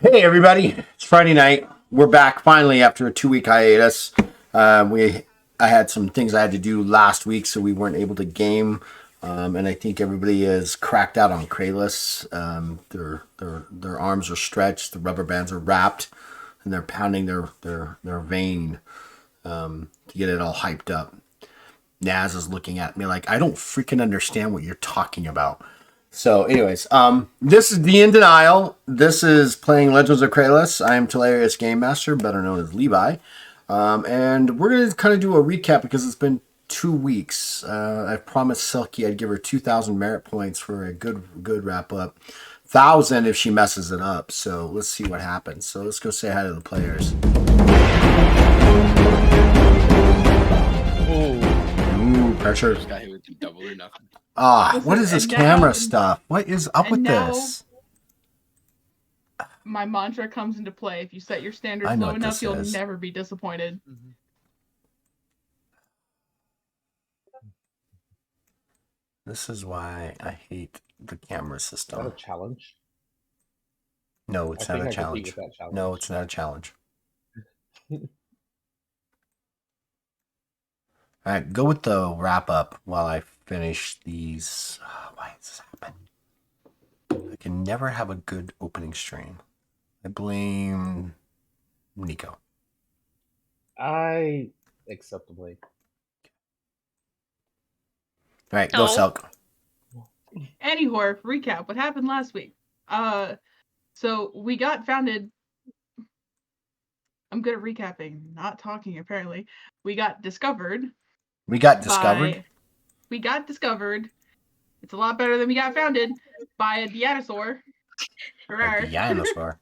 Hey everybody, it's Friday night. We're back finally after a 2 week hiatus. I had some things I had to do last week, so we weren't able to game. And I think everybody is cracked out on Kralis. Their arms are stretched, the rubber bands are wrapped, and they're pounding their vein to get it all hyped up. Naz is looking at me like I don't freaking understand what you're talking about. So, anyways, this is the In Denial. This is playing Legends of Kralis. I am Hilarious Game Master, better known as Levi. And we're going to kind of do a recap because it's been 2 weeks. I promised Silky I'd give her 2,000 merit points for a good wrap up. 1,000 if she messes it up. So let's see what happens. So let's go say hi to the players. Ooh, pressure. This guy who would do double or nothing. What is this camera stuff? What is up with this? My mantra comes into play. If you set your standards low enough, you'll never be disappointed. Mm-hmm. This is why I hate the camera system. Is that a challenge? No, it's not a challenge. No, it's not a challenge. All right, go with the wrap up while I finish these. Why does this happen? I can never have a good opening stream. I blame Nico. I accept the blame. All right, go Selk. Anyhow, recap. What happened last week? So we got founded. I'm good at recapping, not talking apparently. We got discovered. We got discovered? It's a lot better than we got founded by a dinosaur. A dinosaur.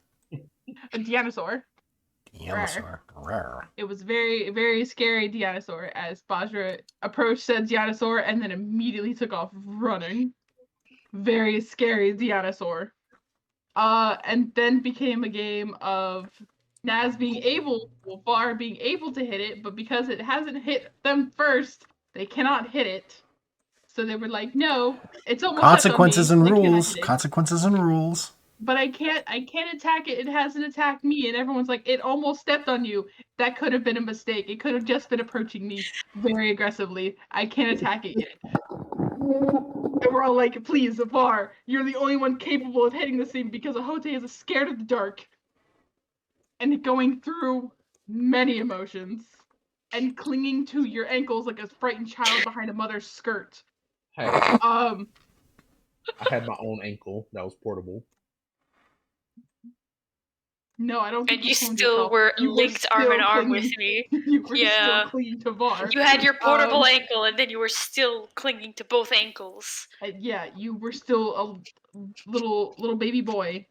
A dinosaur. It was very, very scary dinosaur as Bajra approached said dinosaur and then immediately took off running. Very scary dinosaur. And then became a game of Naz being able to hit it, but because it hasn't hit them first, they cannot hit it. So they were like, no, it's almost consequences and rules. Consequences and rules. But I can't attack it. It hasn't attacked me. And everyone's like, it almost stepped on you. That could have been a mistake. It could have just been approaching me very aggressively. I can't attack it yet. And we're all like, please, Azar, you're the only one capable of hitting this thing because Ahote is scared of the dark. And going through many emotions. And clinging to your ankles like a frightened child behind a mother's skirt. Hey, I had my own ankle that was portable. No, I don't think and you still were linked arm in arm with me. You were still clinging to Var. You had your portable ankle, and then you were still clinging to both ankles. Yeah, you were still a little baby boy,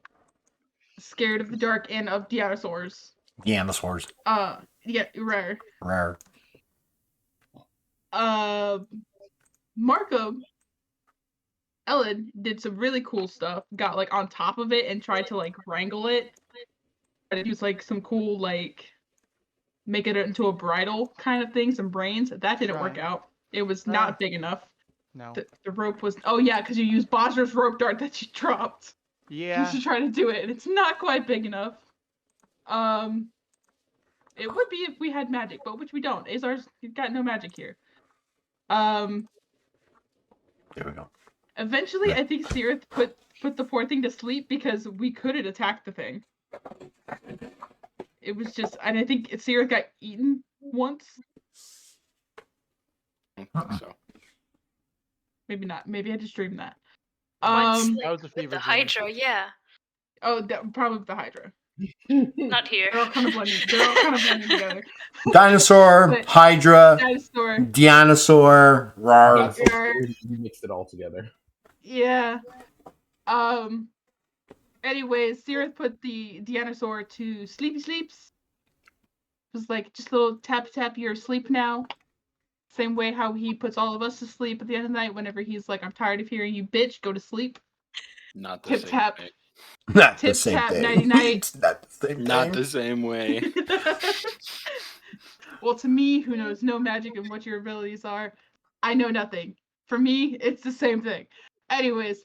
scared of the dark and of dinosaurs. Dinosaurs. Yeah, rare. Rare. Marco, Ellen did some really cool stuff. Got like on top of it and tried to like wrangle it. And use like some cool like make it into a bridle kind of thing, some brains. That didn't work out. It was not big enough. No. The rope was because you used Bajra's rope dart that she dropped. Yeah. You should try to do it, and it's not quite big enough. It would be if we had magic, but which we don't. Azar's got no magic here. There we go. Eventually, I think Sirith put the poor thing to sleep because we couldn't attack the thing. It was just, and I think Sirith got eaten once. I don't think so. Maybe not. Maybe I just dreamed that. Once, that was a fever the dream. Hydra, yeah. Oh, probably the Hydra. Not here. They're all kind of blending together. Dinosaur, Hydra, Dinosaur, rar. You mixed it all together. Yeah. Anyways, Sirith put the dinosaur to sleepy sleeps. It was like just a little tap, you're asleep now. Same way how he puts all of us to sleep at the end of the night whenever he's like, I'm tired of hearing you, bitch, go to sleep. Not the Tip same tap. thing. Not Tip the same tap, thing. nighty night. Not the same Not thing. the same way. Well, to me, who knows no magic and what your abilities are, I know nothing. For me, it's the same thing. Anyways,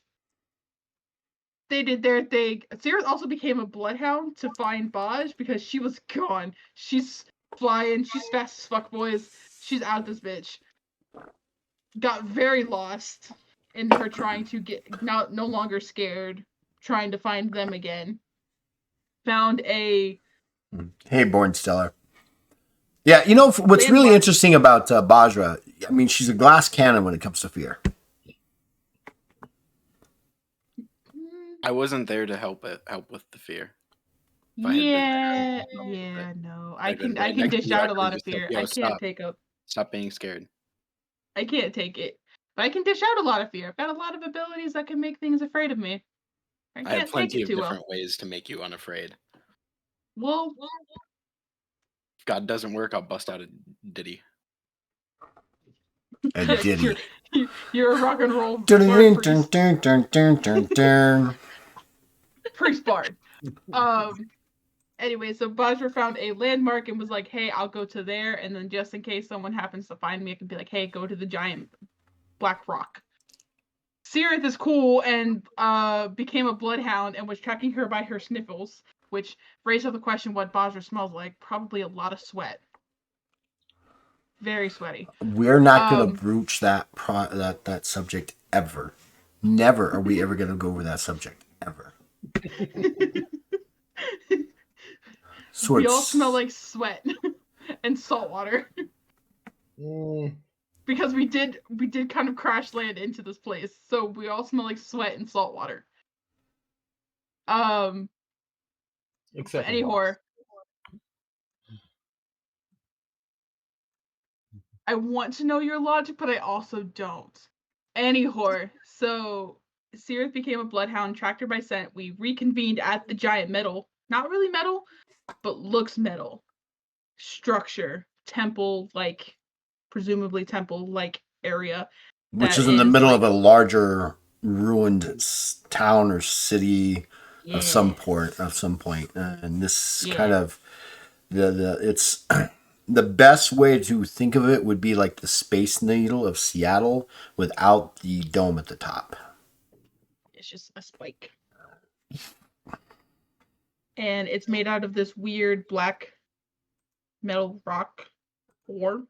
they did their thing. Sirius also became a bloodhound to find Baj because she was gone. She's flying. She's fast as fuck, boys. She's out this bitch. Got very lost in her trying to get no longer scared, trying to find them again. Found a Hey, Born Stellar. Yeah, you know what's really Landmark. interesting about Bajra? I mean, she's a glass cannon when it comes to fear. I wasn't there to help with the fear. If I had been Yeah, there, yeah, no. I'd been I right can next to dish you. I out a could've lot of just said, fear. "Yo, I can't stop. take up. Stop being scared." I can't take it. But I can dish out a lot of fear. I've got a lot of abilities that can make things afraid of me. I I have can't take plenty it of too well. different ways to make you unafraid. Well, If God doesn't work, I'll bust out a ditty. A ditty. you're a rock and roll Dun, bard dun, priest. dun, dun, dun, dun, dun. Priest bard. Anyway, so Bajra found a landmark and was like, hey, I'll go to there, and then just in case someone happens to find me, I can be like, hey, go to the giant black rock. Sirith is cool and became a bloodhound and was tracking her by her sniffles, which raised up the question what Bajra smells like. Probably a lot of sweat. Very sweaty. We're not going to broach that that subject ever. Never are we ever going to go over that subject ever. We all smell like sweat and salt water. Because we did kind of crash land into this place, so we all smell like sweat and salt water. Except any horror. I want to know your logic, but I also don't. Any horror. So Sirith became a bloodhound, tracked her by scent. We reconvened at the giant metal. Not really metal, but looks metal. Structure. Temple, like presumably temple-like area. Which is in the middle of a larger ruined town or city of some point. And this kind of it's the best way to think of it would be like the Space Needle of Seattle without the dome at the top. It's just a spike. And it's made out of this weird black metal rock ore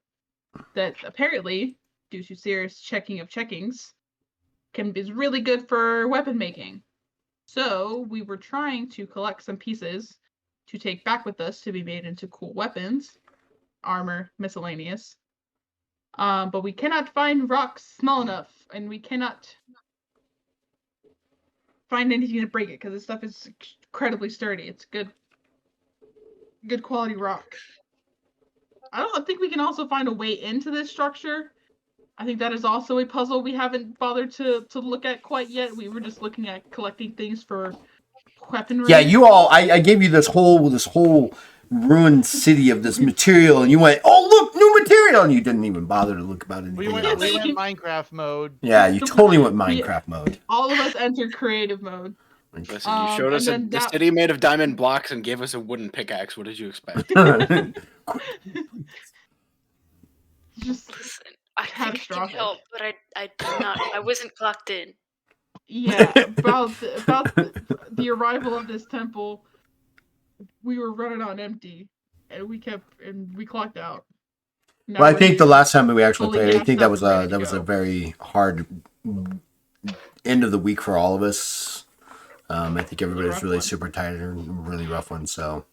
that apparently, due to Sirius checking of checkings, is really good for weapon making. So we were trying to collect some pieces to take back with us to be made into cool weapons, armor, miscellaneous. But we cannot find rocks small enough, and we cannot find anything to break it because this stuff is incredibly sturdy. It's good quality rock. I think we can also find a way into this structure. I think that is also a puzzle we haven't bothered to look at quite yet. We were just looking at collecting things for weaponry. Yeah, you all. I gave you this whole ruined city of this material, and you went, "Oh, look, new material," and you didn't even bother to look about anything We went else. Minecraft mode. Yeah, you totally went Minecraft mode. All of us entered creative mode. Listen, you showed us a city made of diamond blocks and gave us a wooden pickaxe. What did you expect? Just Listen, I think I can help, but I did not. I wasn't clocked in. Yeah, about the arrival of this temple, we were running on empty, and we clocked out. Well, I think the last time we actually played, I think that was a very hard end of the week for all of us. I think everybody's really super tired and really rough one. So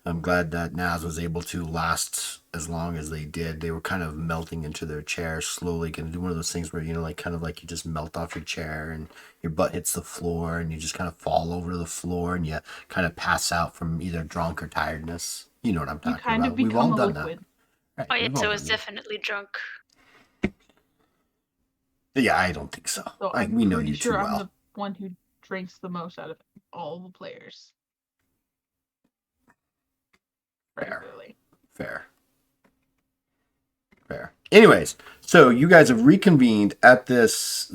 I'm glad that Naz was able to last as long as they did. They were kind of melting into their chair slowly, going to do one of those things where, you know, like kind of like you just melt off your chair and your butt hits the floor and you just kind of fall over to the floor and you kind of pass out from either drunk or tiredness. You know what I'm talking about. We've all done that. Right, oh, yeah, so I was definitely drunk. Yeah, I don't think so. We know you too well. I'm the one who drinks the most out of all the players. Fair. Anyways, so you guys have reconvened at this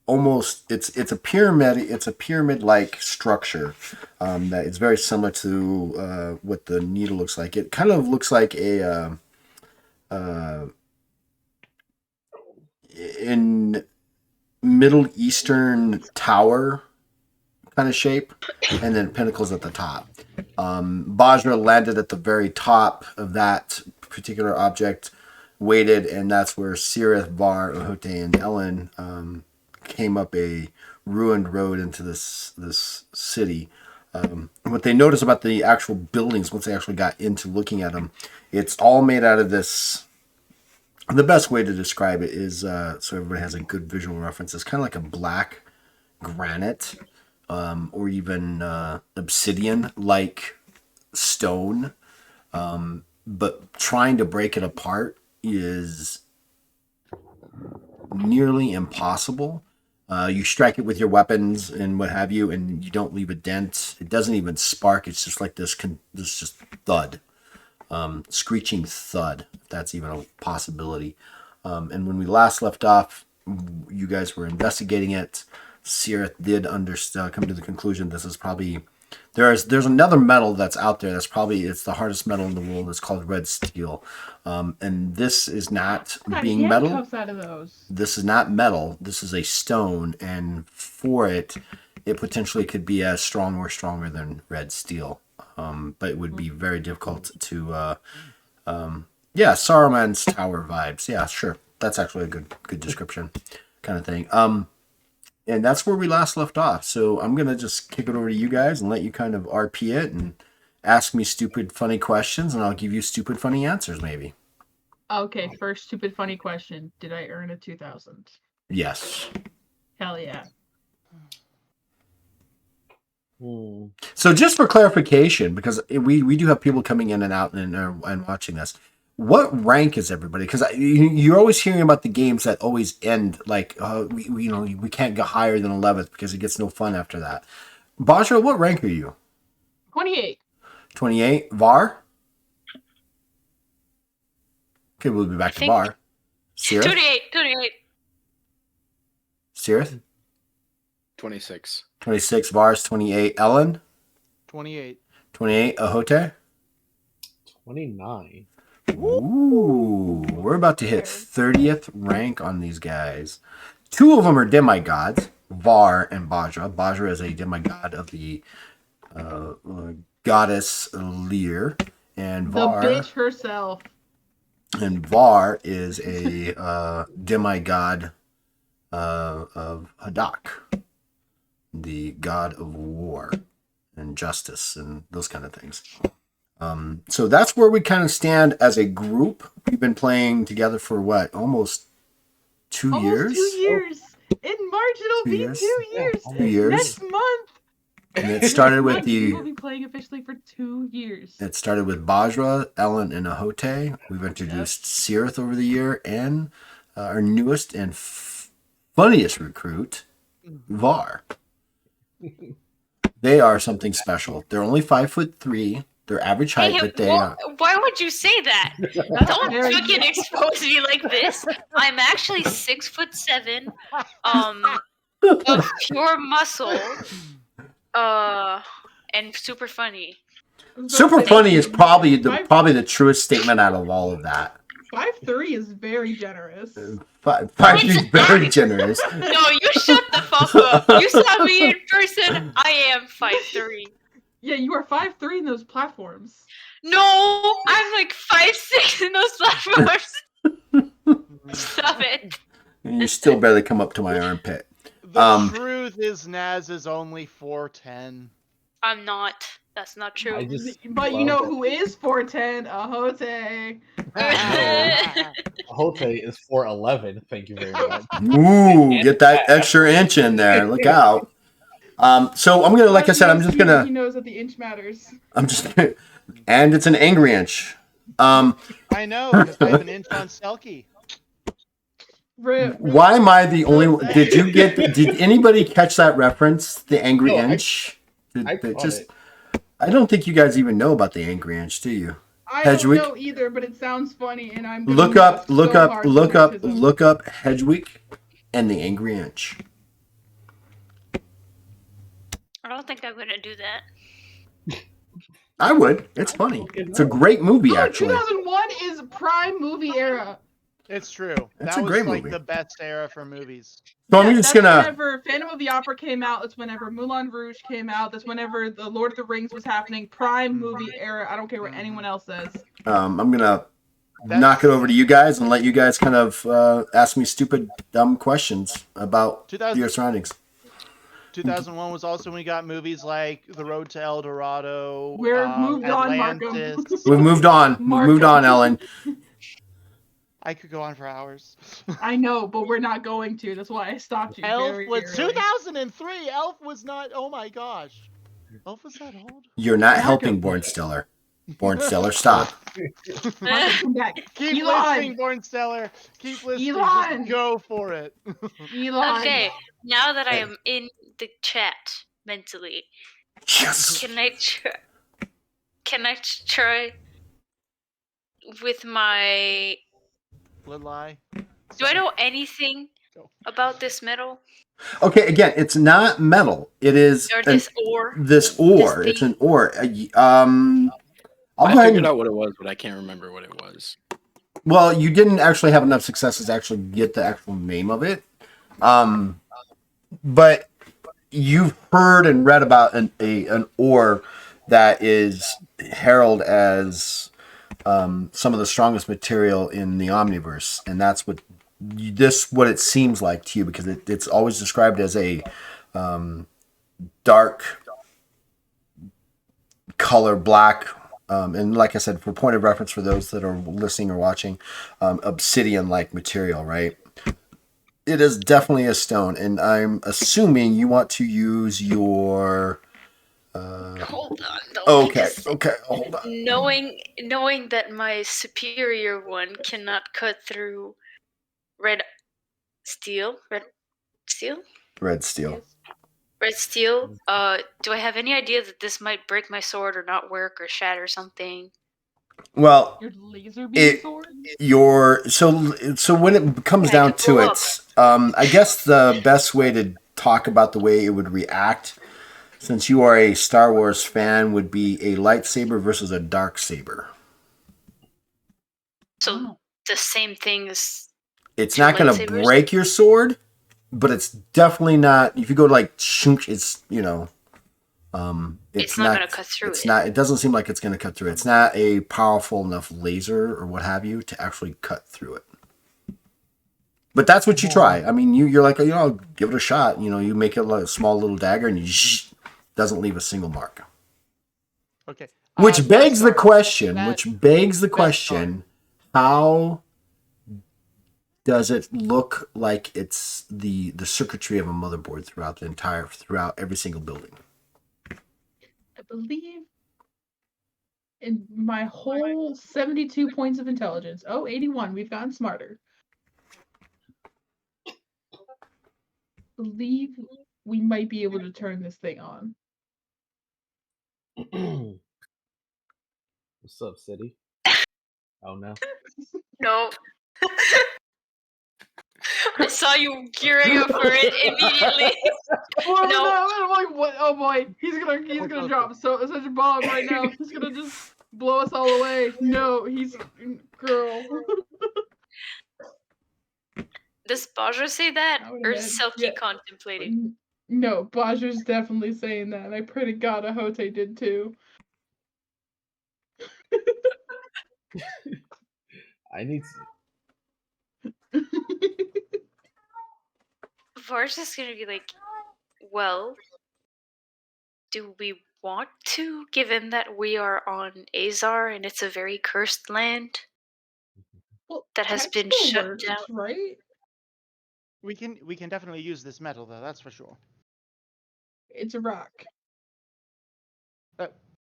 almost it's a pyramid-like structure that is very similar to what the needle looks like. It kind of looks like Middle Eastern tower kind of shape, and then pinnacles at the top. Bajra landed at the very top of that particular object, waited, and that's where Sirith, Var, Ohote, and Ellen came up a ruined road into this city. What they noticed about the actual buildings once they actually got into looking at them, it's all made out of this. The best way to describe it is so everybody has a good visual reference. It's kind of like a black granite or even obsidian-like stone, but trying to break it apart is nearly impossible. You strike it with your weapons and what have you, and you don't leave a dent. It doesn't even spark. It's just like this just thud, screeching thud, if that's even a possibility. And when we last left off, you guys were investigating it. Sirith did come to the conclusion this is probably there's another metal that's out there that's probably it's the hardest metal in the world. It's called red steel, and this is not being metal. Out of those. This is not metal. This is a stone, and for it potentially could be as strong or stronger than red steel. But it would be very difficult to. Saruman's tower vibes. Yeah, sure. That's actually a good description, kind of thing. And that's where we last left off. So I'm going to just kick it over to you guys and let you kind of RP it and ask me stupid, funny questions, and I'll give you stupid, funny answers, maybe. Okay, first stupid, funny question. Did I earn a 2,000? Yes. Hell yeah. So just for clarification, because we do have people coming in and out and watching this, what rank is everybody? Because you're always hearing about the games that always end like we can't get higher than 11th because it gets no fun after that. Bajra, what rank are you? 28. 28. Var? Okay, we'll be back to Var. Sirith? 28. Sirith? 26. 26. Var's 28. Ellen? 28. 28. Ahote? 29. Ooh, we're about to hit 30th rank on these guys. Two of them are demigods, Var and Bajra. Bajra is a demigod of the goddess Lear, and Var. The bitch herself. And Var is a demigod of Hadak, the god of war and justice and those kind of things. So that's where we kind of stand as a group. We've been playing together for what, almost 2 years? 2 years. In March it'll be 2 years. 2 years. Next month. And it started with We'll be playing officially for 2 years. It started with Bajra, Ellen, and Ahote. We've introduced Sirith over the year, and our newest and funniest recruit, Var. They are something special. They're only 5'3". Their average height, but they are. Why would you say that? Don't fucking expose me like this. I'm actually 6'7", of pure muscle, and super funny. Super funny is probably the truest statement out of all of that. 5'3" is very generous. 5'3" is very generous. No, you shut the fuck up. You saw me in person. I am 5'3". Yeah, you are 5'3" in those platforms. No, I'm like 5'6" in those platforms. Stop it. And you still barely come up to my armpit. The truth is Naz is only 4'10". I'm not. That's not true. But you know who is 4'10"? Ahote. Ahote is 4'11". Thank you very much. Ooh, get that extra inch in there. Look out. So I'm gonna, like I said, I'm just gonna. He knows that the inch matters. And it's an angry inch. I know, because I have an inch on Selkie. Why am I the only one? Did anybody catch that reference? The angry inch? I don't think you guys even know about the angry inch, do you? I don't know either, but it sounds funny, and I'm look up Hedgewick and the angry inch. I don't think I'm gonna do that. I would. It's funny. It's a great movie, actually. 2001 is prime movie era. It's true. That's that a was great like movie. the best era for movies. So I'm just that's gonna. whenever Phantom of the Opera came out. That's whenever Moulin Rouge came out. That's whenever the Lord of the Rings was happening. Prime movie era. I don't care what anyone else says. I'm gonna That's- knock it over to you guys and let you guys kind of ask me stupid, dumb questions about 2000 your surroundings. 2001 was also when we got movies like The Road to El Dorado, We're moved on, Markham. Atlantis. We've moved on. We've moved on, Ellen. I could go on for hours. I know, but we're not going to. That's why I stopped you. Elf very was early. 2003. Elf was not. Oh my gosh. Elf was that old? You're not Markham. helping Born Stellar. Born Stellar, stop. Markham, come back. Keep Elon! listening, Born Stellar. Keep listening. Elon! Just go for it. Elon. Okay, now that I Hey. am in the chat mentally, Yes. can I try with my? Little lie. Do I know anything about this metal Okay, again, it's not metal. It is or this ore? this ore. This It's thing? an ore. I'll I go ahead figured and, out what it was, but I can't remember what it was. well, you didn't actually have enough successes to actually get the actual name of it. But you've heard and read about an ore that is heralded as some of the strongest material in the omniverse, and that's what what it seems like to you, because it's always described as a dark color, black, and like I said, for point of reference for those that are listening or watching, obsidian-like material, right? It is definitely a stone, and I'm assuming you want to use your. Hold on, though. Okay, because hold on. knowing that my superior one cannot cut through red steel. Red steel. Do I have any idea that this might break my sword or not work or shatter something? Well, Your laser beam sword? so when it comes I down could to blow it, I guess the best way to talk about the way it would react, since you are a Star Wars fan, would be a lightsaber versus a dark saber. So the same thing as It's two not going to lightsabers? break your sword, but it's definitely not. If you go to like shunk, it's It's not gonna cut through It's it. not. It doesn't seem like it's going to cut through. It's not a powerful enough laser or what have you to actually cut through it. But that's what you try. I mean, you're like, I'll give it a shot. You make it like a small little dagger, and doesn't leave a single mark. Okay. Which begs the question. That- How does it look like it's the circuitry of a motherboard throughout every single building? I believe in my whole 72 points of intelligence. Oh, 81. We've gotten smarter. Believe we might be able to turn this thing on. What's up, City? Oh no. No. I saw you gearing up for it immediately. Oh, No. I'm like, what? Oh boy, he's gonna drop such a bomb right now. He's gonna just blow us all away. No, girl. Does Baja say that, I would've or been- is Selkie yeah. contemplating? No, Baja's definitely saying that, and I pray to God Ahote did too. I need. Baja's gonna be like, well, do we want to, given that we are on Azar and it's a very cursed land Well, that has tech been still shut works, down? right? We can definitely use this metal though. That's for sure. It's a rock.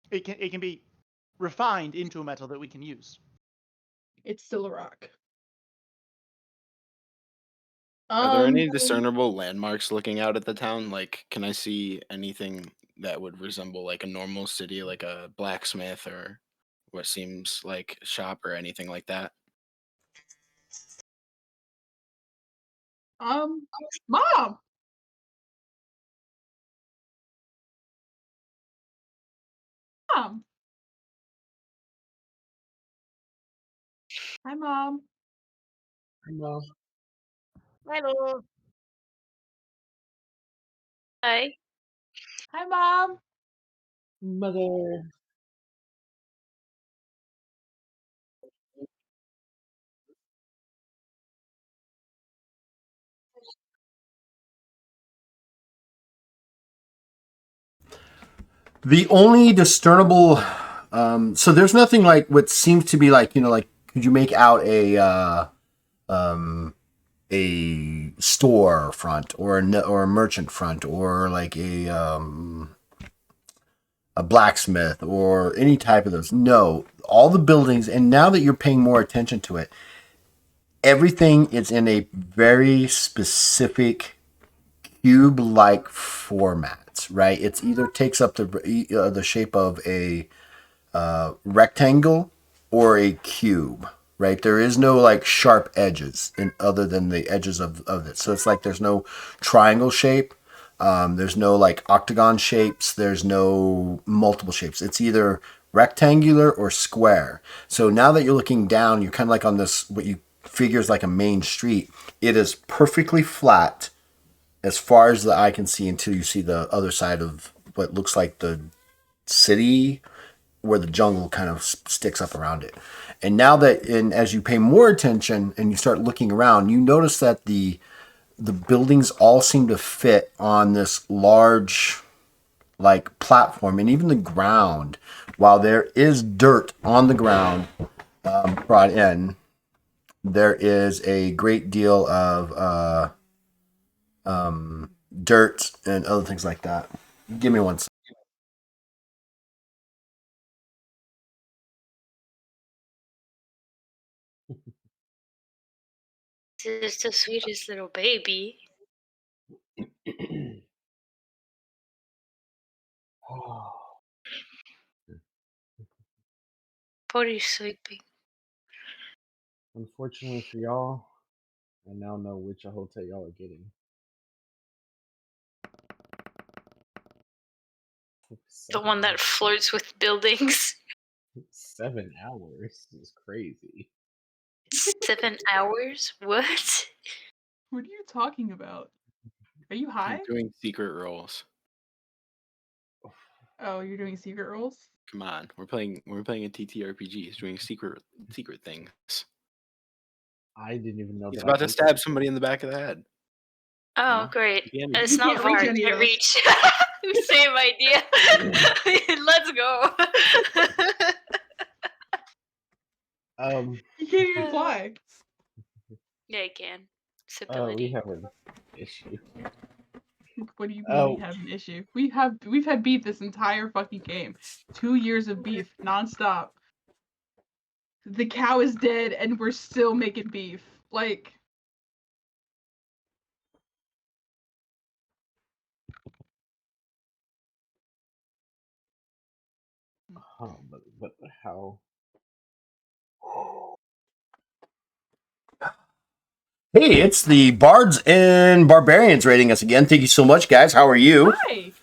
It can be refined into a metal that we can use. It's still a rock. Are there any discernible landmarks looking out at the town? Like, can I see anything that would resemble like a normal city, like a blacksmith or what seems like a shop or anything like that? Mom. Mom. Hi, Mom. No. Hello. Hi. Hi, Mom. Mother. The only discernible, so there's nothing like what seems to be like, like could you make out a store front or a merchant front or like a blacksmith or any type of those? No, all the buildings, and now that you're paying more attention to it, everything is in a very specific cube-like format, right? It's either takes up the shape of a rectangle or a cube, right? There is no like sharp edges in other than the edges of it. So it's like there's no triangle shape. There's no like octagon shapes. There's no multiple shapes. It's either rectangular or square. So now that you're looking down, you're kind of like on this, what you figure is like a main street. It is perfectly flat as far as the eye can see until you see the other side of what looks like the city where the jungle kind of sticks up around it. And now that, and as you pay more attention and you start looking around, you notice that the buildings all seem to fit on this large like platform, and even the ground, while there is dirt on the ground brought in, there is a great deal of dirt and other things like that. Give me one second. This is the sweetest little baby. Body's sleeping. Unfortunately for y'all, I now know which hotel y'all are getting. The one that flirts with buildings. 7 hours is crazy. 7 hours? What? What are you talking about? Are you high? I'm doing secret roles. Oh, you're doing secret roles? Come on, we're playing a TTRPG. He's doing secret things. I didn't even know He's that. about to stab somebody in the back of the head. Oh, No? great. You It's You not can't reach hard any to of those. reach. Same idea. Let's go. You can't even fly. Yeah, I can. It's We ability. have an issue. What do you mean Oh. we have an issue? We've had beef this entire fucking game. 2 years of beef nonstop. The cow is dead and we're still making beef. Like, But how? Hey, it's the Bards and Barbarians rating us again. Thank you so much, guys. How are you? hi.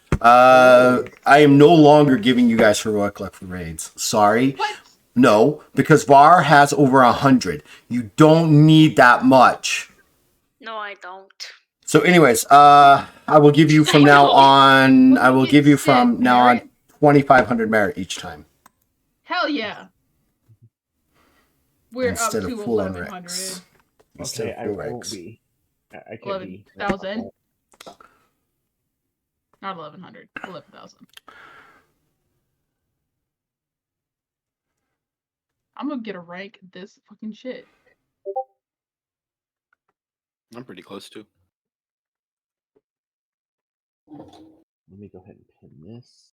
I am no longer giving you guys heroic luck for raids. Sorry. What? No, because VAR has over 100. You don't need that much. No, I don't. So, anyways, I will give you from now on. I will give you from now on 2,500 merit each time Hell yeah. We're instead up of to full 1,100. Rex. Instead Okay, of I full won't Rex. be. I can't be. 11,000. Not 1,100. 11,000. I'm gonna get a rank this fucking shit. I'm pretty close to. Let me go ahead and pin this.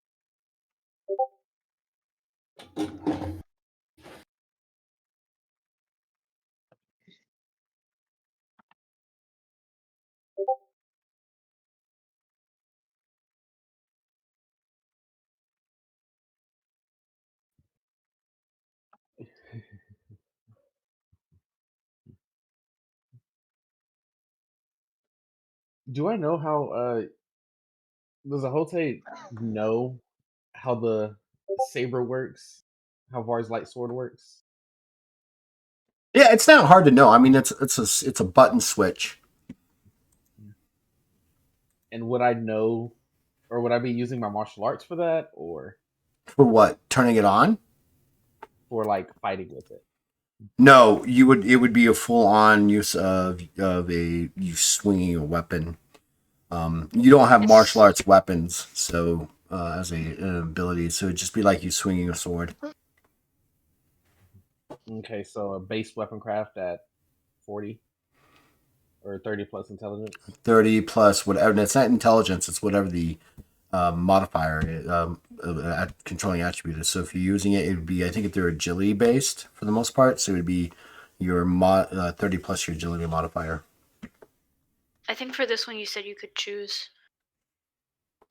Do I know how? Does a Hote know how the saber works? How Var's light sword works? Yeah, it's not hard to know. I mean, it's a button switch. And would I know, or would I be using my martial arts for that, or For what? Turning it on? for like fighting with it? No, you would. It would be a full on use of you swinging a weapon. You don't have martial arts weapons, so as an ability, so it'd just be like you swinging a sword. Okay, so a base weapon craft at 40 or 30 plus intelligence. 30 plus whatever. And it's not intelligence; it's whatever the modifier controlling attribute is. So if you're using it, it would be, I think, if they're agility based for the most part, so it would be your 30 plus your agility modifier. I think for this one you said you could choose.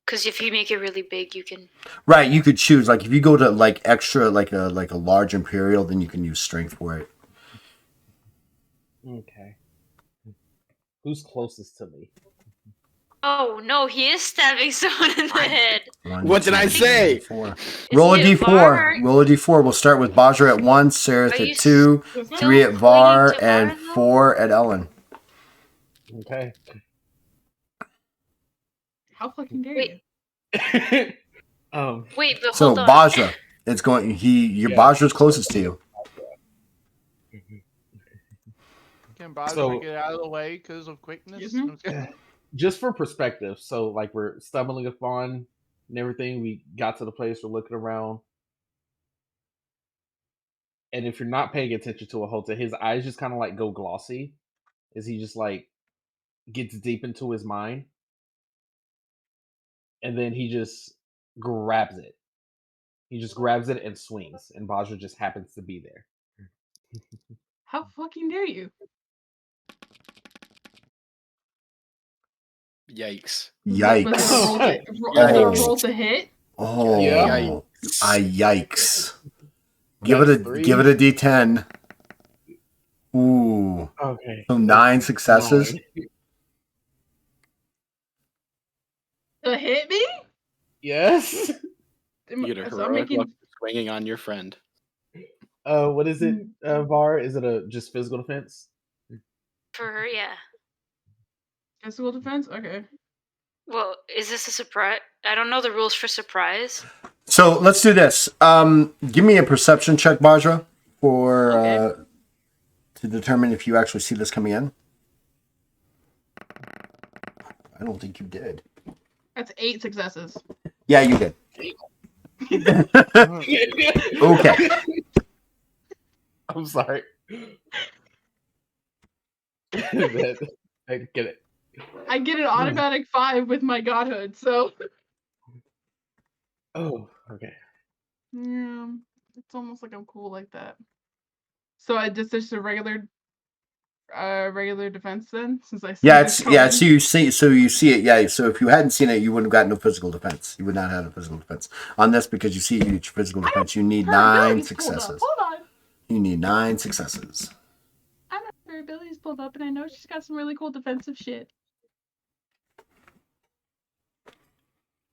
Because if you make it really big, you can. Right, you could choose. Like if you go to like extra, like a large imperial, then you can use strength for it. Okay. Who's closest to me? Oh no, he is stabbing someone in the head. What did I say? 4. Is Roll a it d4. Var? Roll a d4. We'll start with Bajra at 1, Sereth Are you at 2, Still 3 at Var, clinging to and Var, though? 4 at Ellen. Okay. How fucking dare Wait. you? Wait, but So hold on. Bajra, it's going. Your Yeah. Bajra's closest to you. Can Bajra So- get out of the way because of quickness? Excuse me? I'm just- Just for perspective, so like we're stumbling upon and everything, we got to the place, we're looking around. And if you're not paying attention to Ahota, his eyes just kind of like go glossy as he just like gets deep into his mind. And then he just grabs it. He just grabs it and swings, and Bajra just happens to be there. How fucking dare you? Yikes. Was it Yikes! a roll to hit? Oh, Yeah. yikes! Give it That's a 3. give it a d10. Ooh, Okay. so 9 successes. 9. To hit me? Yes. Am- You get a so I'm heroic making. luck swinging on your friend. What is it, Var? Is it a just physical defense? For her, yeah. Physical defense? Okay. Well, is this a surprise? I don't know the rules for surprise. So let's do this. Give me a perception check, Bajra, for Okay. to determine if you actually see this coming in. I don't think you did. That's 8 successes. Yeah, you did. Okay. I'm sorry. I get it. I get an automatic 5 with my godhood, so Oh, okay. yeah, it's almost like I'm cool like that. So I just a regular defense then, since I see Yeah, this it's yeah. coming? So you see it. Yeah. So if you hadn't seen it, you wouldn't have gotten no physical defense. You would not have a physical defense on this because you see each physical defense. You need Her 9 ability's pulled up. successes. Hold on. You need 9 successes. I know her ability's pulled up, and I know she's got some really cool defensive shit.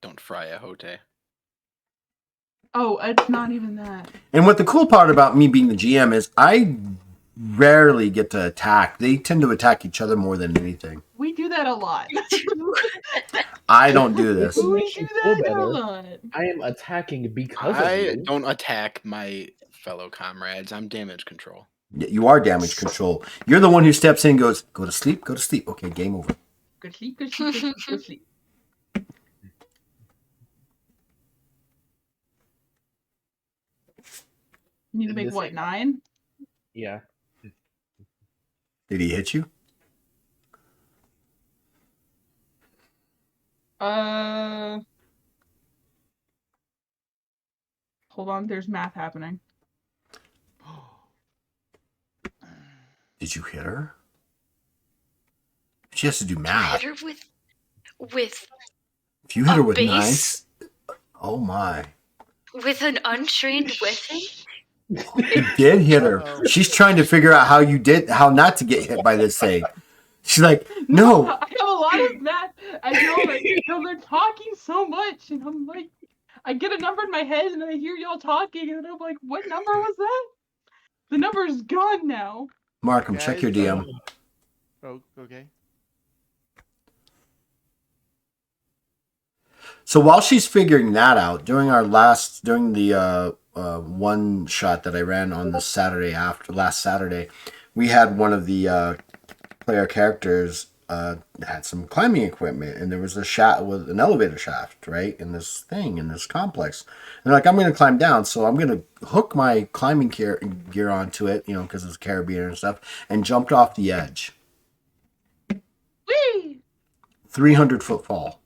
Don't fry a Hote. Oh, it's not even that. And what the cool part about me being the GM is I rarely get to attack. They tend to attack each other more than anything. We do that a lot. I don't do this. Ooh. We makes do you feel that a better. lot. I am attacking because I of you. don't attack my fellow comrades. I'm damage control. You are damage control. You're the one who steps in and goes, go to sleep, go to sleep. Okay, game over. Good sleep, good sleep, good sleep, good sleep. You need to And make this what, ain't- 9? Yeah. Did he hit you? Hold on, there's math happening. Did you hit her? She has to do Hit math. her with If you hit her a with 9, base oh my. with an untrained weapon. You did hit her. Uh-oh. She's trying to figure out how not to get hit by this thing. She's like, no. I have a lot of math. I know, like, they're talking so much, and I'm like, I get a number in my head, and then I hear y'all talking, and I'm like, what number was that? The number's gone now. Markham, check your Guys, DM. Oh, okay. So while she's figuring that out, during the one shot that I ran on the Saturday last Saturday, we had one of the player characters had some climbing equipment, and there was a shaft with an elevator shaft, right, in this complex. And they're like, I'm going to climb down, so I'm going to hook my climbing gear onto it, because it's Caribbean and stuff, and jumped off the edge. Whee! 300-foot fall.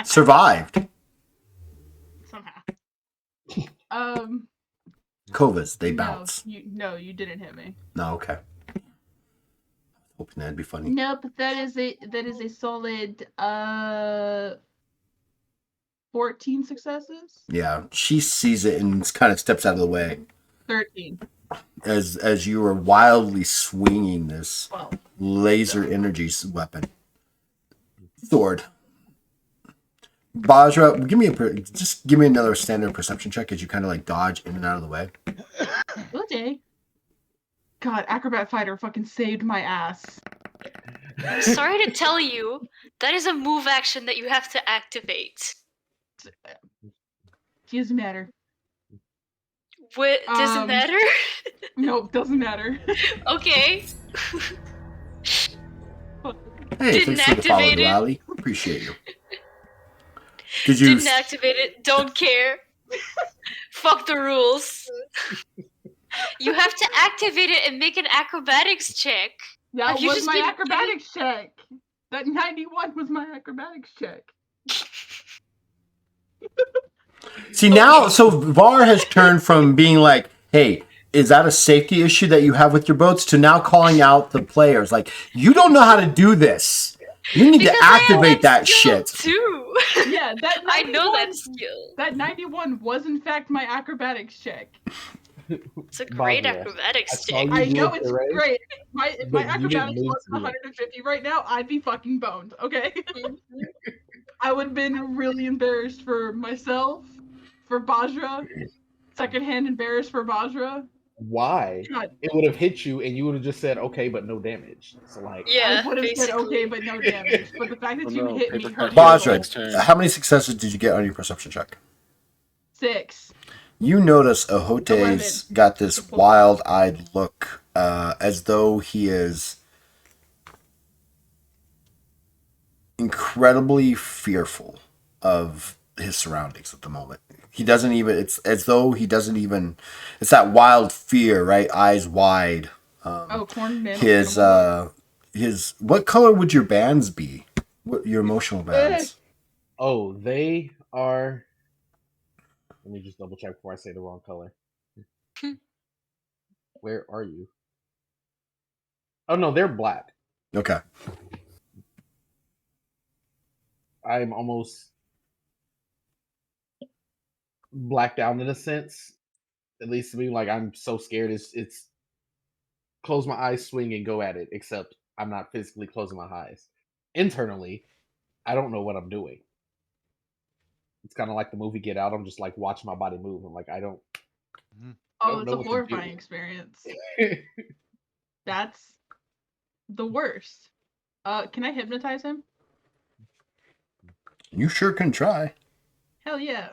Survived. Somehow. Covas, they bounce. You didn't hit me. No, okay. Hoping that'd be funny. Nope, that is a solid 14 successes. Yeah, she sees it and kind of steps out of the way 13. as you are wildly swinging this 12. laser energy weapon. Sword. Bajra, give me another standard perception check as you kind of like dodge in and out of the way. Okay. God, Acrobat Fighter fucking saved my ass. I'm sorry to tell you, that is a move action that you have to activate. Doesn't matter. What doesn't matter? Nope, doesn't matter. Okay. Hey, Didn't thanks for the follow, activate it. Rally. Appreciate you. Did you? Didn't activate it. Don't care. Fuck the rules. You have to activate it and make an acrobatics check. That Have you was just my been acrobatics check. That 91 was my acrobatics check. See, now, so VAR has turned from being like, hey, is that a safety issue that you have with your boats, to now calling out the players. Like, you don't know how to do this. You need Because to activate that skill shit. too. Yeah, that 91, I know that skill. That 91 was in fact my acrobatics check. It's a great Barbara, acrobatics I saw check. you I do know it, it's right? great. If my But you didn't acrobatics move was to it. 150 right now, I'd be fucking boned, okay? I would have been really embarrassed for myself, for Bajra. Secondhand embarrassed for Bajra. Why? God. It would have hit you, and you would have just said, "Okay, but no damage." So like, Yeah, I would have said okay, basically. but no damage. But the fact that Oh, you no, hit paper me cut hurt here. my Bajra. soul. Next turn. How many successes did you get on your perception check? 6. You notice Ahote's got this wild-eyed look, as though he is incredibly fearful of his surroundings at the moment. He doesn't even, it's as though he doesn't even, it's that wild fear, right? Eyes wide. Corn man. What color would your bands be? What your emotional bands? oh, they are. Let me just double check before I say the wrong color. Where are you? Oh no, they're black. Okay. I'm almost blacked out in a sense. At least to me, like I'm so scared. It's close my eyes, swing, and go at it. Except I'm not physically closing my eyes. Internally, I don't know what I'm doing. It's kind of like the movie Get Out. I'm just like watching my body move. I'm like, I don't. Oh, don't it's know a what to horrifying do. experience. That's the worst. Can I hypnotize him? You sure can try. Hell yeah.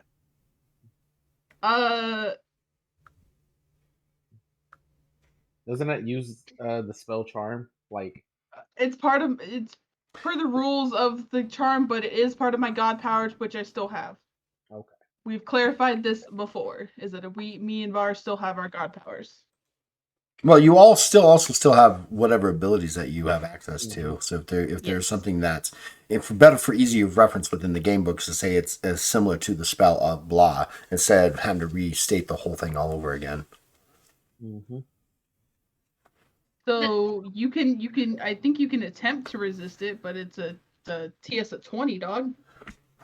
Doesn't that use the spell charm? Like, It's per the rules of the charm, but it is part of my god powers, which I still have. okay. We've clarified this before. Is that me and Var still have our god powers? Well, you all still have whatever abilities that you have access to. So if there's Yes. something that's better for easy reference within the game books to say it's as similar to the spell of blah, instead of having to restate the whole thing all over again. Mm-hmm. So you can I think you can attempt to resist it, but it's a TS of 20, dog.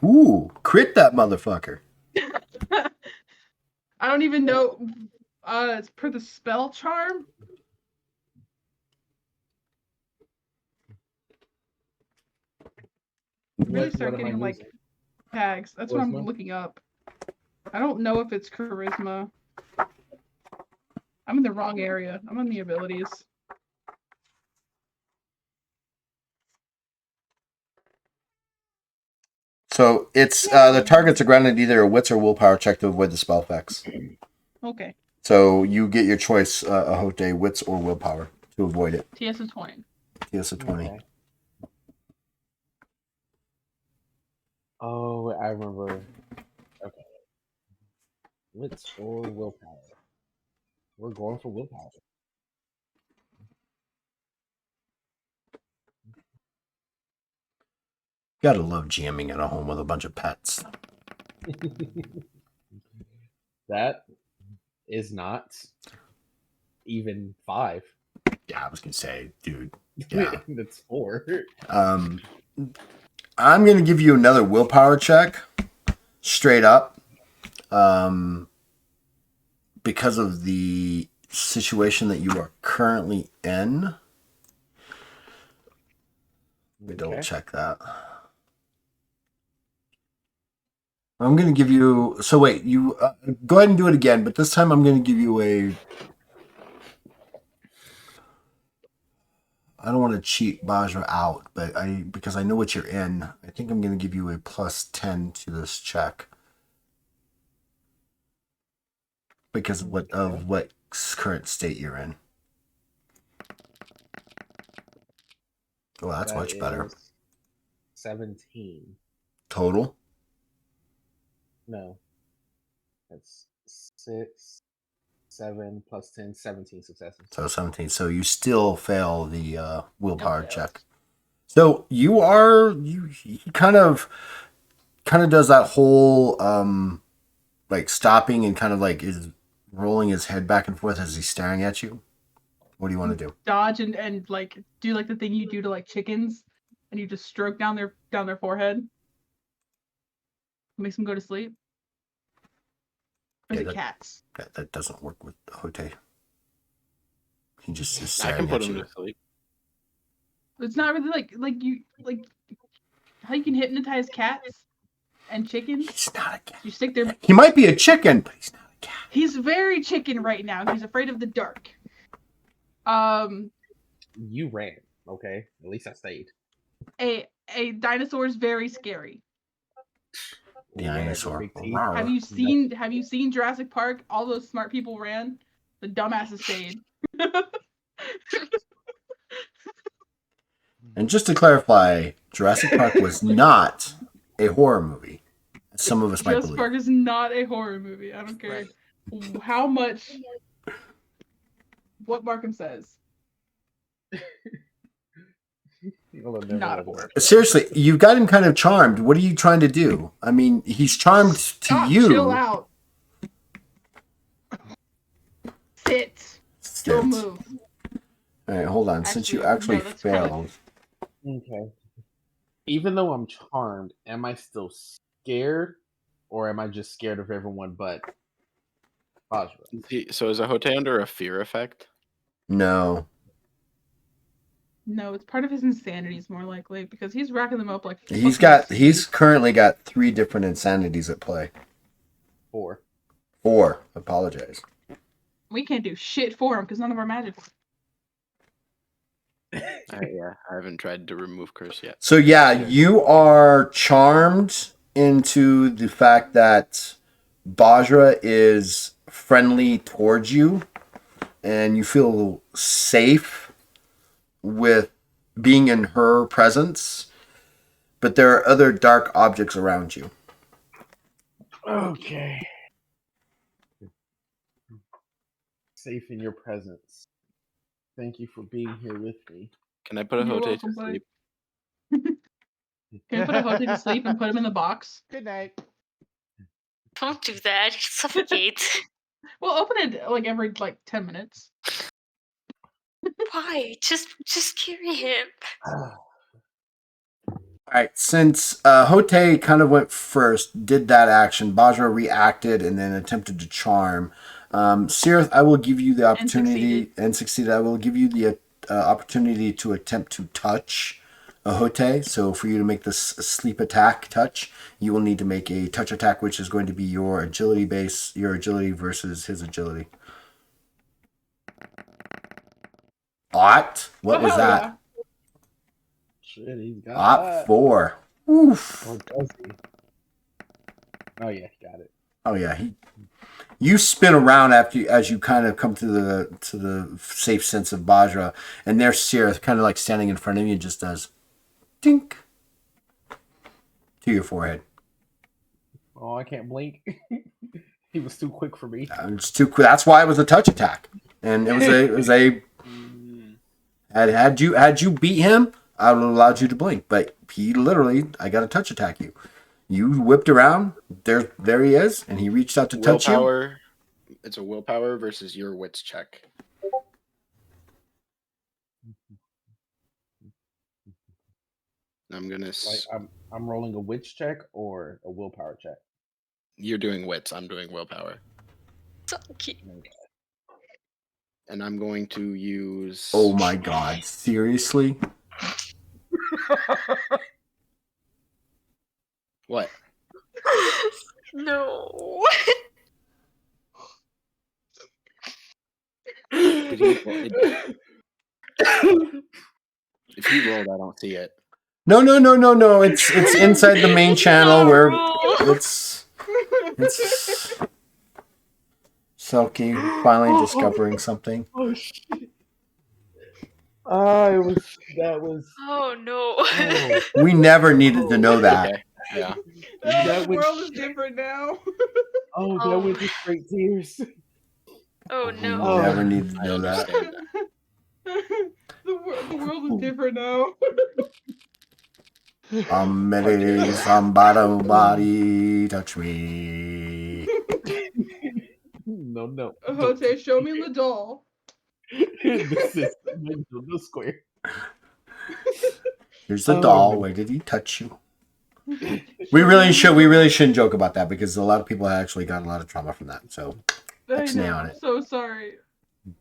Ooh, crit that motherfucker. I don't even know. It's per the spell charm. Really start What am I getting like using? tags. That's what I'm Charisma? looking up. I don't know if it's charisma. I'm in the wrong area. I'm on the abilities. So it's the targets are granted either a wits or willpower check to avoid the spell effects. Okay. So you get your choice, Ahote, wits or willpower to avoid it. TS is 20. TS of 20. Okay. Oh, I remember. Okay. Wits or willpower? We're going for willpower. Gotta love GMing at a home with a bunch of pets. That is not even 5. Yeah, I was gonna say, dude. Yeah. That's 4. I'm gonna give you another willpower check, straight up, because of the situation that you are currently in. Let me double check that. I'm gonna give you. So wait, you go ahead and do it again, but this time I'm gonna give you a. I don't want to cheat Bajra out, but because I know what you're in, I think I'm gonna give you a plus 10 to this check. Because of what current state you're in. Well, that's much better. 17. Total? No. That's 6, 7 plus 10, 17 successes. So 17. So you still fail the willpower check. So he kind of does that whole like stopping and kind of like is rolling his head back and forth as he's staring at you. What do you want to do? Dodge and like do like the thing you do to like chickens, and you just stroke down their forehead. Makes them go to sleep. Or is it cats? That doesn't work with Hote. He just is I staring can put at him you. to sleep. It's not really like how you can hypnotize cats and chickens. He's not a cat. You stick their. He might be a chicken, but he's not a cat. He's very chicken right now. He's afraid of the dark. You ran, okay? At least I stayed. A dinosaur is very scary. Dinosaur. Big teeth. Have you seen Jurassic Park? All those smart people ran. The dumbasses stayed. And just to clarify, Jurassic Park was not a horror movie. As some of us might Jurassic believe. Park is not a horror movie. I don't care how much. What Markham says. Not a horror. Seriously, you've got him kind of charmed. What are you trying to do? I mean, he's charmed to you. Chill out. Sit. Don't move. All right, hold on. Since you actually no, that's failed. Okay. Even though I'm charmed, am I still scared? Or am I just scared of everyone but Bajra? So is Ahote under a fear effect? No. No, it's part of his insanity. Is more likely because he's racking them up like. He's currently got 3 different insanities at play. 4. 4. Apologize. We can't do shit for him because none of our magic. Yeah, I haven't tried to remove curse yet. So yeah, you are charmed into the fact that Bajra is friendly towards you, and you feel safe with being in her presence, but there are other dark objects around you. Okay. Safe in your presence. Thank you for being here with me. Can I put You're Ahote to welcome, buddy. sleep? Can I put a Hote to sleep and put him in the box? Good night. Don't do that. He'll suffocate. We'll open it like every 10 minutes. Why? Just carry him. All right, since Hote kind of went first, did that action, Bajra reacted and then attempted to charm. Sirith, I will give you the opportunity, and succeeded. I will give you the opportunity to attempt to touch Ahote. So for you to make this sleep attack touch, you will need to make a touch attack, which is going to be your agility base, your agility versus his agility. Ot. What was Hell that? yeah. Shit, he's got Ot that. 4. Oof. Or does he? Oh yeah, got it. Oh yeah, you spin around as you kind of come to the safe sense of Bajra, and there's Sierra kind of like standing in front of you and just does dink to your forehead. Oh, I can't blink. He was too quick for me. It's too quick. That's why it was a touch attack, and it was a had you beat him, I would have allowed you to blink, but he literally, I got to touch attack you. You whipped around. There he is, and he reached out to touch you. Willpower. It's a willpower versus your wits check. I'm gonna. I'm rolling a wits check or a willpower check. You're doing wits. I'm doing willpower. So cute. And I'm going to use. Oh my God! Seriously? What? No. Did he, if he rolled, I don't see it. No. It's inside the main channel where it's Selkie finally discovering something. Oh shit! That was. Oh no. Oh, We never needed to know that. Okay. Yeah. That The would- world is different now. that went to straight tears. Oh We no. never needed to I know that. understand that. The world is different now. Somebody touch me. No. Jose, show me the doll. This is the square. Here's the doll. Where did he touch you? We really shouldn't joke about that because a lot of people actually got a lot of trauma from that. So I X-nay know, on it. so sorry.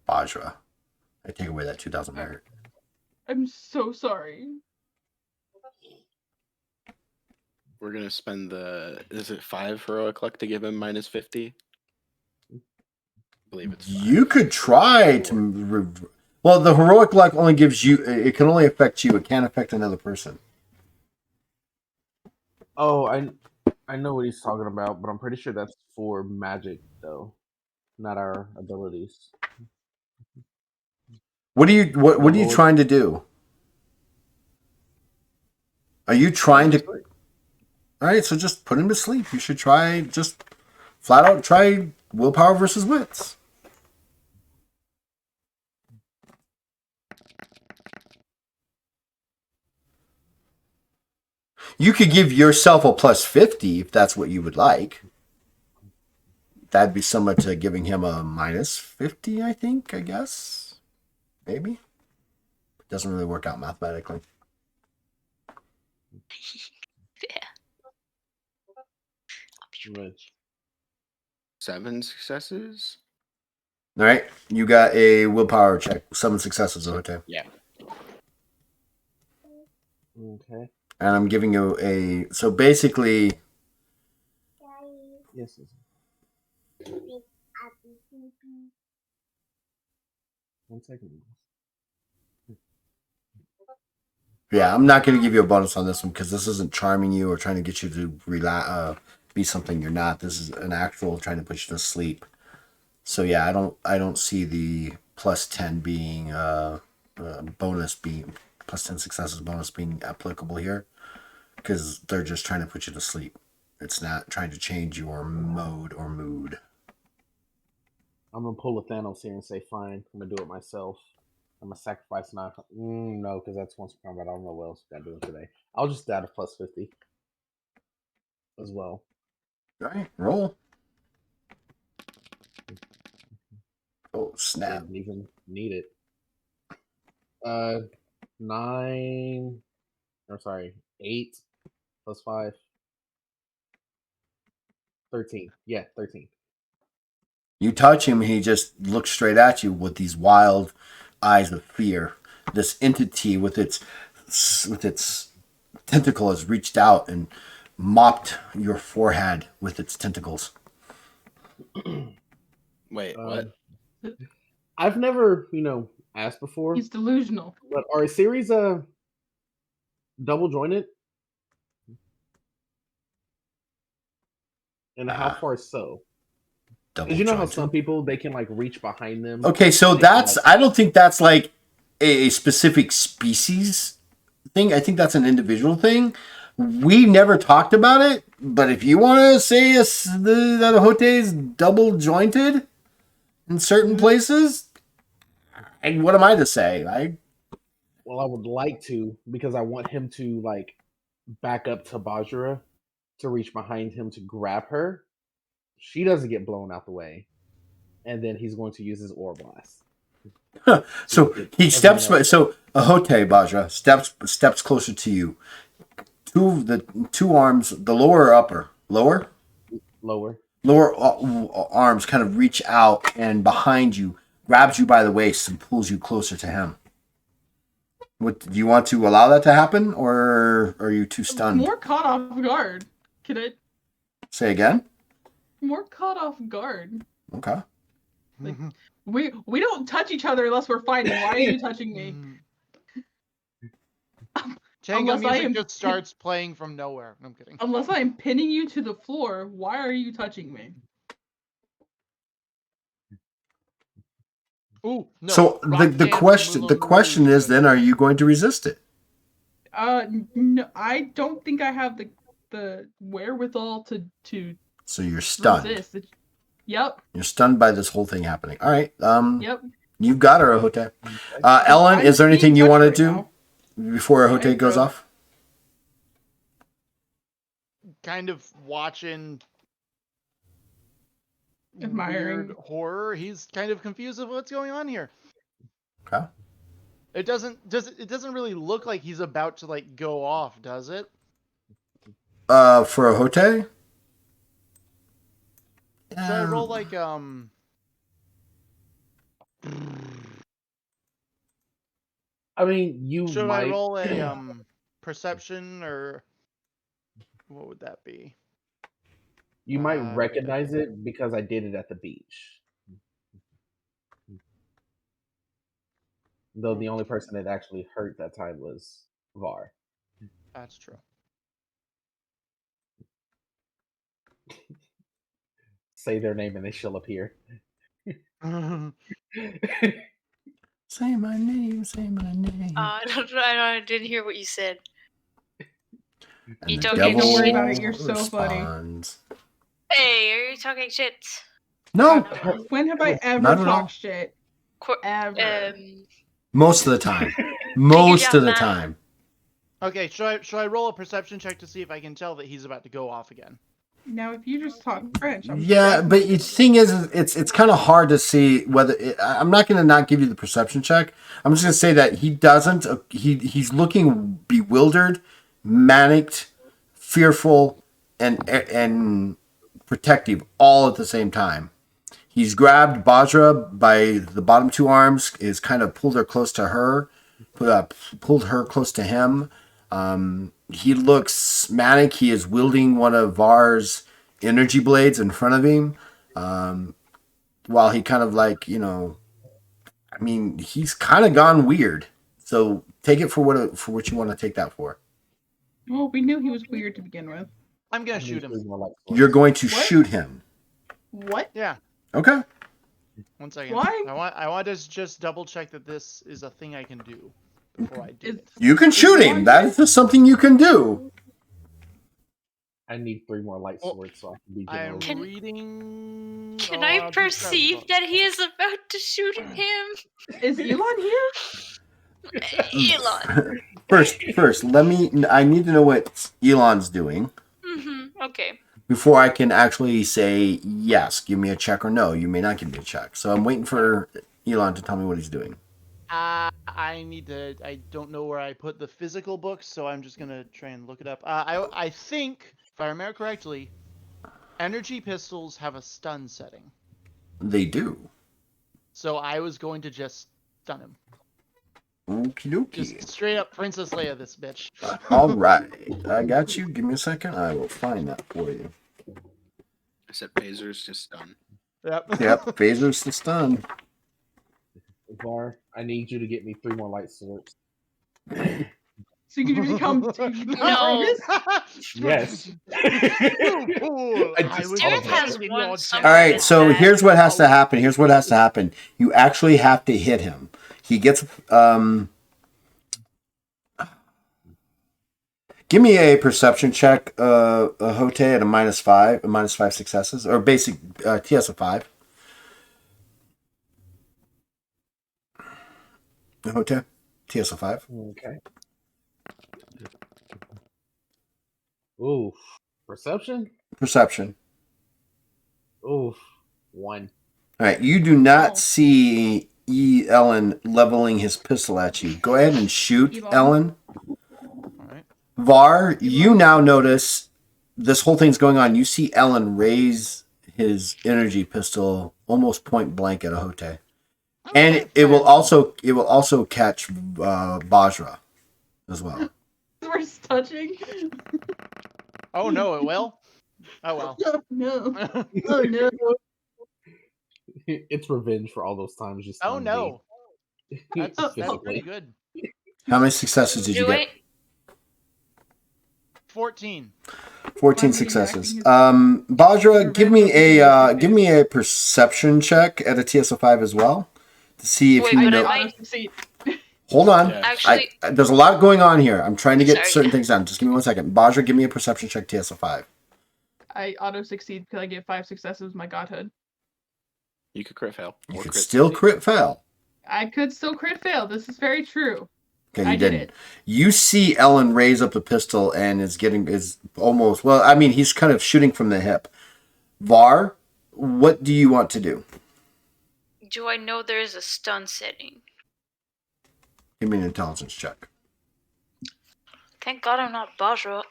Bajra. I take away that 2,000 merit. I'm so sorry. We're gonna spend is it 5 heroic luck to give him minus 50? I believe it's 5. You could try to. Well, the heroic luck only gives you. It can only affect you. It can't affect another person. Oh, I know what he's talking about, but I'm pretty sure that's for magic though, not our abilities. What are you trying to do? Are you trying to? All right, so just put him to sleep. You should try just flat out try willpower versus wits. You could give yourself a plus 50 if that's what you would like. That'd be similar to giving him a minus 50, I think, I guess. Maybe. It doesn't really work out mathematically. Which 7 successes. All right, you got a willpower check. 7 successes, okay. Yeah. okay. And I'm giving you a. So basically, Yes. One second. yeah, I'm not going to give you a bonus on this one because this isn't charming you or trying to get you to be something you're not. This is an actual trying to put you to sleep. So yeah, I don't see the plus 10 being bonus being plus 10 successes bonus being applicable here because they're just trying to put you to sleep. It's not trying to change your mode or mood. I'm gonna pull a Thanos here and say, fine, I'm gonna do it myself. I'm gonna sacrifice now. No, because that's once per combat. I don't know what else we got doing today. I'll just add a plus 50 as well. All right, roll. Oh, snap. Didn't even need it. 9. Or sorry, 8 plus 5. 13. Yeah, 13. You touch him, he just looks straight at you with these wild eyes of fear. This entity with its tentacle has reached out and mopped your forehead with its tentacles. Wait, what? I've never, asked before, He's delusional. but are a series double jointed? And how far so? Double Because you know how jointed. some people they can like reach behind them. Okay, so They can, that's like- I don't think that's like a specific species thing. I think that's an individual thing. We never talked about it, but if you want to say that a Hote is double jointed in certain places, what am I to say? Well, I would like to because I want him to like back up to Bajra to reach behind him to grab her. She doesn't get blown out the way, and then he's going to use his Aura Blast. So he steps. So a Hote Bajra steps closer to you. The two arms, the lower or upper, lower arms kind of reach out and behind you, grabs you by the waist and pulls you closer to him. What do you want to allow that to happen, or are you too stunned? More caught off guard. Can I? Say again. More caught off guard. Okay. Like, we don't touch each other unless we're fighting. Why are you touching me? Tango Unless I music am just starts playing from nowhere. No, I'm kidding. Unless I am pinning you to the floor, why are you touching me? Ooh, no. So the question is then, are you going to resist it? No, I don't think I have the wherewithal to So you're stunned. resist. Yep. You're stunned by this whole thing happening. All right. Yep. You've got her, Hote. Ellen, is there anything you want to do before Hote goes off? Kind of watching Admiring weird horror. He's kind of confused of what's going on here. Okay. It doesn't really look like he's about to like go off, does it? For a Hote? Should I roll like I mean, you should might I roll a perception, or what would that be? you might recognize it because I did it at the beach. Though the only person that actually hurt that time was Var. That's true. Say their name and they shall appear. Say my name, say my name. I didn't hear what you said. And You the talking devil Don't worry shit? about it, you're so funny. responds. Hey, are you talking shit? No, When have I ever Not at all. talked shit? Qu- Ever. most of the time. Most of the man. time. Okay, should I roll a perception check to see if I can tell that he's about to go off again? Now, if you just talk French, I'm Yeah, but the thing is, it's kind of hard to see whether I'm not going to not give you the perception check. I'm just going to say that he doesn't. He's looking bewildered, manicked, fearful, and protective all at the same time. He's grabbed Bajra by the bottom two arms, is kind of pulled her close to her, pulled her close to him. He looks manic. He is wielding one of Var's energy blades in front of him, while he kind of like, I mean, he's kind of gone weird. So take it for what you want to take that for. Well, we knew he was weird to begin with. I'm gonna shoot him. You're going to What? shoot him. What? Yeah. Okay. 1 second. Why? I want to just double check that this is a thing I can do before I do it. You can shoot him. That is just something you can do. I need 3 more light swords so I can be I am general. reading. Can Oh, I I'll just grab perceive the- that he is about to shoot him? Is Elon here? Elon. First, I need to know what Elon's doing Okay. before I can actually say yes, give me a check, or no, you may not give me a check. So I'm waiting for Elon to tell me what he's doing. I need to. I don't know where I put the physical books, so I'm just gonna try and look it up. I think, if I remember correctly, energy pistols have a stun setting. They do. So I was going to just stun him. Okie dokie. Just straight up Princess Leia this bitch. All right. I got you. Give me a second. I will find that for you. I said Phaser's just done. Yep. Yep. Phaser's the stun. Var, I need you to get me 3 more light swords. So you can become No. Yes. You fool! I was Sirith has testing one your somewhere. All right, so Bad. here's what has to happen. Here's what has to happen. You actually have to hit him. He gets give me a perception check, Hote at a -5 successes, or basic TS of 5. Hote, TS of 5. Okay. Oof. Perception? Perception. Oof. 1. All right, you do not Oh. see Ellen leveling his pistol at you. Go ahead and shoot, Elon. Ellen. All right. Var, you now notice this whole thing's going on. You see Ellen raise his energy pistol almost point blank at a Hote. And it will also catch Bajra as well. We're touching. Oh no, it will. Oh well. Oh no. Oh no. It's revenge for all those times you Oh stunned no. me. That's pretty Physically. good. How many successes did you Do get? it. 14. 14 successes. Bajra, give me a perception check at a TS5 as well to see if Wait, you but know. I might- Succeed. Hold on. Yeah. Actually, There's a lot going on here. I'm trying to get Sorry. certain things done. Just give me 1 second. Bajra, give me a perception check TS5. I auto succeed because I get 5 successes with my godhood. You could crit fail. You or could crit still succeed. crit fail. I could still crit fail. This is very true. Okay, you I did didn't. it. You see Ellen raise up the pistol and is almost, well, I mean, he's kind of shooting from the hip. Var, what do you want to do? do I know there is a stun setting? Give me an intelligence check. Thank God I'm not Bajra.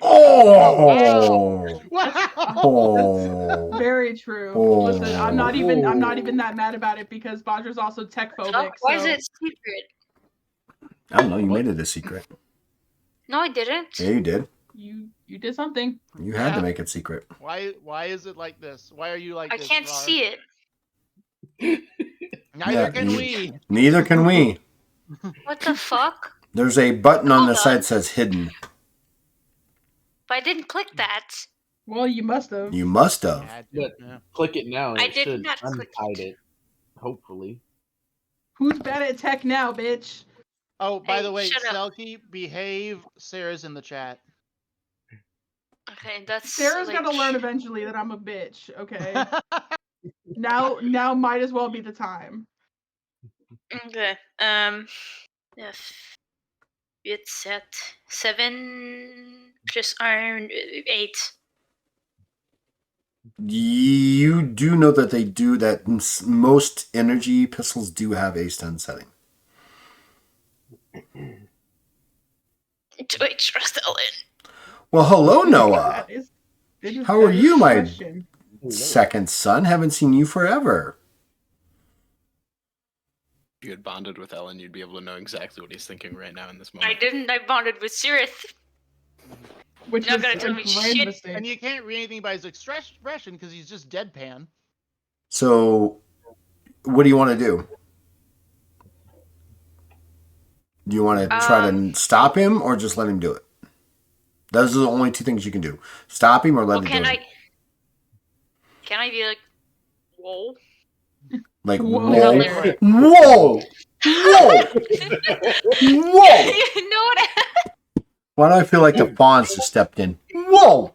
Oh! Wow. Oh! Very true. Oh. Listen, I'm not even that mad about it because Bajra's also tech phobic. Why is so- it secret? I don't know. You made it a secret. No, I didn't. Yeah, you did. You did something. You had to Yeah. make it secret. Why is it like this? Why are you like I this? can't Var? see it. Neither Yeah, can you- we. Neither can we. What the fuck? There's a button on the Hold side on. that says hidden. But I didn't click that. Well, you must have. You must have. Yeah. Click it now and I it did should not click unhide it. it. Hopefully. Who's bad at tech now, bitch? Oh, by Hey, the way, shut up. Selkie, behave. Sarah's in the chat. Okay, that's Sarah's like... gonna learn eventually that I'm a bitch. Okay. now might as well be the time. Okay. Yes. It's at 7 plus iron 8. You do know that they do that. Most energy pistols do have a stun setting. Do I trust Ellen? Well, hello, Noah. That is How are that is you, the my question. second son? Haven't seen you forever. If you had bonded with Ellen, you'd be able to know exactly what he's thinking right now in this moment. I didn't. I bonded with Sirith. Which Not is gonna a tell me grand shit. mistake. And you can't read anything by his expression because he's just deadpan. So, what do you want to do? Do you want to try to stop him or just let him do it? Those are the only two things you can do. Stop him or let Well, him do it. Can I be like, whoa? Like, Whoa. whoa, Without whoa, whoa, whoa. You know what? Why do I feel like the Fonz just stepped in? Whoa,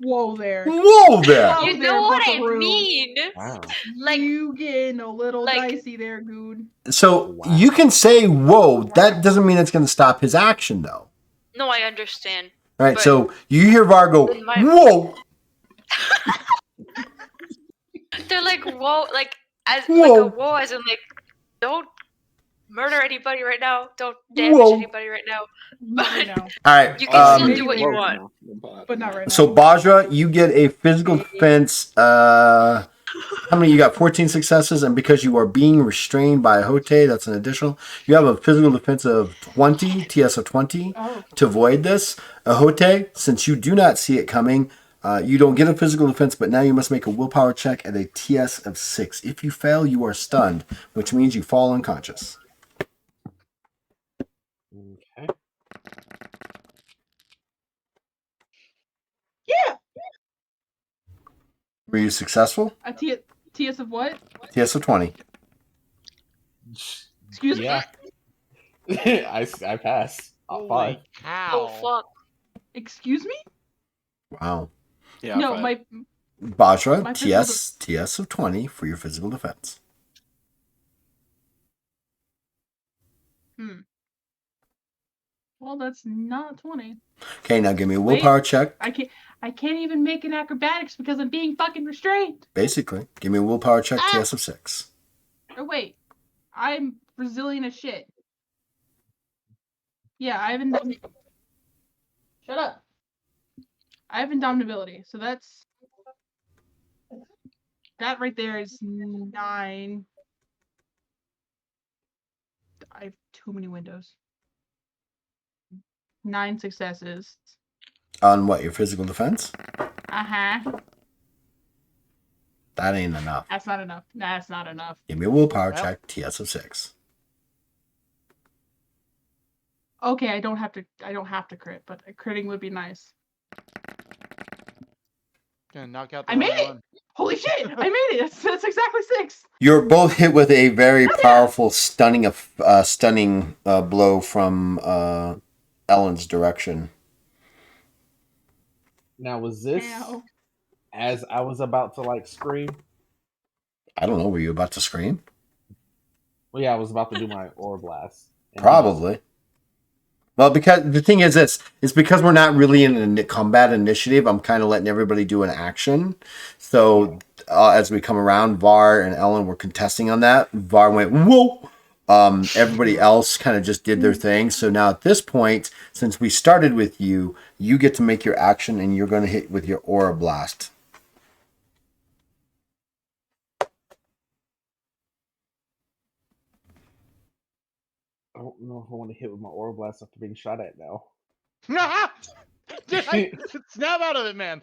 Whoa there. whoa there. Oh, You there, know what I Buckaroo. mean? Wow. Like- you getting a little like- dicey there, dude. So you can say whoa. That doesn't mean it's going to stop his action, though. No, I understand. All right. But- So you hear Var go, In my- whoa, They're like, whoa, like as Whoa. like a whoa, as in like, don't murder anybody right now. Don't damage Whoa. anybody right now. Not right now. All right. You can still maybe do what you later. want. But not right now. So Bajra, you get a physical defense. How many? You got 14 successes, and because you are being restrained by a Hote, that's an additional. You have a physical defense of 20, TS of 20, Oh. to avoid this. A Hote, since you do not see it coming, You don't get a physical defense, but now you must make a willpower check at a TS of 6. If you fail, you are stunned, which means you fall unconscious. Okay. Yeah. Were you successful? A TS of what? TS of 20. Excuse me. Yeah. I passed. Holy 5. cow! Oh fuck. Excuse me? Wow. Yeah. No, 5. my Bajra, physical TS of 20 for your physical defense. Well, that's not 20. Okay, now give me a willpower check. I can't even make an acrobatics because I'm being fucking restrained. Basically, give me a willpower check, TS of 6. Or wait, I'm Brazilian as shit. Yeah, I haven't. Shut up. I have indomitability, so that's that right there is 9. I have too many windows. 9 successes. On what, your physical defense? Uh-huh. That ain't enough. That's not enough. That's not enough. Give me a willpower Well. check, TS of 6. Okay, I don't have to crit, but a critting would be nice. Gonna knock out the I made wrong it! one. Holy shit! I made it! That's exactly 6! You're both hit with a very powerful, stunning blow from Ellen's direction. Now, was this Ow. as I was about to like scream? I don't know, were you about to scream? Well, yeah, I was about to do my aura blast. And Probably. Well, because the thing is this, it's because we're not really in a combat initiative, I'm kind of letting everybody do an action. So as we come around, Var and Ellen were contesting on that. Var went, whoa! Everybody else kind of just did their thing. So now at this point, since we started with you, you get to make your action and you're going to hit with your aura blast. I don't know if I want to hit with my aura blast after being shot at now. Snap out of it, man.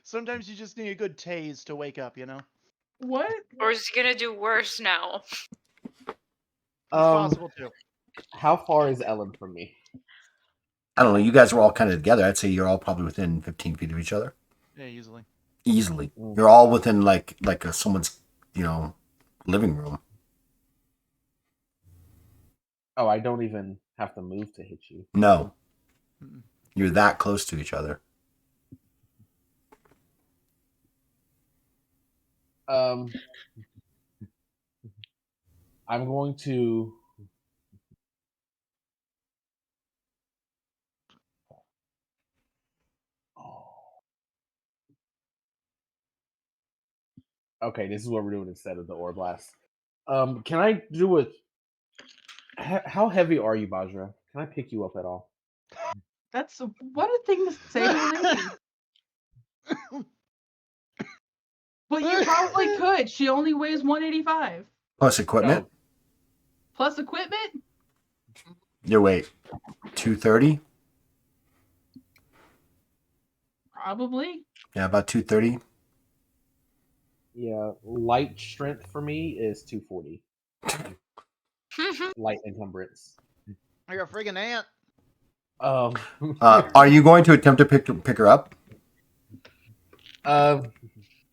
Sometimes you just need a good tase to wake up, you know? What? Or is it gonna do worse now? It's possible too. How far is Ellen from me? I don't know, you guys were all kind of together. I'd say you're all probably within 15 feet of each other. Yeah, easily. Easily. You're all within like someone's, living room. Oh, I don't even have to move to hit you. No. Mm-mm. You're that close to each other. I'm going to. Okay, this is what we're doing instead of the aura blast. Can I do a? How heavy are you, Bajra? Can I pick you up at all? That's what a thing to say to a lady. But you probably could. She only weighs 185. Plus equipment. Plus equipment? Your weight. 230? Probably. Yeah, about 230. Yeah, light strength for me is 240. Light encumbrance. You're a friggin' ant. Are you going to attempt to pick her up?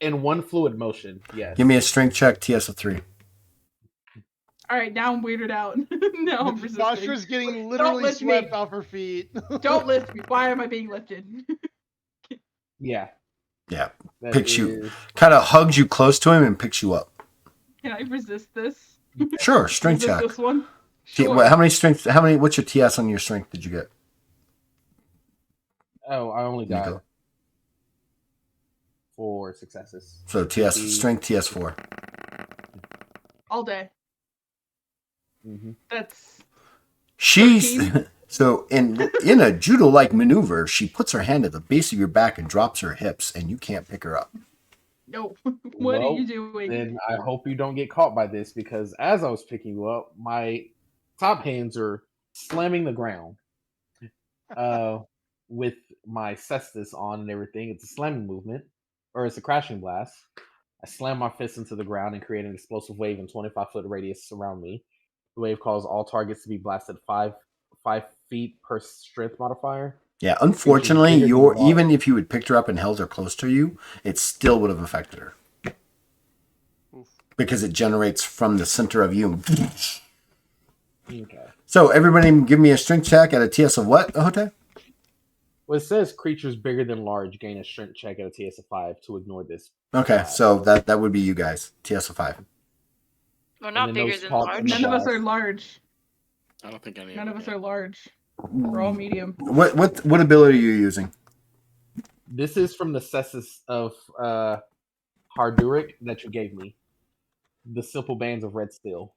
In one fluid motion, yes. Give me a strength check, TS of 3. Alright, now I'm weirded out. Now I'm resisting. Bajra's getting literally lift me. swept off her feet. Don't lift me. Why am I being lifted? Yeah. Yeah. That Picks you. is- Kind of hugs you close to him and picks you up. Can I resist this? Sure, strength Resist check. this one? T- Sure. What's your TS on your strength did you get? Oh, I only got Nico. 4 successes. So strength TS 4. All day. Mm-hmm. That's She's 13? so in a judo-like maneuver, she puts her hand at the base of your back and drops her hips, and you can't pick her up. no. What are Well, you doing? Then I hope you don't get caught by this, because as I was picking you up, my top hands are slamming the ground. with my cestus on and everything. It's a slamming movement, or it's a crashing blast. I slam my fist into the ground and create an explosive wave in 25-foot radius around me. The wave causes all targets to be blasted 5 feet per strength modifier. Yeah, unfortunately, bigger than large. even if you had picked her up and held her close to you, it still would have affected her. Oof. Because it generates from the center of you. Okay. So everybody give me a strength check at a TS of what, Hote? Well, it says creatures bigger than large gain a strength check at a TS of 5 to ignore this. Okay, blast. so that would be you guys. TS of 5. We're not then bigger those than talks large. in the None of us blast. are large. I don't think any None of of us them. are large. We're all medium. What ability are you using? This is from the cestus of Harduric that you gave me. The simple bands of red steel.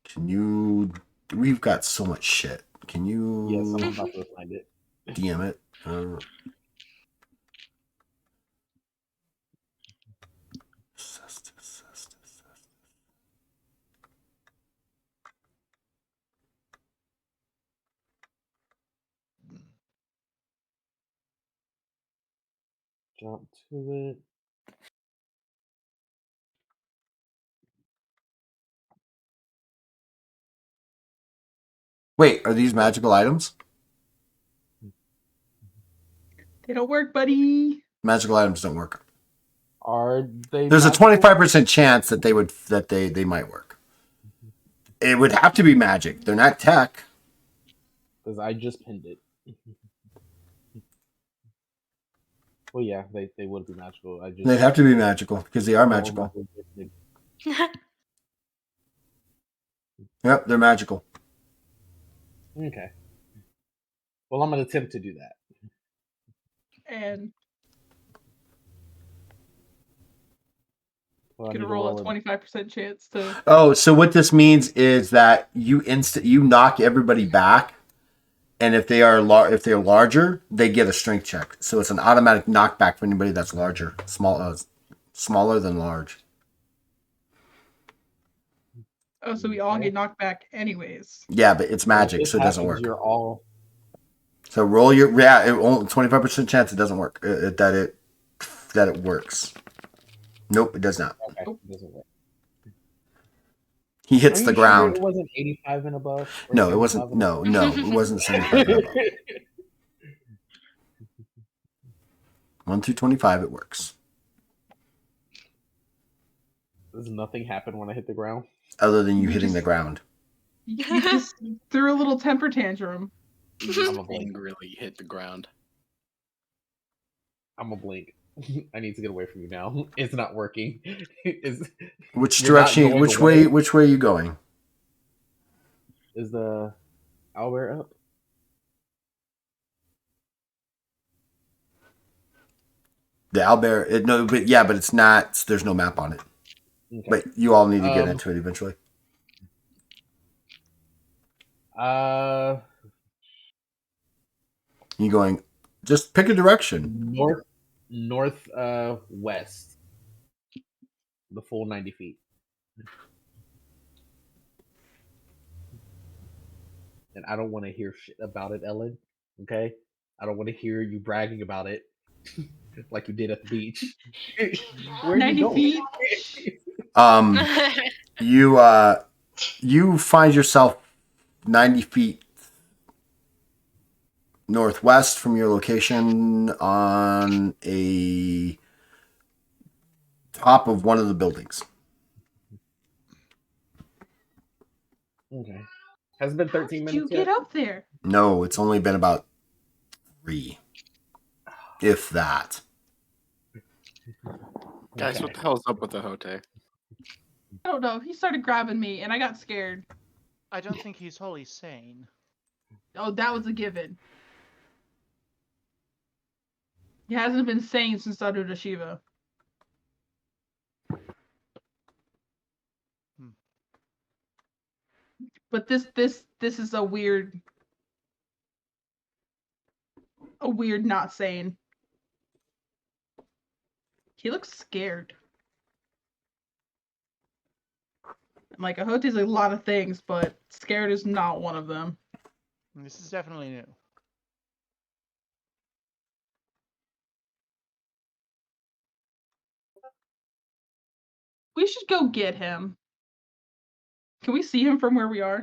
Can you... We've got so much shit. Can you... Yes, I'm about to find it. DM it? Jump to it. Wait, are these magical items? They don't work, buddy. Magical items don't work. Are they? There's magical? a 25% chance that they might work. It would have to be magic. They're not tech. Because I just pinned it. Well, yeah, they would be magical. I just They'd have to be magical because they are magical. Yep, they're magical. Okay. Well, I'm gonna attempt to do that. And Well, I gonna need to roll a roll 25% chance to. Oh, so what this means is that you knock everybody back, and if they are larger, they get a strength check. So it's an automatic knockback for anybody that's larger, smaller than large. Oh, so we all Okay. get knocked back anyways. Yeah, but it's Well, if magic, this so it doesn't happens, work. You're all. So roll your 25% chance it doesn't work. That it works. Nope, it does not. Okay, it doesn't work. He hits Are the you ground. Sure it wasn't 85 and above. Or No, it 75 wasn't. and above? No, it wasn't 75 and above. 1 through 25, it works. Does nothing happen when I hit the ground? Other than you You hitting just- the ground. You just threw a little temper tantrum. I'm a blink. Angrily hit the ground. I'm a blink. I need to get away from you now. It's not working. Which You're not direction? going Which away. way? Which way are you going? Is the owlbear up? The owlbear. No, but yeah, but it's not. There's no map on it. Okay. But you all need to get into it eventually. You going? Just pick a direction. West. The full 90 feet. And I don't want to hear shit about it, Ellen. Okay? I don't want to hear you bragging about it like you did at the beach. Where are 90 you going? feet? You find yourself 90 feet northwest from your location on a top of one of the buildings. Okay. Has it been 13 Did you minutes get yet? up there? No, it's only been about 3, if that. Guys, Okay. what the hell's up with the Hote? I don't know. He started grabbing me, and I got scared. I don't think he's wholly sane. Oh, that was a given. He hasn't been sane since Saruda Shiva. But this is a weird not sane. He looks scared. Like, Ahote's a lot of things, but scared is not one of them. This is definitely new. We should go get him. Can we see him from where we are?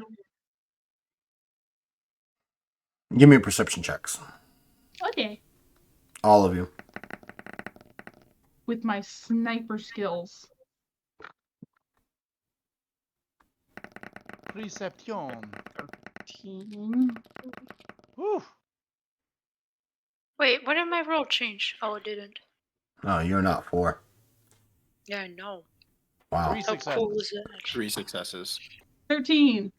Give me perception checks. Okay. All of you. With my sniper skills. Perception. 13. Whew. Wait, when did my roll change? Oh, it didn't. Oh, you're not 4. Yeah, I know. Wow. 3 How successes. cool was that? 3 successes. 13.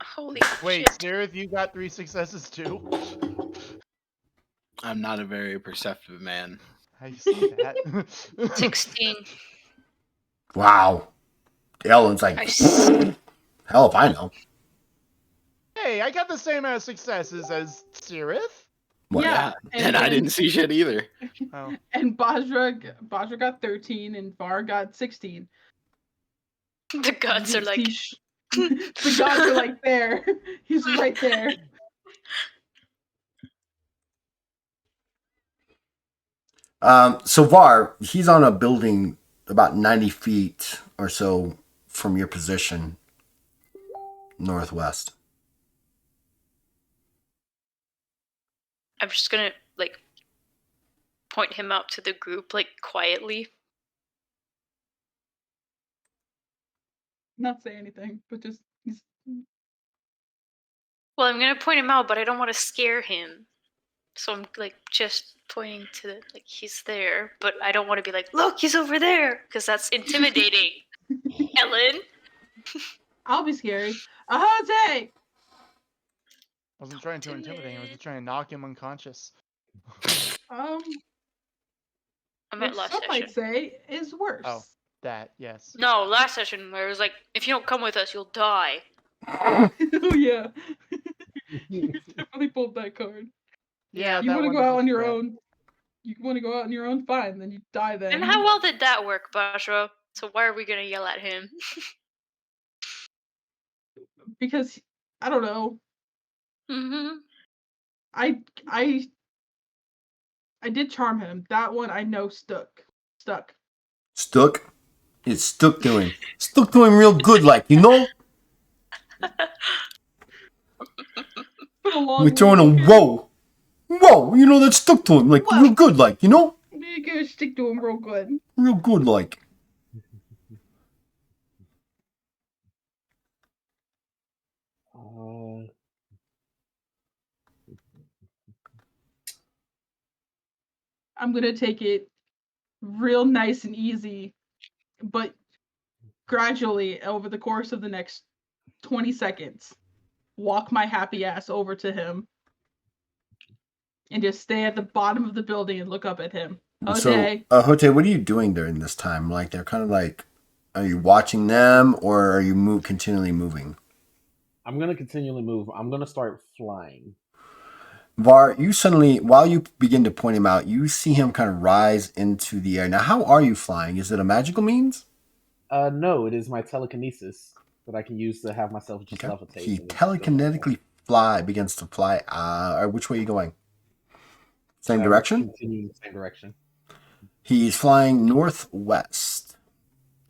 Holy Wait, shit. Scarif, you got 3 successes too? I'm not a very perceptive man. I see that. 16. Wow. Ellen's like, I s- hell if I know. Hey, I got the same amount of successes as Sirith. What? Yeah. And I didn't see shit either. Oh. And Bajra got 13 and Var got 16. The gods are like. The gods are like there. He's right there. So Var, he's on a building about 90 feet or so from your position, northwest. I'm just gonna, like, point him out to the group, like, quietly. Not say anything, but just Well, I'm gonna point him out, but I don't want to scare him. So I'm, like, just pointing to the, like, he's there, but I don't want to be like, look, he's over there, because that's intimidating. Ellen? I'll be scary. Ahote! I wasn't trying to intimidate him, I was just trying to knock him unconscious. I What meant last some might session. say is worse. Oh. That, yes. No, last session where it was like, if you don't come with us, you'll die. Oh yeah. You definitely pulled that card. Yeah, You that want to one go out was on your bad. own. You want to go out on your own, fine. Then you die then. And how well did that work, Bashra? So why are we gonna yell at him? Because I don't know. Mm-hmm. I did charm him. That one I know stuck. Stuck. Stuck? It's stuck to him. Stuck to him real good, like, you know? Put a long We throwing leash, a okay? whoa. Whoa, you know, that stuck to him, like, Whoa. real good, like, you know? You gotta stick to him real good. Real good, like. I'm gonna take it real nice and easy, but gradually over the course of the next 20 seconds, walk my happy ass over to him and just stay at the bottom of the building and look up at him. Okay. So, Hote, what are you doing during this time? Like, they're kind of like, are you watching them or are you continually moving? I'm gonna continually move. I'm gonna start flying. Var, you suddenly, while you begin to point him out, you see him kind of rise into the air. Now, how are you flying? Is it a magical means? No, it is my telekinesis that I can use to have myself just levitate. He telekinetically begins to fly. Which way are you going? Same direction? Continuing the same direction. He's flying northwest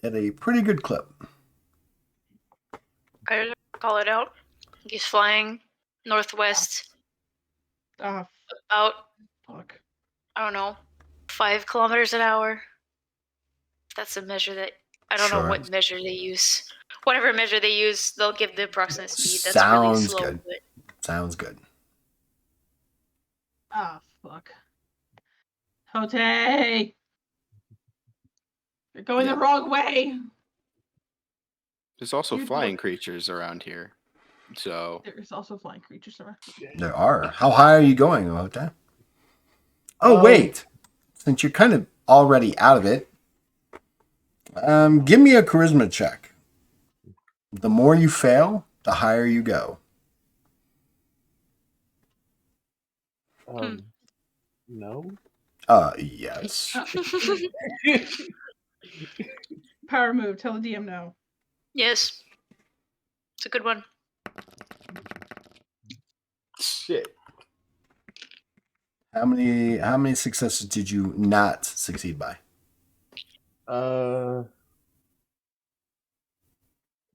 at a pretty good clip. I just call it out. He's flying northwest Ah, about, fuck. I don't know, 5 kilometers an hour. That's a measure that I don't know what measure they use. Whatever measure they use, they'll give the approximate speed. That's really Sounds slow. good. But Sounds good. Ah, fuck. Hote! You're going the wrong way! There's also Dude, flying look. creatures around here. So There's also flying creatures around. There are. How high are you going, Hote? Oh, wait. Since you're kind of already out of it, give me a charisma check. The more you fail, the higher you go. No. Yes. power move. Tell the DM no. Yes. It's a good one. Shit. How many successes did you not succeed by?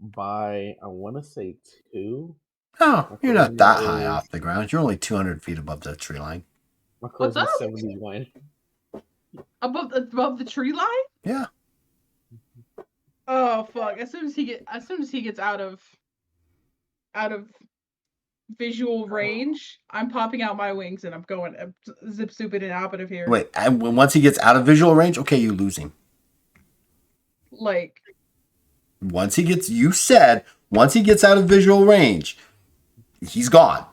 By I want to say 2. Oh, you're not charisma that high is- off the ground. You're only 200 feet above the tree line. My What's charisma up? 71. Above the tree line? Yeah. Oh fuck! As soon as he gets out of visual range, I'm popping out my wings and I'm going zip zooping it out of here. Wait, and once he gets out of visual range, okay, you lose him. Like, Once he gets out of visual range, he's gone.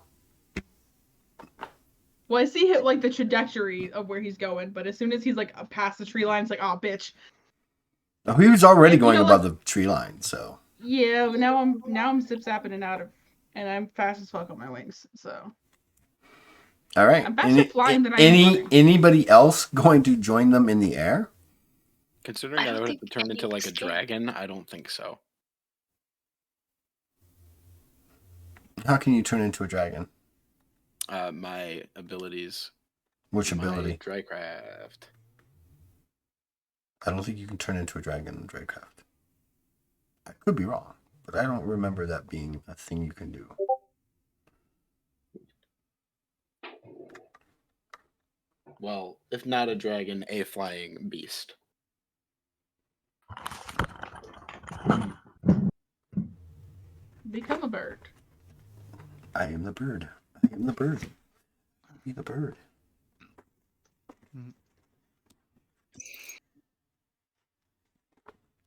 well, I see like the trajectory of where he's going, but as soon as he's like past the tree line, it's like, oh bitch. Oh, he was already And, you going know, above like- the tree line, so. Yeah, but now I'm zip zapping and out of, and I'm fast as fuck on my wings. So All right. I'm faster flying than I am running. Anybody else going to join them in the air? Considering I that I don't would have think to turn any into like a escape. dragon, I don't think so. How can you turn into a dragon? My abilities. Which my ability? Drycraft. I don't think you can turn into a dragon in Drakecraft. I could be wrong, but I don't remember that being a thing you can do. Well, if not a dragon, a flying beast. Become a bird. I am the bird. I am the bird. Be the bird.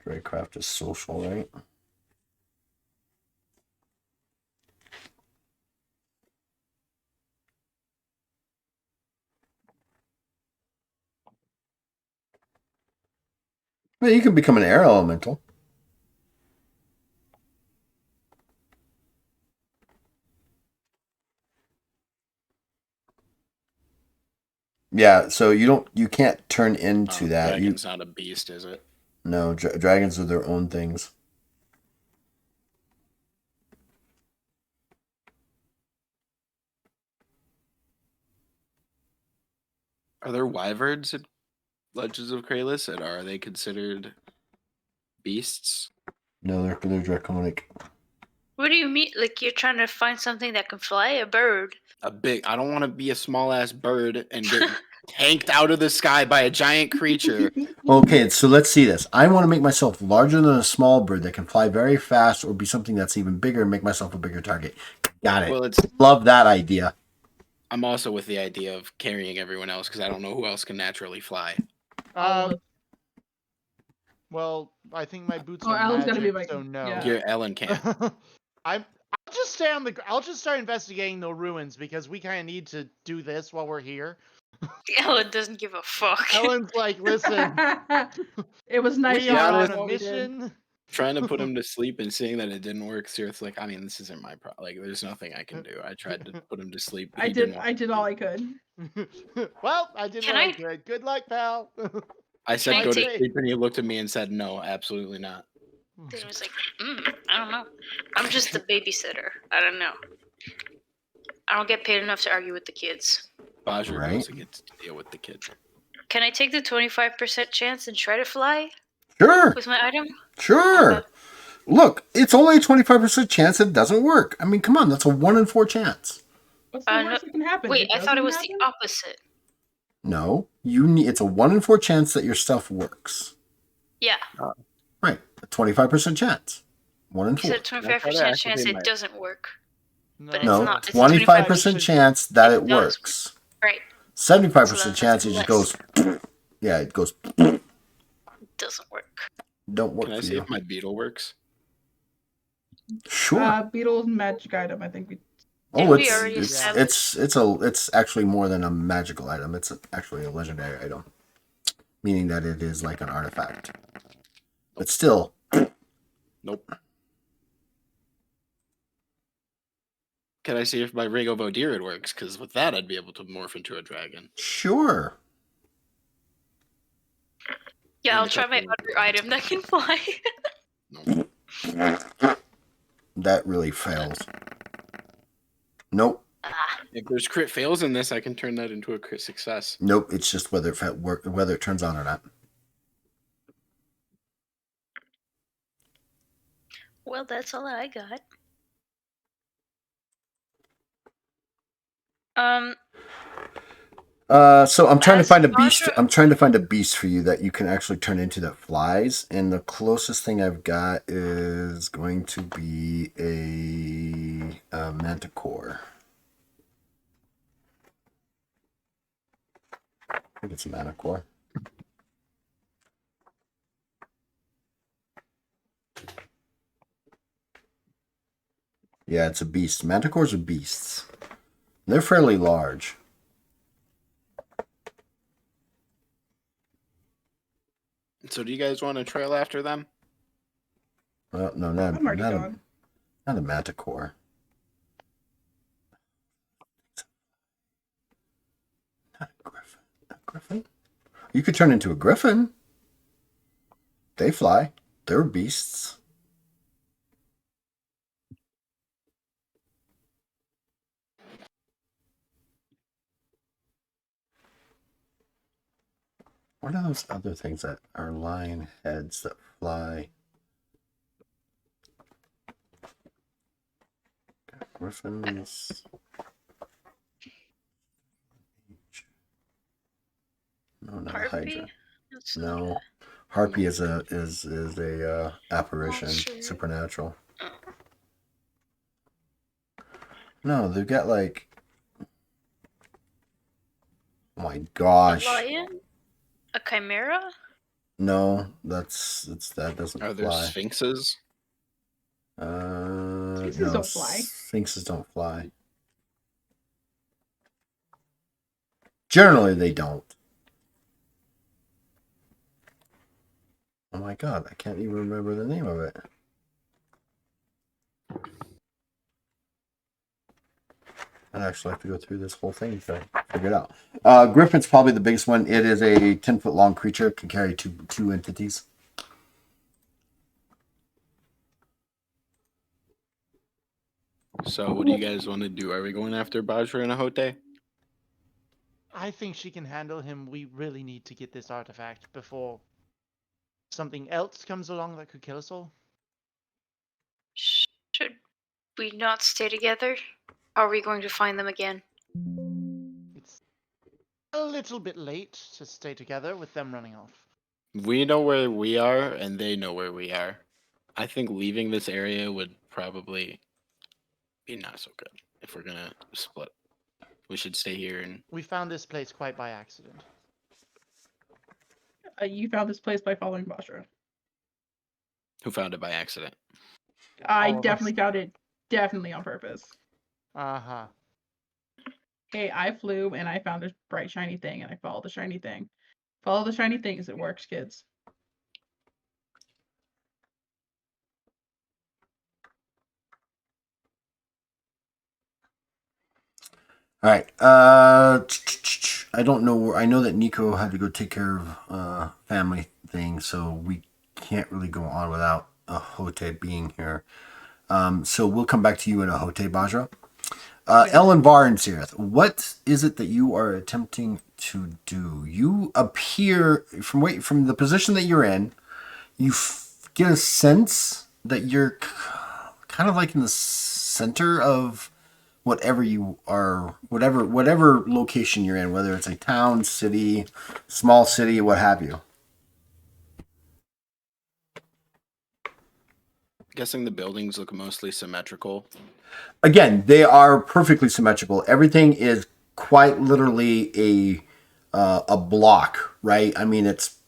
Drakecraft is social, right? Well, you can become an air elemental. Yeah, so you can't turn into that. Dragon's not a beast, is it? No, dragons are their own things. Are there wyverns at Legends of Kralis, and are they considered beasts? No, they're draconic. What do you mean? Like you're trying to find something that can fly? A bird? I don't want to be a small ass bird and get tanked out of the sky by a giant creature. Okay, so let's see this. I want to make myself larger than a small bird that can fly very fast or be something that's even bigger and make myself a bigger target. Got it. Well, Love that idea. I'm also with the idea of carrying everyone else because I don't know who else can naturally fly. Well, I think my boots Oh, are Alan's gotta magic, be like- so no. yeah. Here, Ellen can. I'll just stay on the. I'll just start investigating the ruins because we kind of need to do this while we're here. Ellen doesn't give a fuck. Ellen's like, listen, It was nice. we you are guys on a what we did. mission. Trying to put him to sleep and seeing that it didn't work, Sirith's like, I mean, this isn't my problem. Like, there's nothing I can do. I tried to put him to sleep. But I he didn't did. want I did all I could. Well, I did Can what I I- could. Good luck, pal. I said Can I go to take- sleep, and he looked at me and said, no, absolutely not. Then it was like, I don't know. I'm just the babysitter. I don't know. I don't get paid enough to argue with the kids. Bajra Right. also gets to deal with the kids. Can I take the 25% chance and try to fly Sure, with my item? sure. Okay. Look, it's only a 25% chance it doesn't work. I mean, come on, that's a 1 in 4 chance. What's the worst that can happen? Wait, I thought it was doesn't the happen? opposite. No, it's a 1 in 4 chance that your stuff works. Yeah, Right, a 25% chance. 1 in you 4. said 25% chance it doesn't work. But it's No, not. It's a 25% chance that it It does. works. Right. 75% So chance that's it just less. goes. Yeah, it goes. It doesn't work. Don't work Can I for see you. if my beetle works? Sure. Beetle's magic item. I think we. Oh, Did we it's already it's, establish- it's actually more than a magical item. It's actually a legendary item, meaning that it is like an artifact. But still, Nope. Can I see if my ring of Odirid works? Because with that, I'd be able to morph into a dragon. sure. Yeah, I'll try my other item that can fly. No. That really fails. Nope. If there's crit fails in this, I can turn that into a crit success. Nope. It's just whether it turns on or not. Well, that's all I got. So I'm trying to As find a beast. Audra- I'm trying to find a beast for you that you can actually turn into that flies. And the closest thing I've got is going to be a manticore. I think it's a manticore. Yeah, it's a beast. Manticores are beasts. They're fairly large. So do you guys want to trail after them? Well, no, I'm already not gone. a manticore. Not a griffin. A griffin? You could turn into a griffin. They fly. They're beasts. What are those other things that are lion heads that fly? Got griffins. No, not a hydra. Harpy? That's No, not harpy is a apparition, Monster. supernatural. Oh. No, they've got like. Oh my a gosh! lion? A chimera? No, that doesn't Are there fly. sphinxes? Sphinxes No, don't fly. Sphinxes don't fly. Generally, they don't. Oh my god, I can't even remember the name of it. I'd actually have to go through this whole thing to figure it out. Griffin's probably the biggest one. It is a 10-foot long creature, can carry two entities. So what do you guys want to do? Are we going after Bajra and Ahote? I think she can handle him. We really need to get this artifact before something else comes along that could kill us all. Should we not stay together? Are we going to find them again? It's a little bit late to stay together with them running off. We know where we are, and they know where we are. I think leaving this area would probably be not so good if we're gonna split. We should stay here and We found this place quite by accident. You found this place by following Bashra. who found it by accident. I All of us. definitely found it, definitely on purpose. Uh-huh. Hey, I flew and I found a bright shiny thing and I followed the shiny thing. Follow the shiny things. It works, kids. All right. I don't know where. I know that Nico had to go take care of family thing, so we can't really go on without Ahote being here. So we'll come back to you in Ahote, Bajra. Ellen Var and Sirith, what is it that you are attempting to do? You appear from the position that you're in. You get a sense that you're kind of like in the center of whatever you are, whatever location you're in, whether it's a town, city, small city, what have you. Guessing the buildings look mostly symmetrical. Again, they are perfectly symmetrical. Everything is quite literally a block, right? I mean, it's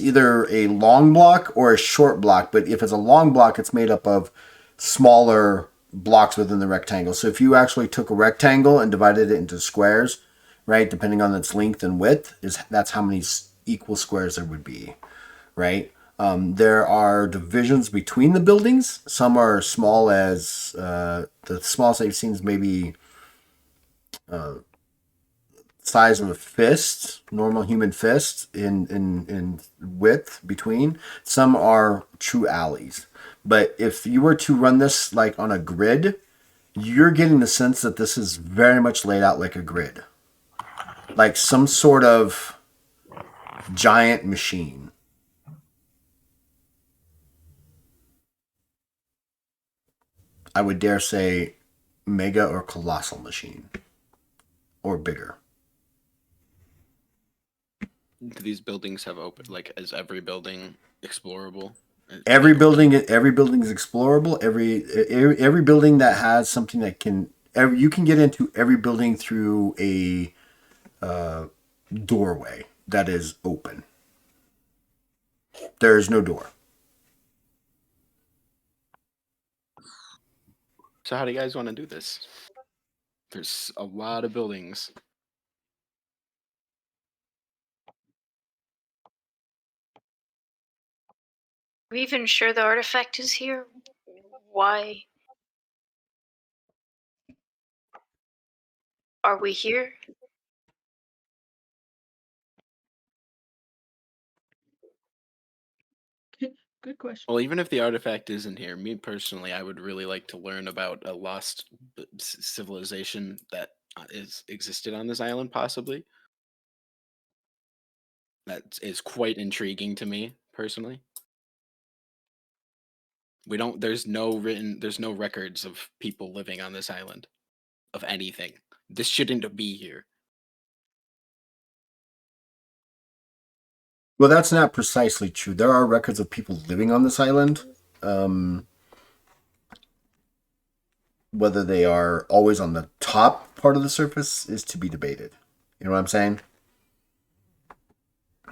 either a long block or a short block, but if it's a long block, it's made up of smaller blocks within the rectangle. So if you actually took a rectangle and divided it into squares, right, depending on its length and width, that's how many equal squares there would be, right? There are divisions between the buildings. Some are small as the smallest I've seen is maybe size of a fist, normal human fist in width between. Some are true alleys. But if you were to run this like on a grid, you're getting the sense that this is very much laid out like a grid. Like some sort of giant machine. I would dare say mega or colossal machine. Or bigger. Do these buildings have open? Like, is every building explorable? Every building is explorable. Every building that has something that you can get into every building through a doorway that is open. There is no door. So how do you guys want to do this? There's a lot of buildings. Are we even sure the artifact is here? Why are we here? Good question. Well, even if the artifact isn't here, me personally, I would really like to learn about a lost civilization that existed on this island, possibly. That is quite intriguing to me personally. There's no records of people living on this island of anything. This shouldn't be here. Well, that's not precisely true. There are records of people living on this island. Whether they are always on the top part of the surface is to be debated. You know what I'm saying?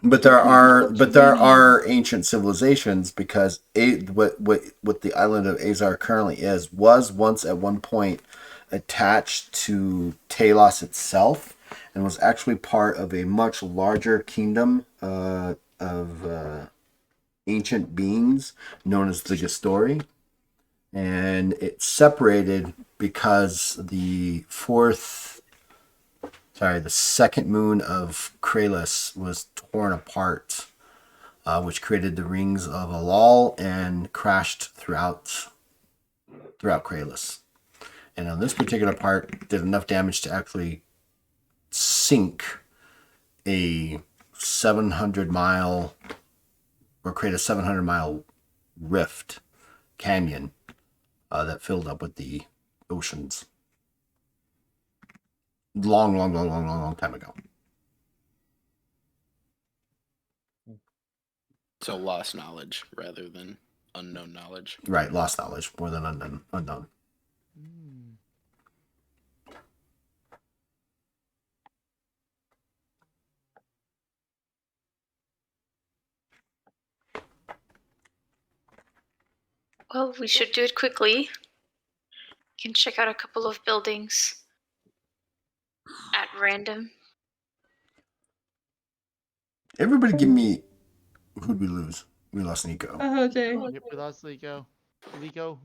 But there are ancient civilizations because what the island of Azar currently was once at one point attached to Talos itself and was actually part of a much larger kingdom of ancient beings known as the Gestori. And it separated because the second moon of Kralis was torn apart, which created the rings of Alal and crashed throughout Kralis. And on this particular part, did enough damage to actually sink a 700-mile or create a 700-mile rift canyon that filled up with the oceans. Long time ago. So lost knowledge rather than unknown knowledge. Right, lost knowledge more than unknown. Well, we should do it quickly. Can check out a couple of buildings at random. Everybody give me... Who'd we lose? We lost Nico. Jose. Yep, we lost Nico. Nico.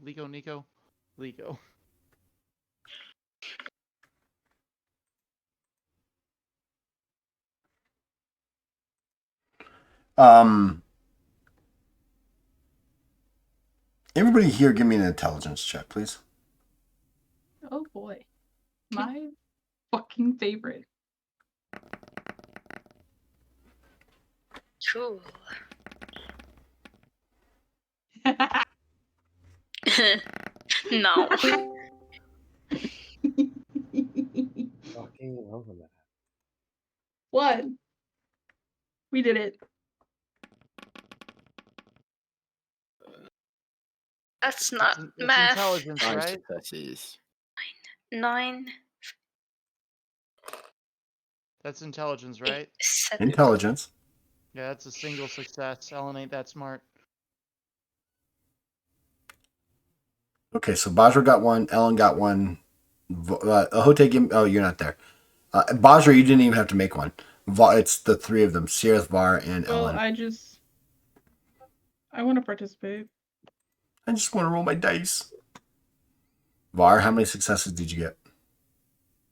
Everybody here give me an intelligence check, please. Oh boy. My fucking favorite. Cool. No. Fucking love that. What? We did it. That's not It's math. intelligence, 5 right? successes. 9, That's intelligence, 8, right? 7. Intelligence. Yeah, that's a single success. Ellen ain't that smart. Okay, so Bajra got one, Ellen got one. Ahote, you're not there. Bajra, you didn't even have to make one. It's the three of them, Sierra, Var, and Well, Ellen. I want to participate. I just want to roll my dice. Var, how many successes did you get?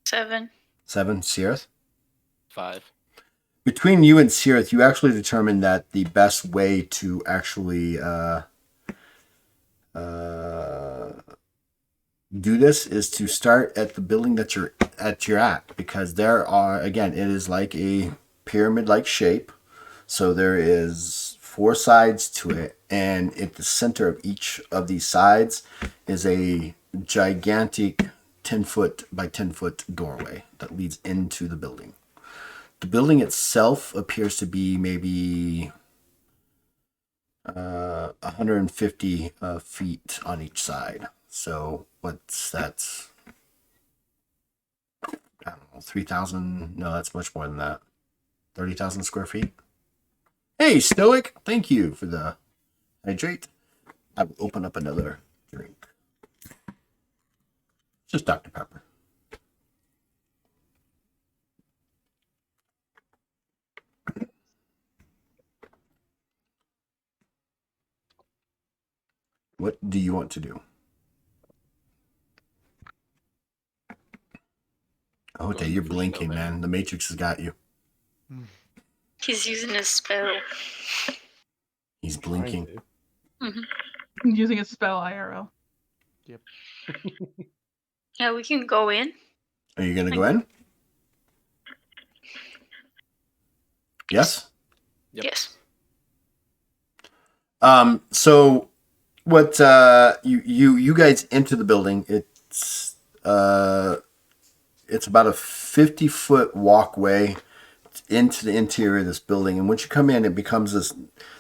7. 7. Sierra? 5. Between you and Sirith, you actually determined that the best way to actually do this is to start at the building that you're at, because there are, again, it is like a pyramid-like shape. So there is 4 sides to it, and at the center of each of these sides is a gigantic 10-foot by 10-foot doorway that leads into the building. The building itself appears to be maybe 150 feet on each side. So that's I don't know, 3,000? No, that's much more than that. 30,000 square feet. Hey, Stoic, thank you for the hydrate. I will open up another drink. Just Dr. Pepper. What do you want to do? Oh, Going you're for the blinking, building. man. The Matrix has got you. He's using his spell. He's Trying blinking. to. I'm using a spell IRL. Yeah, we can go in. Are you gonna go in? Yes. Yep. Yes. So what you guys enter the building. It's about a 50-foot walkway into the interior of this building, and once you come in, it becomes this.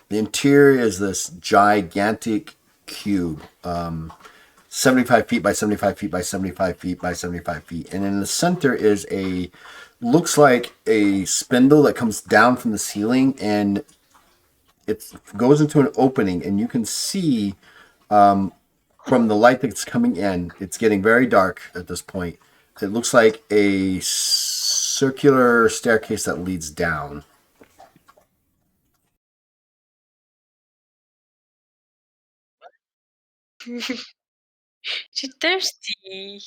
The interior is this gigantic cube, 75 feet by 75 feet by 75 feet by 75 feet, and in the center is looks like a spindle that comes down from the ceiling, and it goes into an opening, and you can see from the light that's coming in, it's getting very dark at this point. It looks like a circular staircase that leads down. She's thirsty.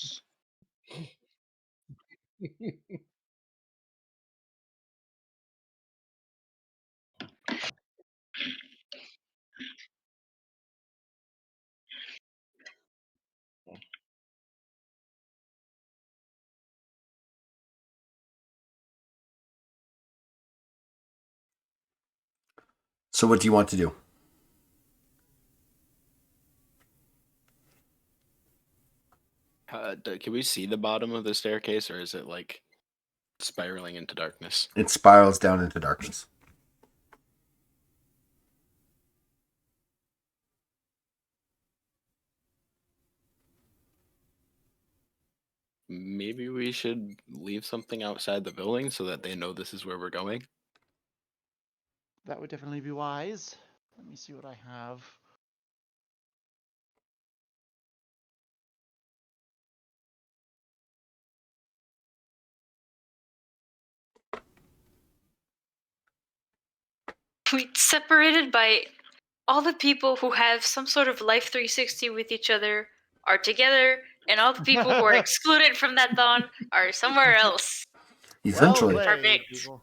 So what do you want to do? Can we see the bottom of the staircase, or is it like spiraling into darkness? It spirals down into darkness. Maybe we should leave something outside the building so that they know this is where we're going. That would definitely be wise. Let me see what I have. We separated by all the people who have some sort of life 360 with each other are together, and all the people who are excluded from that dawn are somewhere else. Essentially. Well played, Perfect. people.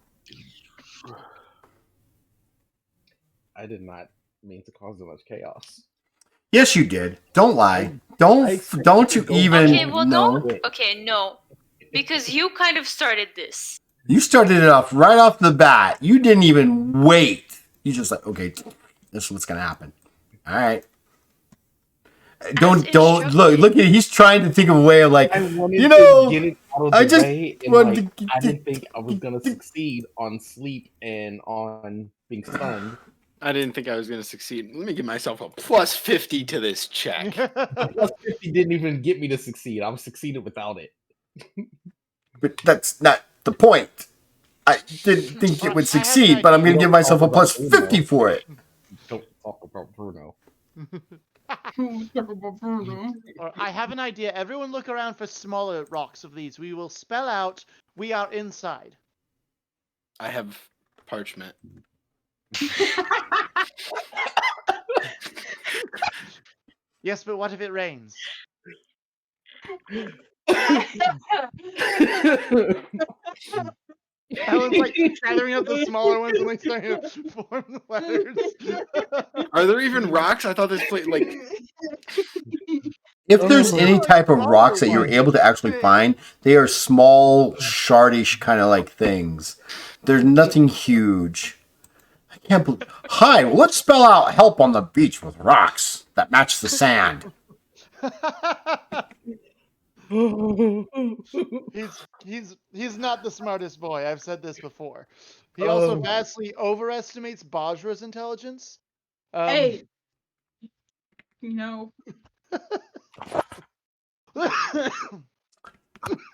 I did not mean to cause so much chaos. Yes, you did. Don't lie. I Don't expected you to go even Okay, well, know? don't. Okay, no. Because you kind of started this. You started it off right off the bat. You didn't even wait. You just like, okay, this is what's gonna happen. All right. Don't instructed. look at. He's trying to think of a way of like, I wanted you know, to get it out of I the just way, and wanted like, to I didn't think I was gonna succeed on sleep and on being stunned. I didn't think I was going to succeed. Let me give myself a plus 50 to this check. Plus 50 didn't even get me to succeed. I succeeded without it. But that's not the point. I didn't think it would I have an succeed, but I'm going to idea. give myself a plus 50 for it. Don't talk about Bruno. Or I have an idea. Everyone look around for smaller rocks of these. We will spell out, we are inside. I have parchment. Yes, but what if it rains? Alan's like gathering up the smaller ones and like starting to form the letters. Are there even rocks? I thought this place like If there's Oh. any type of Smaller rocks that you're ones. able to actually find, they are small, shardish kind of like things. There's nothing huge. I can't believe. Hi, let's spell out help on the beach with rocks that match the sand. He's not the smartest boy. I've said this before. He also Oh. vastly overestimates Bajra's intelligence. Hey, you know,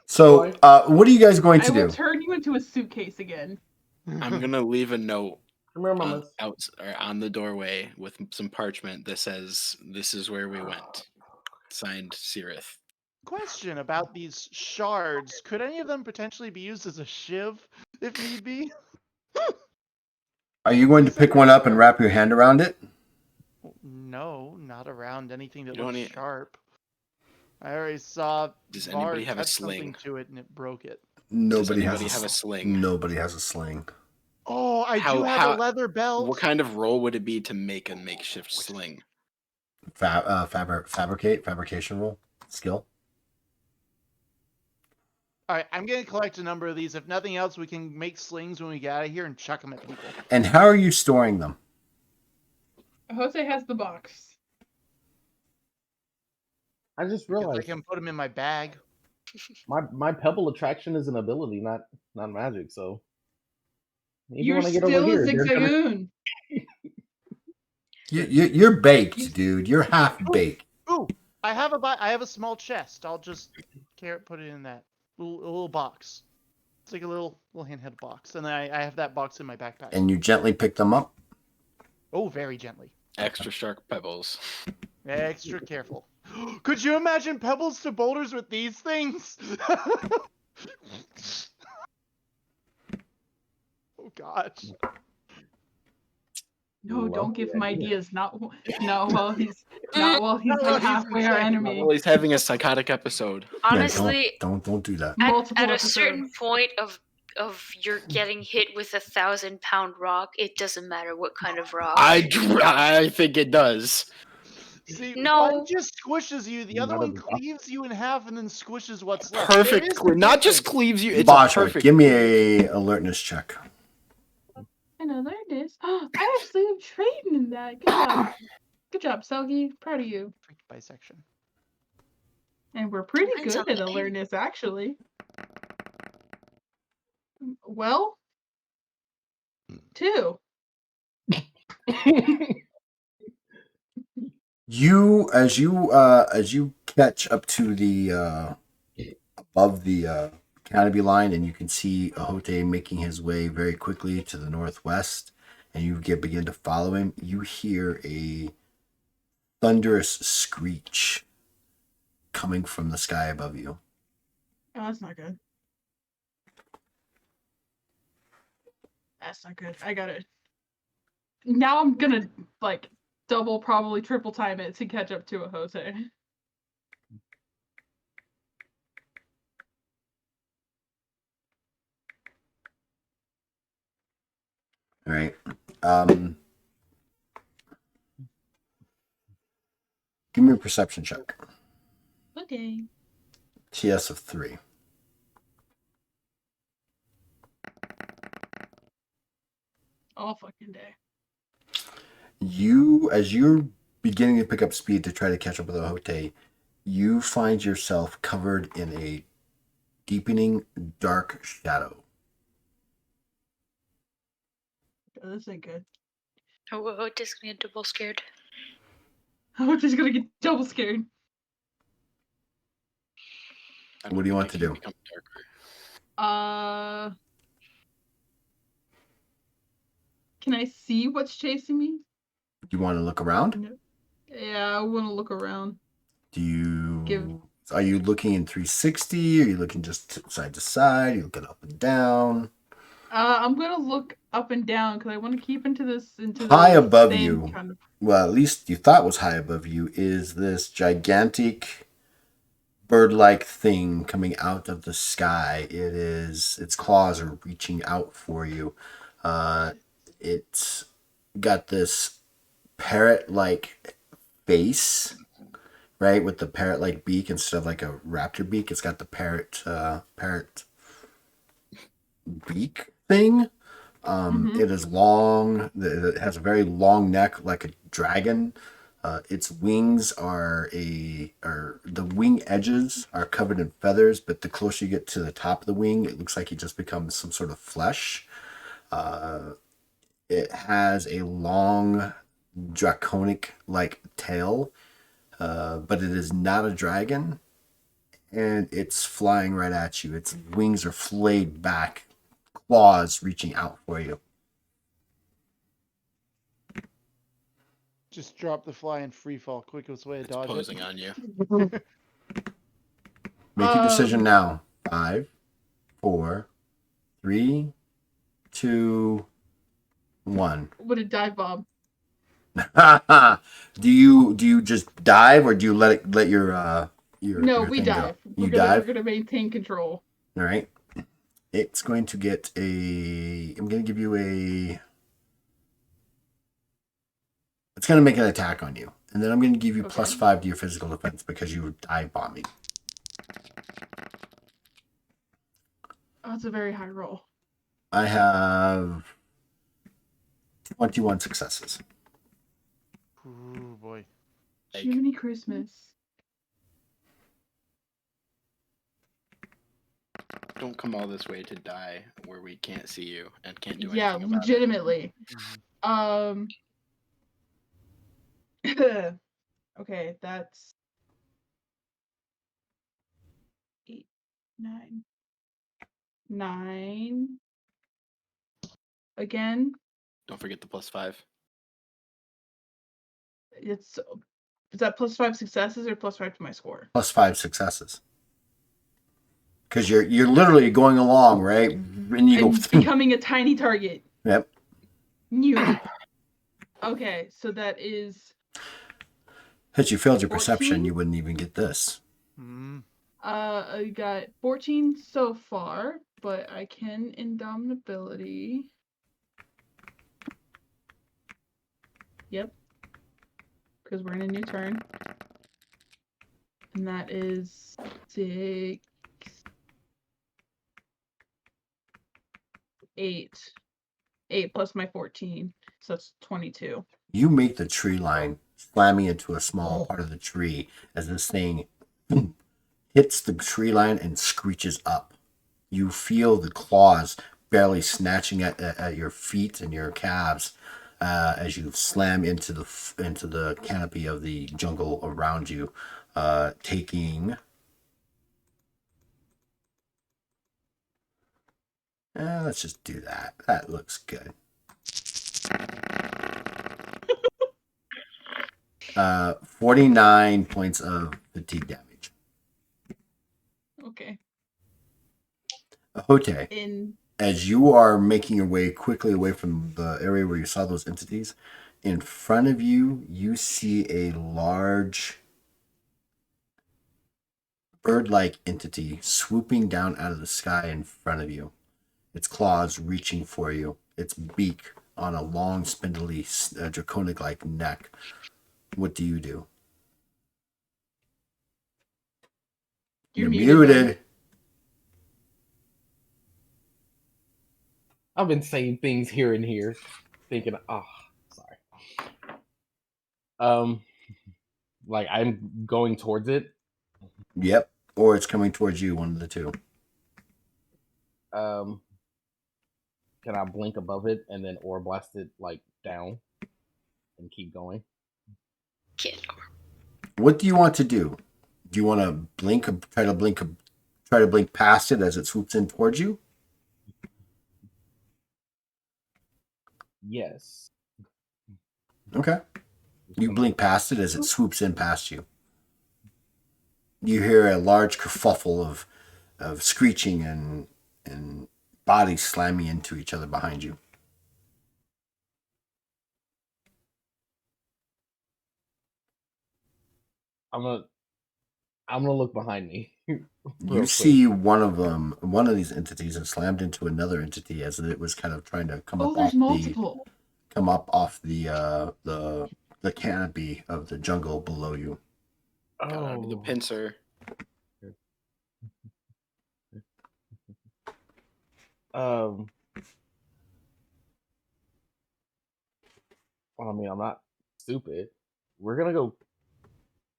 So, what are you guys going I to will do? turn you into a suitcase again. I'm gonna leave a note Remember, on, Mamas. on the doorway with some parchment that says, "This is where we went." Signed, Sirith. Question about these shards. Could any of them potentially be used as a shiv if need be? Are you going to pick one up and wrap your hand around it? No, not around anything that You don't looks need- sharp. I already saw Does Var anybody have a touch something sling? to it and it broke it. Nobody Does has anybody have a sling? Nobody has a sling. Oh, I How- do have how- a leather belt. What kind of roll would it be to make a makeshift sling? Fabrication roll skill. All right, I'm gonna collect a number of these. If nothing else, we can make slings when we get out of here and chuck them at people. And how are you storing them? Jose has the box. I just Because I realized can put them in my bag. my pebble attraction is an ability, not magic. So even You're when I get over still a here, they're gonna- zigzagoon. You're baked, dude. You're half baked. Ooh, I have a small chest. I'll just put it in that little box. It's like a little handheld box, and then I have that box in my backpack. And you gently pick them up. Oh, very gently. Extra sharp pebbles. Extra careful. Could you imagine pebbles to boulders with these things? Oh gosh. No, Ooh, don't give him yeah. ideas. Not while he's like Well, halfway our enemy. Well, he's having a psychotic episode. Honestly, don't do that. Multiple at a episodes. certain point of you're getting hit with a 1,000-pound rock, it doesn't matter what kind of rock. I think it does. See, No. one just squishes you, the other None one of the- cleaves you in half and then squishes what's left. Perfect. There is a Not just difference. cleaves you. It's Basha, a perfect. give me a alertness check. I know, there it is. I actually am trading in that. Good job. Good job, Selgi. Proud of you. Freaked bisection. And we're pretty Mine's good on at the pin. alertness, actually. Well, 2. As you catch up to the above the canopy line, and you can see Ahote making his way very quickly to the northwest, and you begin to follow him. You hear a thunderous screech coming from the sky above you. Oh, that's not good. That's not good. I got it. Now I'm gonna like double, probably triple time it to catch up to a Jose. All right. Give me a perception check. Okay. TS of 3. All fucking day. As you're beginning to pick up speed to try to catch up with Ahote, you find yourself covered in a deepening dark shadow. Oh, this ain't good. Oh, just gonna get double scared. I'm just gonna get double scared. What do you want to do? Become darker. Can I see what's chasing me? Do you want to look around? No. Yeah, I want to look around. Are you looking in 360? Are you looking just side to side? Are you looking up and down? I'm gonna look up and down because I want to keep into High the above same you. kind of... Well, at least you thought was high above you, is this gigantic bird-like thing coming out of the sky. Its claws are reaching out for you. It's got this parrot-like face, right, with the parrot-like beak instead of like a raptor beak. It's got the parrot beak thing. It is long. It has a very long neck, like a dragon. Its wings are the wing edges are covered in feathers, but the closer you get to the top of the wing, it looks like it just becomes some sort of flesh. It has a long, draconic like tail, but it is not a dragon, and it's flying right at you. Its wings are flayed back, claws reaching out for you. Just drop the fly and free fall. Quickest way to It's dodge posing it. on you. Make a decision now. 5, 4, 3, 2, 1. Would it dive bomb? do you just dive, or do you let your No, your we thing go? dive. You We're dive. gonna maintain control. All right. It's going to get a. I'm going to give you a. It's going to make an attack on you, and then I'm going to give you Okay. +5 to your physical defense because you were dive bombing. Oh, it's a very high roll. I have 21 successes. Ooh boy. Like, Jiminy Christmas. don't come all this way to die where we can't see you and can't do Yeah, anything about it. legitimately. Mhm. Okay, that's 8, 9. 9. Again, Don't forget the +5. is that +5 successes or +5 to my score? +5 successes. Because you're literally going along, right? And you I'm go. becoming a tiny target. Yep. New. Okay, so that is Had you failed your 14? perception, you wouldn't even get this. Mhm. I got 14 so far, but I can indomitability. Yep. Because we're in a new turn. And that is 6, 8. 8 plus my 14. So that's 22. You make the tree line, slamming into a small part of the tree as this thing hits the tree line and screeches up. You feel the claws barely snatching at your feet and your calves as you slam into the canopy of the jungle around you, taking. Let's just do that. That looks good. 49 points of fatigue damage. Okay. Hote, In as you are making your way quickly away from the area where you saw those entities, in front of you, you see a large bird-like entity swooping down out of the sky in front of you. Its claws reaching for you. Its beak on a long, spindly, draconic-like neck. What do you do? You're muted. muted, I've been saying things here and here, thinking, sorry. Like I'm going towards it. Yep. Or it's coming towards you, one of the two. Can I blink above it and then aura blast it like down and keep going? Can't. What do you want to do? Do you want to try to blink past it as it swoops in towards you? Yes. Okay. You blink past it as it swoops in past you. You hear a large kerfuffle of screeching and bodies slamming into each other behind you. I'm gonna I'm gonna look behind me. You real see quick. one of these entities has slammed into another entity as it was kind of trying to Oh, there's multiple. come up off the canopy of the jungle below you. Got out of the Oh, pincer. um. Well, I mean, I'm not stupid. We're gonna go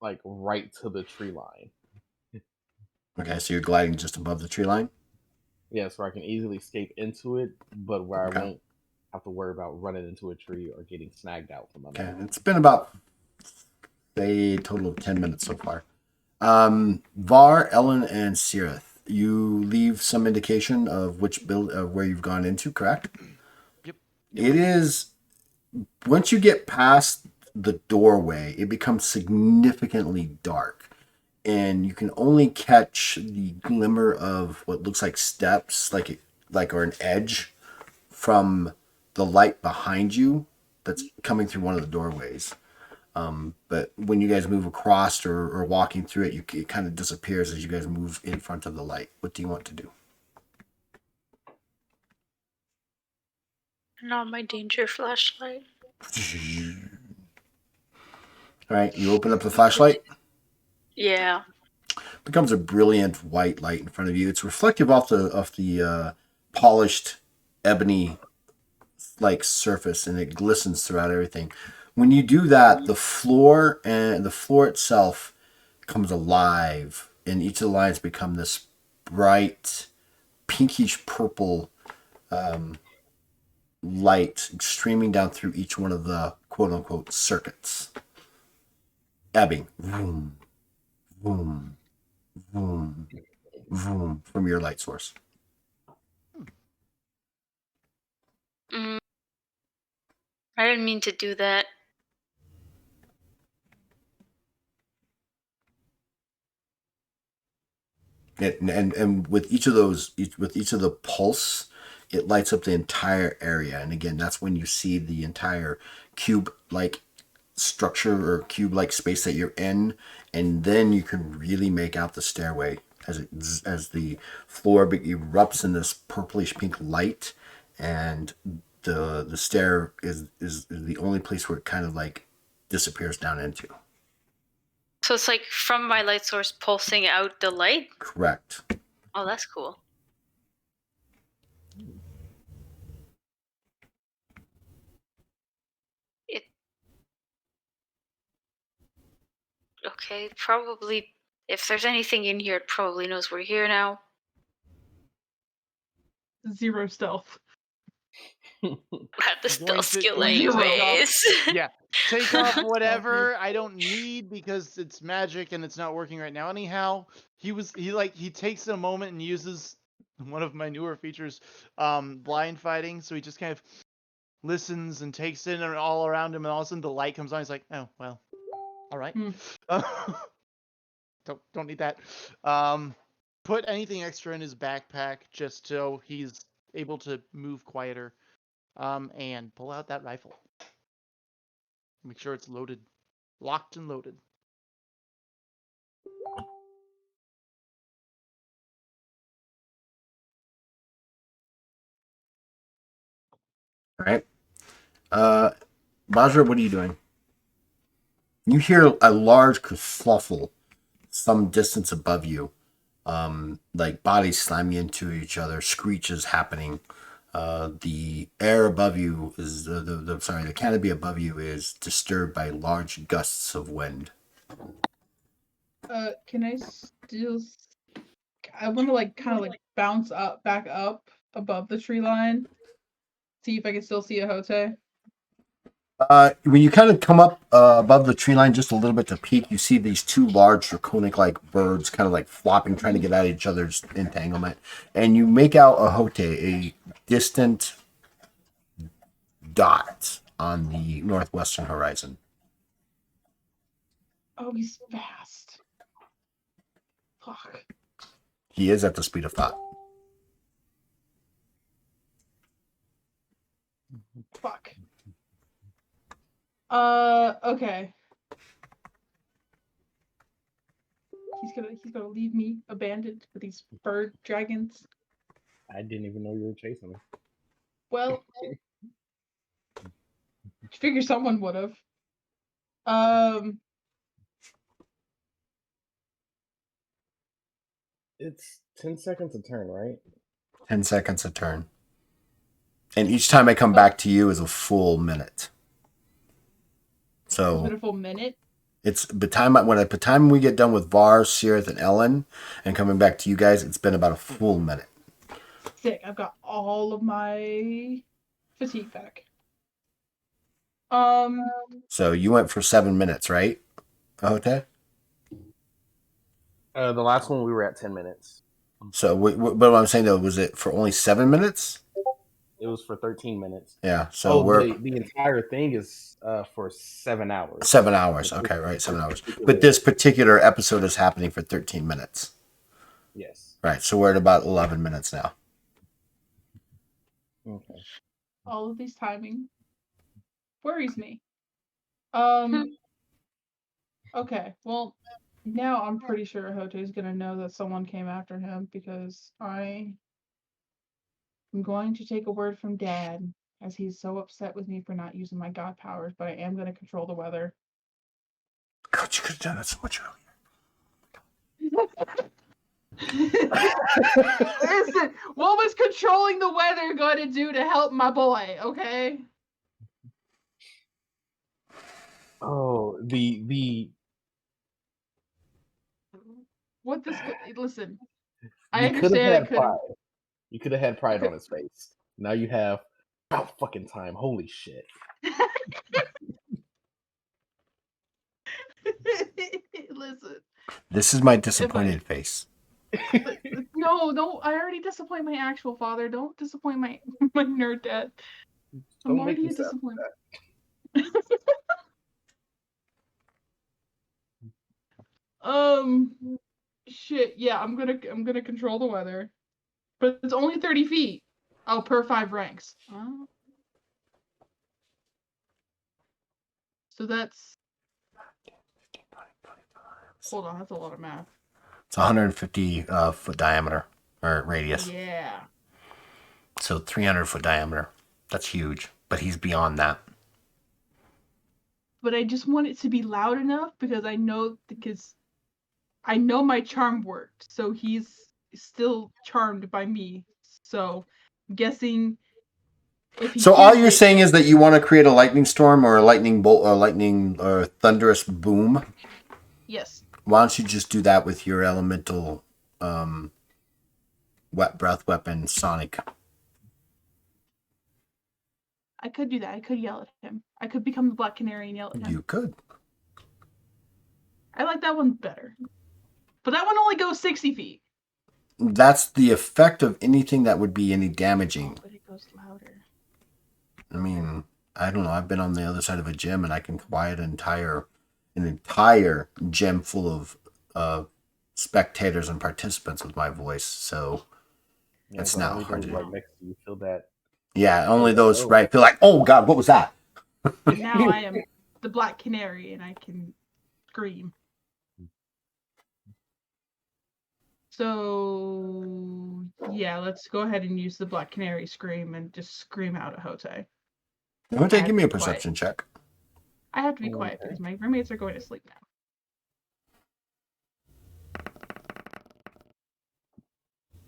like right to the tree line. Okay, so you're gliding just above the tree line. Yes, where I can easily escape into it, but where I Okay. won't have to worry about running into a tree or getting snagged out from under. Okay, it's been about a total of 10 minutes so far. Var, Ellen, and Sirith. You leave some indication of which build of where you've gone into, correct? Yep. It is once you get past the doorway, it becomes significantly dark, and you can only catch the glimmer of what looks like steps, or an edge from the light behind you that's coming through one of the doorways. But when you guys move across or walking through it, it kind of disappears as you guys move in front of the light. What do you want to do? Not my danger flashlight. All right, you open up the flashlight. Yeah. Becomes a brilliant white light in front of you. It's reflective off the polished ebony like surface, and it glistens throughout everything. When you do that, the floor itself comes alive, and each of the lines become this bright pinkish purple light streaming down through each one of the quote unquote circuits, ebbing, vroom, vroom, vroom, vroom, from your light source. Mm, I didn't mean to do that. And with each of those, with each of the pulse, it lights up the entire area. And again, that's when you see the entire cube-like structure or cube-like space that you're in, and then you can really make out the stairway as the floor erupts in this purplish pink light, and the stair is the only place where it kind of like disappears down into. So it's like from my light source pulsing out the light? Correct. Oh, that's cool. It. Okay, probably. If there's anything in here, it probably knows we're here now. 0 stealth. Had the I'm going stealth skill going to take off- anyways. Yeah, take off whatever I don't need because it's magic and it's not working right now. Anyhow, he takes a moment and uses one of my newer features, blind fighting. So he just kind of listens and takes in all around him, and all of a sudden the light comes on. He's like, oh well, all right. Don't need that. Put anything extra in his backpack just so he's able to move quieter. And pull out that rifle. Make sure it's loaded, locked and loaded. All right. Bajra, what are you doing? You hear a large kerfuffle some distance above you, like bodies slamming into each other, screeches happening. The air above you is the canopy above you is disturbed by large gusts of wind. Can I still? I want to like kind of like bounce up, back up above the tree line. See if I can still see a Hote. When you kind of come up above the tree line just a little bit to peek, you see these two large draconic-like birds kind of like flopping, trying to get out of each other's entanglement. And you make out a Hote, a distant dot on the northwestern horizon. Oh, he's fast. Fuck. He is at the speed of thought. Fuck. Okay. he's gonna leave me abandoned with these bird dragons. I didn't even know you were chasing me. Well, I figure someone would have. Um, It's 10 seconds a turn, right? 10 seconds a turn. And each time I come back to you is a full minute. it's been So a full minute. it's the time we get done with Var, Sirith, and Ellen, and coming back to you guys, it's been about a full minute. Sick. I've got all of my fatigue back. So you went for 7 minutes, right? Okay. The last one we were at 10 minutes. So, but what I'm saying though, was it for only 7 minutes? It was for 13 minutes. Yeah. So the entire thing is for 7 hours. 7 hours. Okay, right, 7 hours. But this particular episode is happening for 13 minutes. Yes. Right. So we're at about 11 minutes now. Okay. All of these timing worries me. Okay, well, now I'm pretty sure Hote's gonna know that someone came after him because I am going to take a word from Dad, as he's so upset with me for not using my god powers, but I am gonna control the weather. God, you could have done that so much earlier. Listen, what was controlling the weather going to do to help my boy, okay? Oh, the What this listen, I you could have understand had it could have. pride. You could have had pride on his face. Now you have about fucking time. Holy shit. Listen. This is my disappointed face. No, I already disappoint my actual father. Don't disappoint my nerd dad. I'm Don't make already me a sound disappointment. Shit. Yeah, I'm gonna control the weather, but it's only 30 feet. Oh, per 5 ranks. So that's. Hold on, that's a lot of math. It's 150 foot diameter or radius. Yeah. So 300 foot diameter. That's huge. But he's beyond that. But I just want it to be loud enough because I know my charm worked. So he's still charmed by me. So I'm guessing if he So all hears you're it, saying is that you want to create a lightning storm or a lightning bolt or lightning or thunderous boom. yes. Why don't you just do that with your elemental wet breath weapon, Sonic? I could do that. I could yell at him. I could become the Black Canary and yell at him. You could. I like that one better. But that one only goes 60 feet. That's the effect of anything that would be any damaging. But it goes louder. I mean, I don't know. I've been on the other side of a gym and I can quiet an entire gym full of spectators and participants with my voice. So it's the not only hard thing to right do. next to you feel that. Yeah, only those right feel like, oh God, what was that? And now I am the Black Canary and I can scream. So yeah, let's go ahead and use the Black Canary scream and just scream out at Hote. Okay, give me a perception check. I have to be quiet because my roommates are going to sleep now.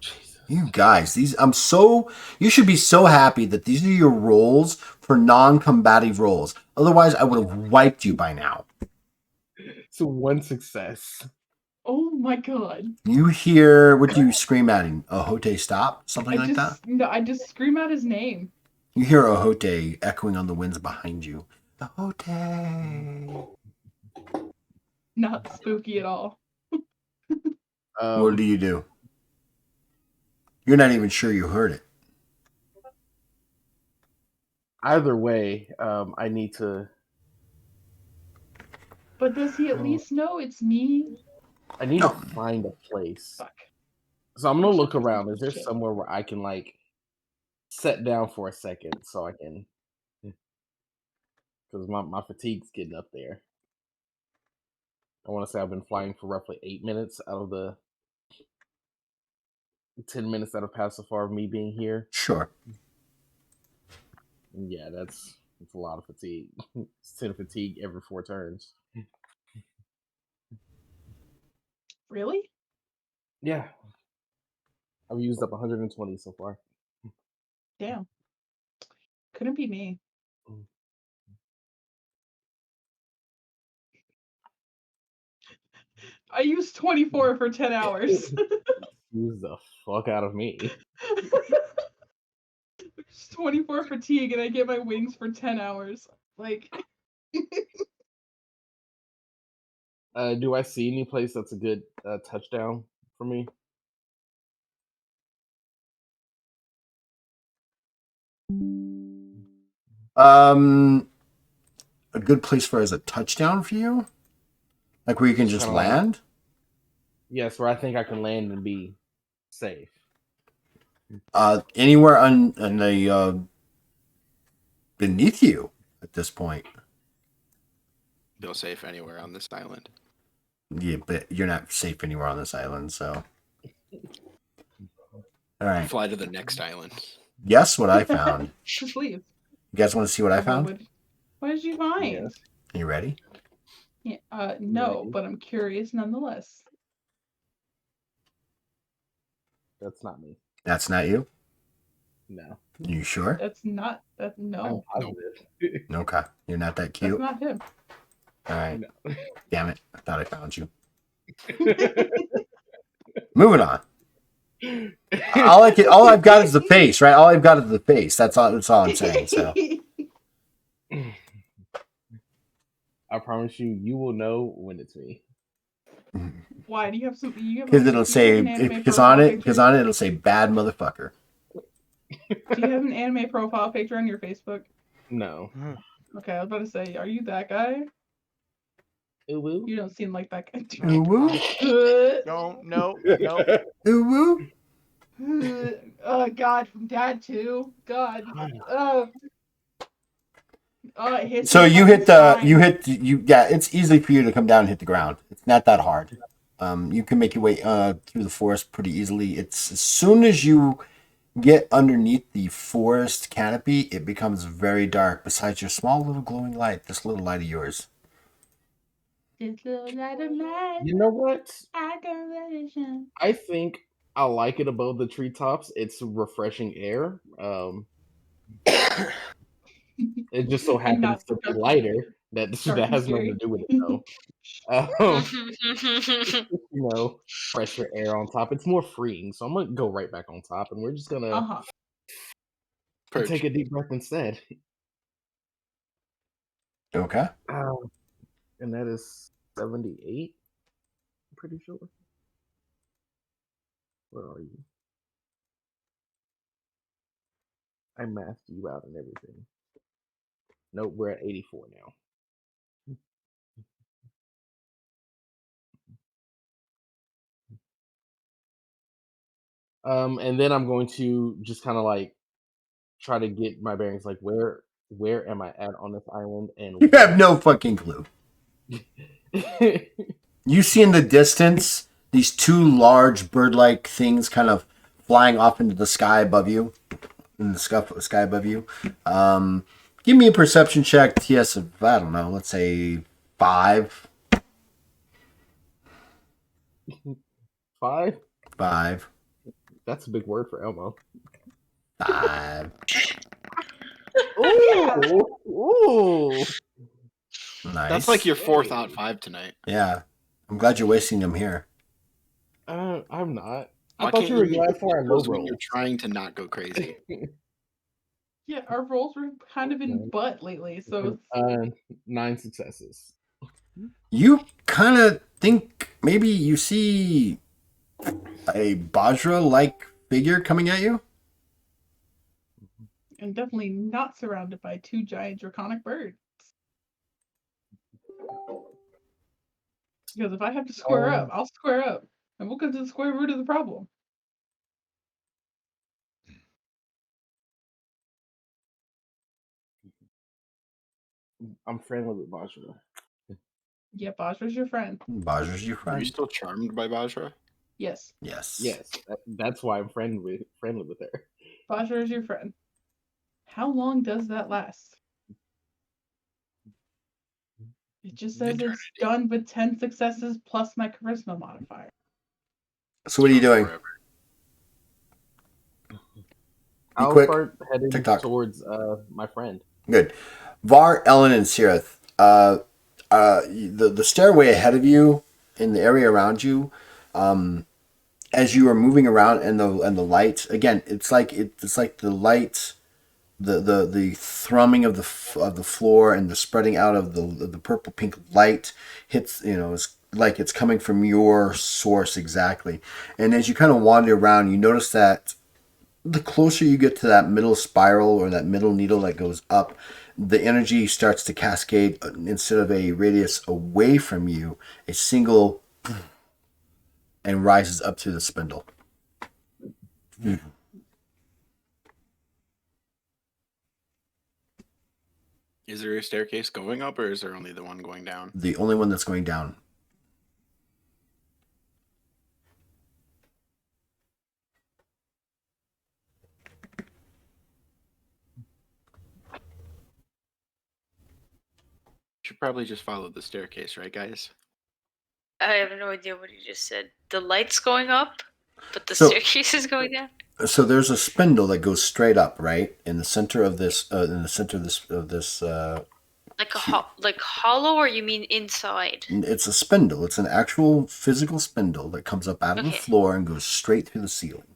Jesus. You guys, you should be so happy that these are your rolls for non-combative rolls. Otherwise, I would have wiped you by now. So one success. Oh my god. You hear, what do you scream at him? Ohote, stop? Something like that? No, I just scream out his name. You hear Ohote echoing on the winds behind you. Ohote. Not spooky at all. What do you do? You're not even sure you heard it. Either way, I need to. But does he at least know it's me? I need to find a place. Fuck. So I'm gonna look around. Is there somewhere where I can like sit down for a second so I can? Because my fatigue's getting up there. I want to say I've been flying for roughly 8 minutes out of the 10 minutes that have passed so far of me being here. Sure. And yeah, it's a lot of fatigue. It's 10 fatigue every 4 turns. Really? Yeah. I've used up 120 so far. Damn. Couldn't be me. I used 24 for 10 hours. Use the fuck out of me. Just 24 fatigue and I get my wings for 10 hours. Like, Do I see any place that's a good touchdown for me? A good place for as a touchdown for you, like where you can just Kinda like- land. Yes, where I think I can land and be safe. Anywhere on the beneath you at this point. Feel safe anywhere on this island. Yeah, but you're not safe anywhere on this island, so. All right. Fly to the next island. Guess what I found. just leave. You guys want to see what I found? What did you find? Yes. Are you ready? Yeah, no, Ready. but I'm curious nonetheless. That's not me. That's not you? No. You sure? That's not that. I'm No, positive. Okay. You're not that that's cute? not him. All right. No. Damn it. I thought I found you. Moving on. All I've got is the face, right? All I've got is the face. That's all I'm saying. So I promise you will know when it's me. Why do you have some? because it'll say because on it it'll say bad motherfucker. Do you have an anime profile picture on your Facebook? No. Okay, I was about to say, are you that guy? Ooh, woo. You don't seem like that guy. Ooh woo. No, no. Ooh woo. Oh God, from Dad too. God. It hits So my you fucking hit spine. yeah, it's easy for you to come down and hit the ground. It's not that hard. You can make your way through the forest pretty easily. It's as soon as you get underneath the forest canopy, it becomes very dark. Besides your small little glowing light, this little light of yours. This little light of mine, You know what? I can let it shine. I think I like it above the treetops. It's refreshing air. It just so And happens not to be dark- lighter. That dark and has scary. nothing to do with it though. You know, fresher air on top. It's more freeing. So I'm gonna go right back on top, and we're just gonna Uh-huh. Perch. take a deep breath instead. Okay. And that is 78. I'm pretty sure. Where are you? I masked you out and everything. Nope, we're at 84 now. And then I'm going to just kind of like try to get my bearings. Like, where am I at on this island? And You have no fucking clue. You see in the distance these two large bird-like things kind of flying off into the sky above you. In the sky above you. Give me a perception check, TS of, I don't know, let's say 5. 5? 5. That's a big word for Elmo. 5. Ooh, ooh. Nice. That's like your fourth out 5 tonight. Yeah. I'm glad you're wasting them here. I'm not. I Why thought can't you were make glad for our low those when you're rolls. trying to not go crazy? Yeah, our rolls were kind of in No. butt lately, so it's 9 successes. You kind of think maybe you see a Bajra-like figure coming at you? and definitely not surrounded by two giant draconic birds. Because if I have to square up, I'll square up. And we'll get to the square root of the problem. I'm friendly with Bajra. Yeah, Bajra's your friend. Bajra's your Are you friend. still charmed by Bajra? Yes, Yes. Yes, that's why I'm friendly with her. Bajra is your friend. How long does that last? It just says it's done with 10 successes plus my charisma modifier. So what are you doing? Forever. I'll quick. start heading TikTok. towards my friend. Good. Var, Ellen, and Sirith. The stairway ahead of you, in the area around you, as you are moving around, and the lights. Again, it's like the lights, the thrumming of the floor and the spreading out of the purple pink light hits. It's like it's coming from your source exactly. And as you kind of wander around, you notice that the closer you get to that middle spiral or that middle needle that goes up, the energy starts to cascade instead of a radius away from you, a single, and rises up to the spindle. Is there a staircase going up, or is there only the one going down? The only one that's going down. Should probably just follow the staircase, right, guys? I have no idea what you just said. The light's going up, but the So- staircase is going down. So there's a spindle that goes straight up, right, in the center of this. Like like hollow, or you mean inside? It's a spindle. It's an actual physical spindle that comes up out of the Okay. floor and goes straight through the ceiling,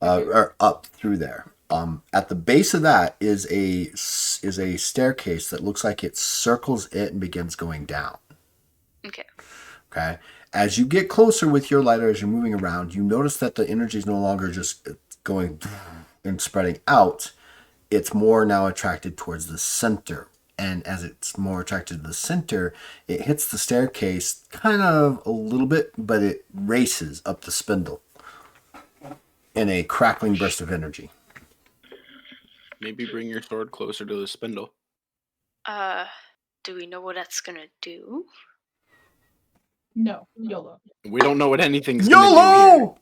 or up through there. At the base of that is a staircase that looks like it circles it and begins going down. Okay. Okay. As you get closer with your lighter, as you're moving around, you notice that the energy is no longer just going and spreading out. It's more now attracted towards the center. And as it's more attracted to the center, it hits the staircase kind of a little bit, but it races up the spindle in a crackling burst of energy. Maybe bring your sword closer to the spindle. Do we know what that's gonna do? No, YOLO. We don't know what anything's gonna do YOLO!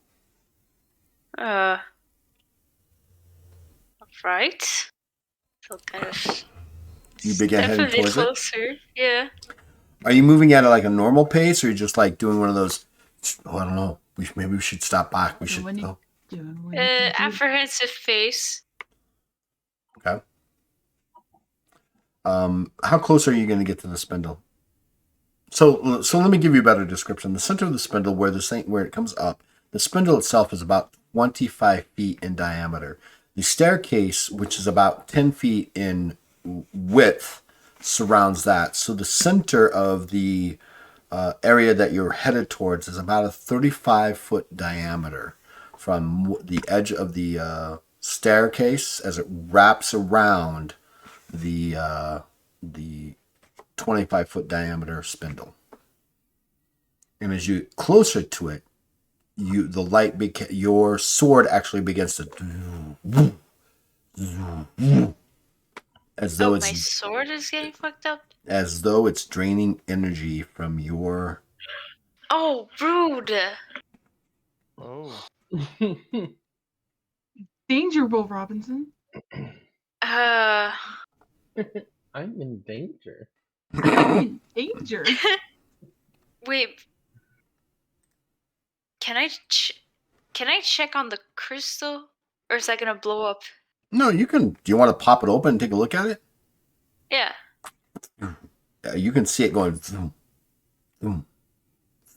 Right. So kind of You begin step a heading bit towards it. closer. Yeah. Are you moving at like a normal pace, or are you just like doing one of those? Oh, I don't know. Maybe we should stop back. We should. When you- Oh, Apprehensive face. okay. How close are you going to get to the spindle? So let me give you a better description. The center of the spindle, where it comes up, the spindle itself is about 25 feet in diameter. The staircase, which is about 10 feet in width, surrounds that. So the center of the area that you're headed towards is about a 35-foot diameter from the edge of the staircase as it wraps around the 25-foot diameter spindle. And as you get closer to it, your sword actually begins to as though My it's sword is getting fucked up. as though it's draining energy from your. Oh, rude. Oh. Danger, Will Robinson. Uh, I'm in danger. In danger. wait. Can I check on the crystal, or is that gonna blow up? No, you can. Do you want to pop it open and take a look at it? Yeah. You can see it going. Zoom, zoom,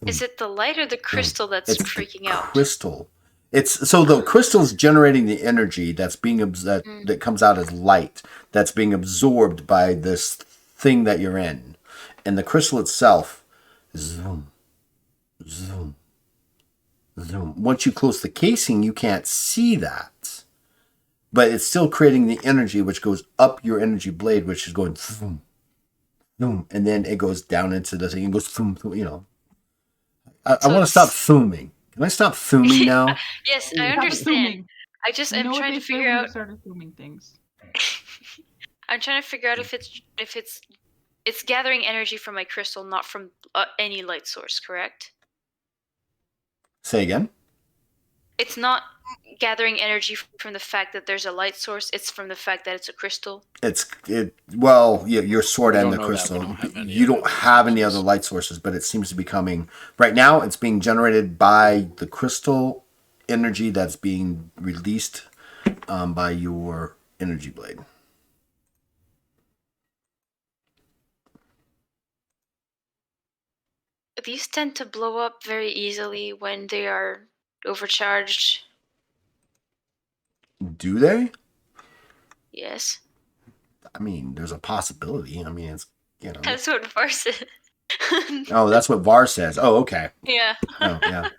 Is it the light or the crystal that's it's freaking the out? crystal. It's so the crystal's generating the energy that's being that comes out as light that's being absorbed by this thing that you're in, and the crystal itself, zoom, zoom, zoom. Once you close the casing, you can't see that, but it's still creating the energy which goes up your energy blade, which is going zoom, zoom, and then it goes down into the thing and goes zoom, zoom. I So want to stop zooming. Can I stop zooming now? Yes, I Stop understand. assuming. I just You am know what trying they to say figure when you out. start assuming things. I'm trying to figure out if it's It's gathering energy from my crystal, not from any light source, correct? Say again. It's not gathering energy from the fact that there's a light source. It's from the fact that it's a crystal. Well, your sword We and don't the know that. We crystal. don't have any You other don't light have any sources. other light sources, but it seems to be coming right now. It's being generated by the crystal energy that's being released by your energy blade. These tend to blow up very easily when they are overcharged. Do they? Yes. I mean, there's a possibility. I mean, it's That's what Var said. Oh, that's what VAR says. Oh, okay. Yeah. Oh, yeah.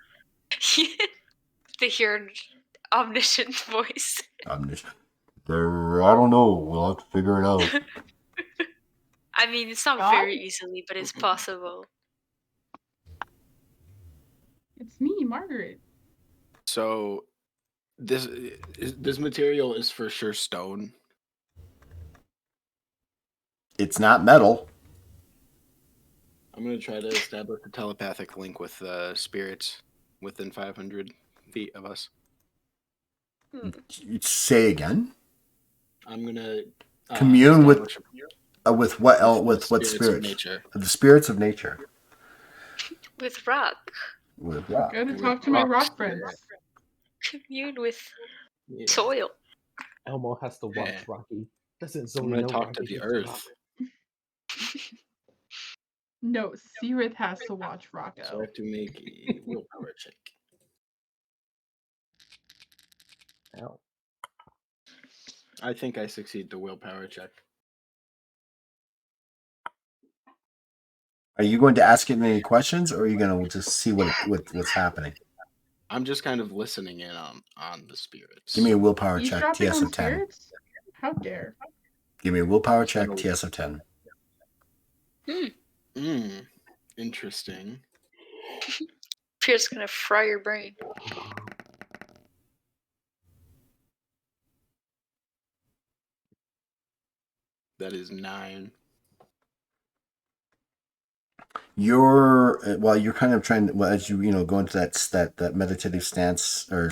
To hear an omniscient voice. I'm just there. I don't know. We'll have to figure it out. I mean, it's not very easily, but it's possible. It's me, Margaret. So this material is for sure stone. It's not metal. I'm gonna try to establish a telepathic link with spirits within 500 feet of us. Say again. I'm gonna Commune with establish what else? the With what spirits of spirits? nature. The spirits of nature. With rock. With rock. Gotta With talk to my rock rock spirit. friends. Commune with Yeah. soil. Elmo has to watch Yeah. Rocky. Doesn't I'm Zoe gonna know talk to Rocky the hates earth. No, Seerith has to watch So I Rocco. have to make a willpower check. Ow. I think I succeed the willpower check. Are you going to ask it any questions, or are you going to just see what's happening? I'm just kind of listening in on the spirits. Give me a willpower check. Eavesdropping TS on of 10. spirits? How dare. Give me a willpower check. TS of 10. Interesting. Fear's gonna fry your brain. That is 9. You're kind of trying to, as you go into that meditative stance or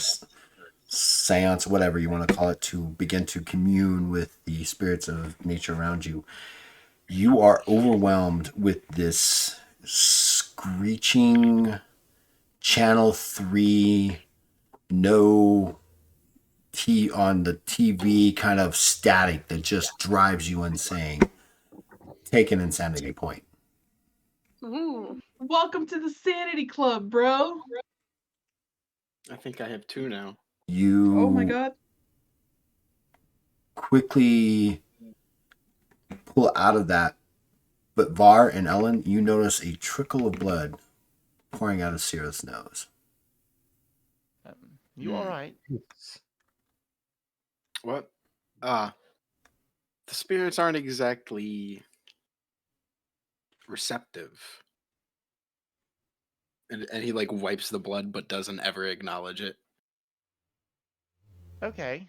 seance, whatever you want to call it, to begin to commune with the spirits of nature around you. You are overwhelmed with this screeching Channel 3 no T on the TV kind of static that just drives you insane. Take an insanity point. Ooh. Welcome to the Sanity Club, bro. I think I have 2 now. You Oh my god. quickly pull out of that, but Var and Ellen, you notice a trickle of blood pouring out of Sierra's nose. You all right? What? The spirits aren't exactly receptive. And he like wipes the blood but doesn't ever acknowledge it. Okay.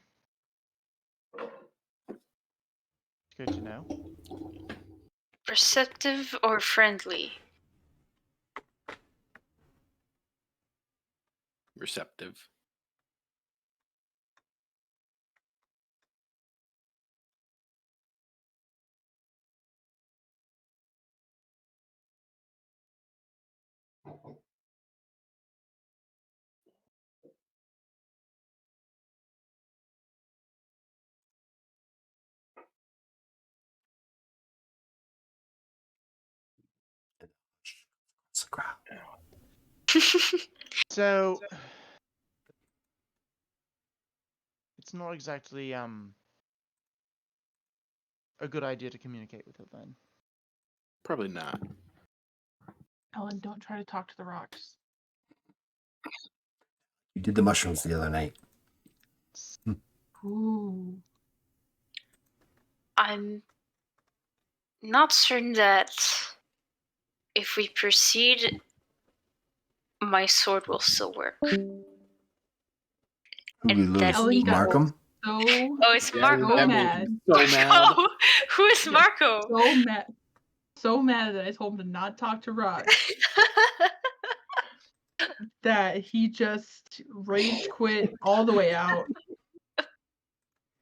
Good to know. Receptive or friendly? Receptive. It's a crowd. So it's not exactly a good idea to communicate with it then. Probably not. Ellen, don't try to talk to the rocks. You did the mushrooms the other night. Ooh. I'm not certain that if we proceed, my sword will still work. Who And we lose? that's Ellen Nico. got Markham? So, Oh, it's Yeah, Marco. so that mad. made me so mad. Who is Marco? So mad. so mad that I told him to not talk to Rod that he just rage quit all the way out.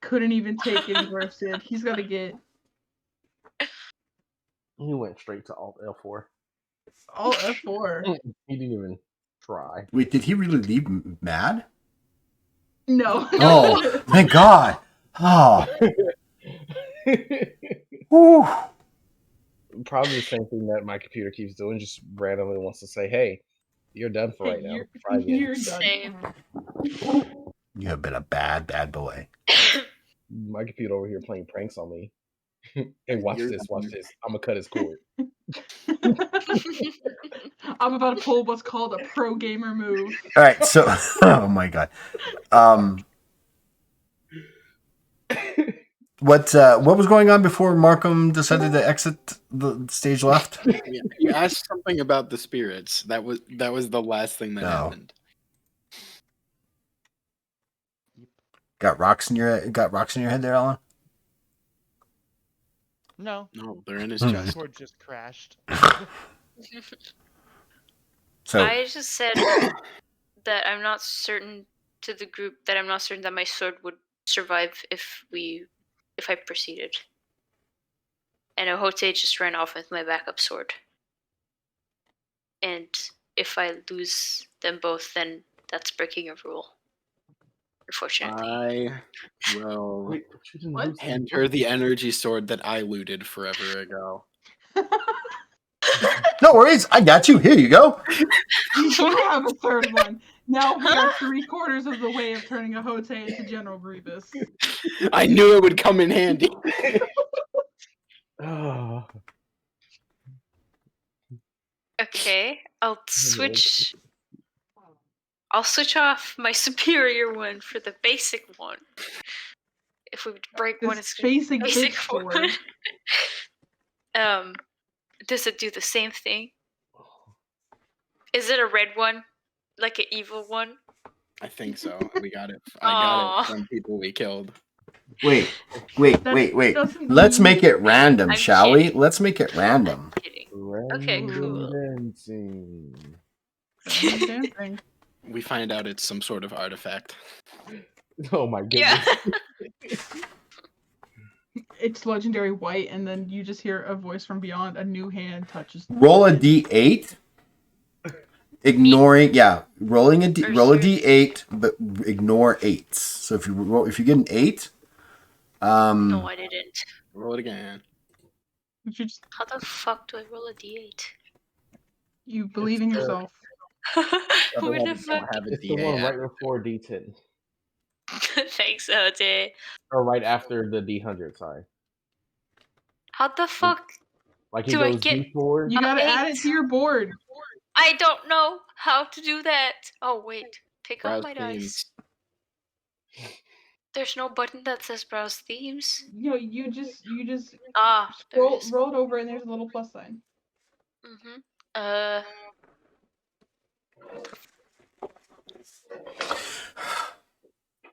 Couldn't even take any worse. He's gonna get He went straight to Alt F4. all F4. He didn't even try. Wait, did he really leave mad? No. Oh, thank God. Oh. Whew. Probably the same thing that my computer keeps doing, just randomly wants to say, "Hey, you're done for right now. Try again." You're done. Same. You have been a bad, bad boy. My computer over here playing pranks on me. Hey, watch this. I'm gonna cut his cord. I'm about to pull what's called a pro gamer move. All right, so oh my God. What was going on before Markham decided to exit the stage left? Yeah, you asked something about the spirits. That was the last thing that happened. Got rocks in your head there, Alan? No, No, they're in his Hmm. chest. Discord just crashed. So I just said that I'm not certain to the group that I'm not certain that my sword would survive if I proceeded. And Ohote just ran off with my backup sword. And if I lose them both, then that's breaking a rule. Unfortunately. I will Wait, but you didn't What? lose hand her the energy sword that I looted forever ago. no worries, I got you. Here you go. You do have a third one. Now we are 3/4 of the way of turning a Hote into General Grievous. I knew it would come in handy. Oh, Okay, I'll switch off my superior one for the basic one. If we break one, This it's gonna be basic bitch one. sword. Does it do the same thing? Is it a red one, like an evil one? I think so. We got it. I got it from people we killed. Wait. That doesn't Let's mean- make it random, I'm shall we? kidding. Let's make it random. I'm kidding. Okay, cool. dancing. Damn thing. We find out it's some sort of artifact. Oh my goodness. Yeah. It's legendary white, and then you just hear a voice from beyond. A new hand touches. Roll a d8. Ignoring, roll a d8, but ignore 8s. So if you get an 8, No, I didn't. Roll it again. How the fuck do I roll a d8? You believe in yourself. Where the fuck? Have a It's the one D8 right before D10. Thanks, OJ. Or right after the D100, sorry. How the fuck? Like it Do I goes get- D4. You gotta Eight. add it to your board. I don't know how to do that. Oh wait, pick up Browse my themes. dice. There's no button that says browse themes. You just Ah, there roll it is. it over, and there's a little plus sign. Mhm.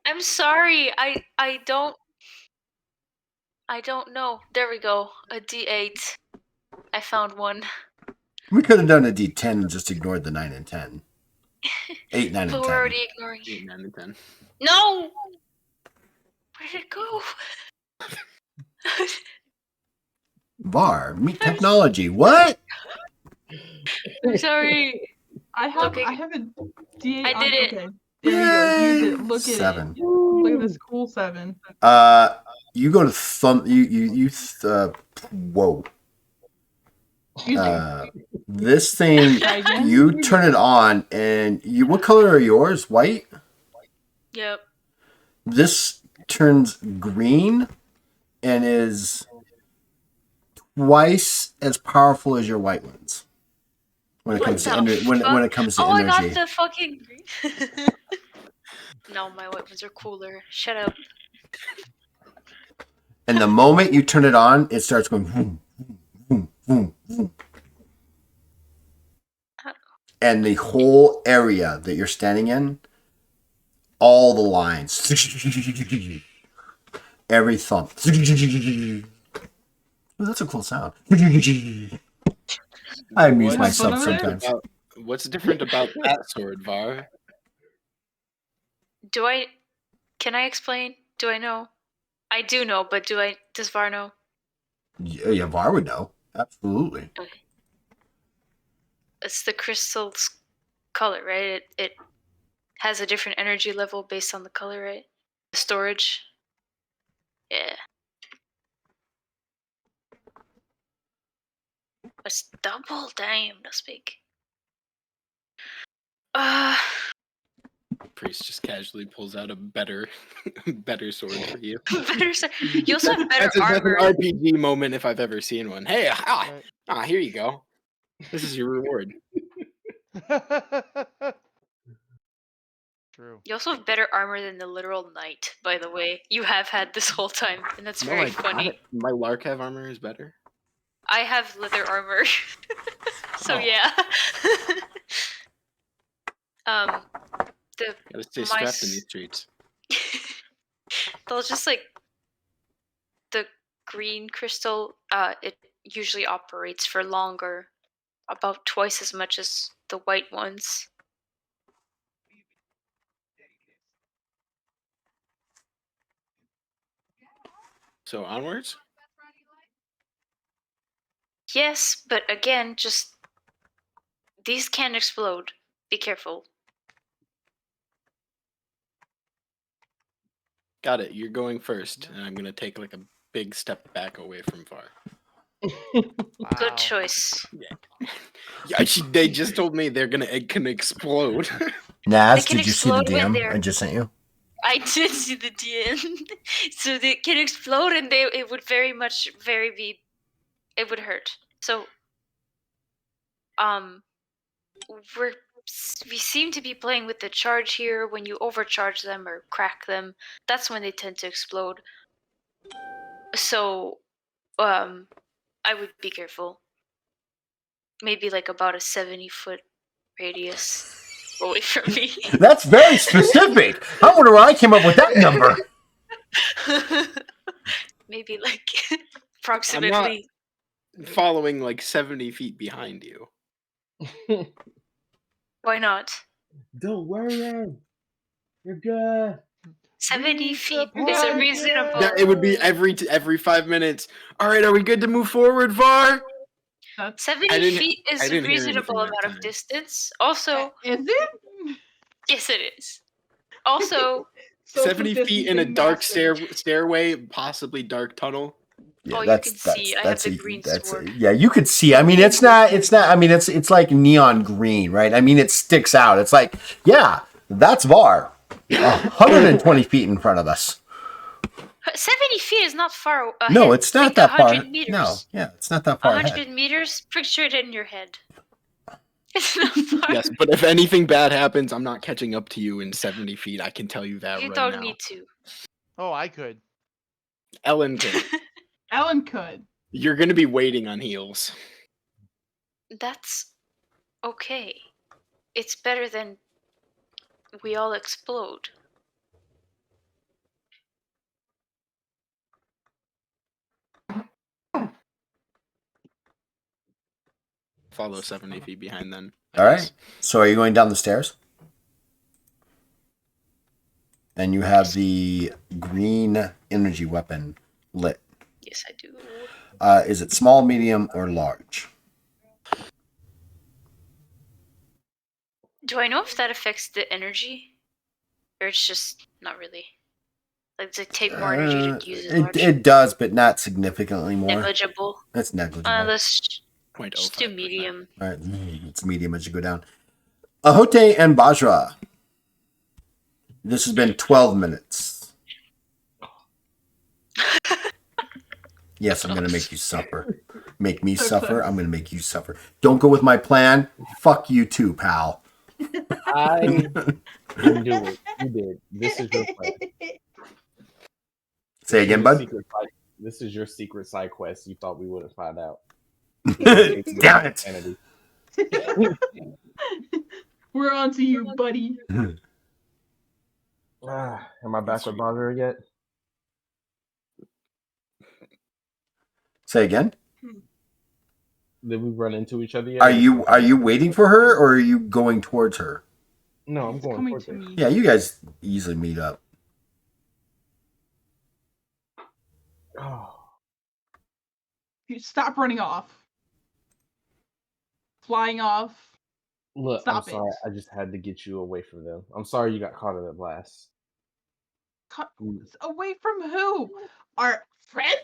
I'm sorry. I don't know. There we go. A D8. I found one. we could have done a d10 and just ignored the 9 and 10. 8, 9, But and we're 10. already ignoring 8, it. 9, and 10. No! Where did it go? Var, meet technology. What? I'm sorry. I have Okay. a D8. I did it. Okay. There you go. Use it. Look at 7. it. Look at this cool 7. You go to whoa. Excuse me. This thing, Try again? you turn it on, and what color are yours? White? Yep. This turns green and is twice as powerful as your white ones when it What comes to the when fuck? it comes to Oh, energy. I got the fucking green. No, my white ones are cooler. Shut up. And the moment you turn it on, it starts going boom, boom, boom, boom. And the whole area that you're standing in, all the lines, every thump Oh, that's a cool sound. I amuse What's myself different sometimes. What's different about that sword, Var? Can I explain? Do I know? I do know, but does Var know? Yeah, Var would know. Absolutely. It's the crystal's color, right? It has a different energy level based on the color, right? The storage. Yeah. It's double. Damn, that's big. Priest just casually pulls out a better sword for you. Better. You also have better That's an armor. RPG moment if I've ever seen one. Hey, Right. here you go. This is your reward. True. You also have better armor than the literal knight, by the way. You have had this whole time, and that's No, very I got funny. it. My Larkav armor is better. I have leather armor. So Oh. yeah. The Gotta stay my strapped in s- these streets. those just like the green crystal, it usually operates for longer, about twice as much as the white ones. So onwards? Yes, but again, just these can explode. Be careful. Got it. You're going first, and I'm gonna take like a big step back away from Var. Wow. Good choice. Yeah, they just told me it can explode. Naz, They can did you see the explode when DM they're- I just sent you? I did see the DM. So they can explode, and it would it would hurt. So we seem to be playing with the charge here. When you overcharge them or crack them, that's when they tend to explode. So I would be careful. Maybe like about a 70-foot radius away from me. That's very specific. I wonder where I came up with that number. Maybe like approximately. Following like 70 feet behind you. Why not? Don't worry. You're good. 70 We feet is supply a reasonable. Yeah, it would be every 5 minutes. All right, are we good to move forward, Var? 70 didn't- feet is I a didn't hear reasonable anything that amount of time. distance. Also, Is it? yes, it is. Also, 70 feet in a distancing dark master. stairway, possibly dark tunnel. Yeah, you can see I have the green sword. yeah, you could see. I mean, it's not. I mean, it's like neon green, right? I mean, it sticks out. It's like, yeah, that's Var, 120 feet in front of us. 70 feet is not far ahead. No, it's not Think that 100 far. meters. No, yeah, it's not that far 100 ahead. meters, picture it in your head. It's not far. Yes, but if anything bad happens, I'm not catching up to you in 70 feet. I can tell you that You right don't now. need to. Oh, I could. Ellen could. Ellen could. You're going to be waiting on heels. That's okay. It's better than we all explode. Follow 70 feet behind then. All right. So, are you going down the stairs? And you have the green energy weapon lit. Yes, I do. Is it small, medium, or large? Do I know if that affects the energy? Or it's just not really? Like, does it take more energy to use it large? It does, but not significantly more. Negligible. It's negligible. Let's just do 0.05%. medium. All right, it's medium as you go down. Ahote and Bajra. This has been 12 minutes. Yes, I'm going to make you suffer. Make me So suffer. close. I'm going to make you suffer. Don't go with my plan. Fuck you too, pal. I didn't do it. You did. This is your plan. Say again, bud. This is your secret side quest. You thought we wouldn't find out. Damn it. Sanity. We're on to you, buddy. Am I back with Bogger yet? Say again. Did we run into each other yet? Are you waiting for her or are you going towards her? No, I'm He's going coming towards to it. me. Yeah, you guys easily meet up. Oh, You stop running off. Flying off. look, Stop I'm sorry. it. I just had to get you away from them. I'm sorry you got caught in that blast. Away from who? Our friends?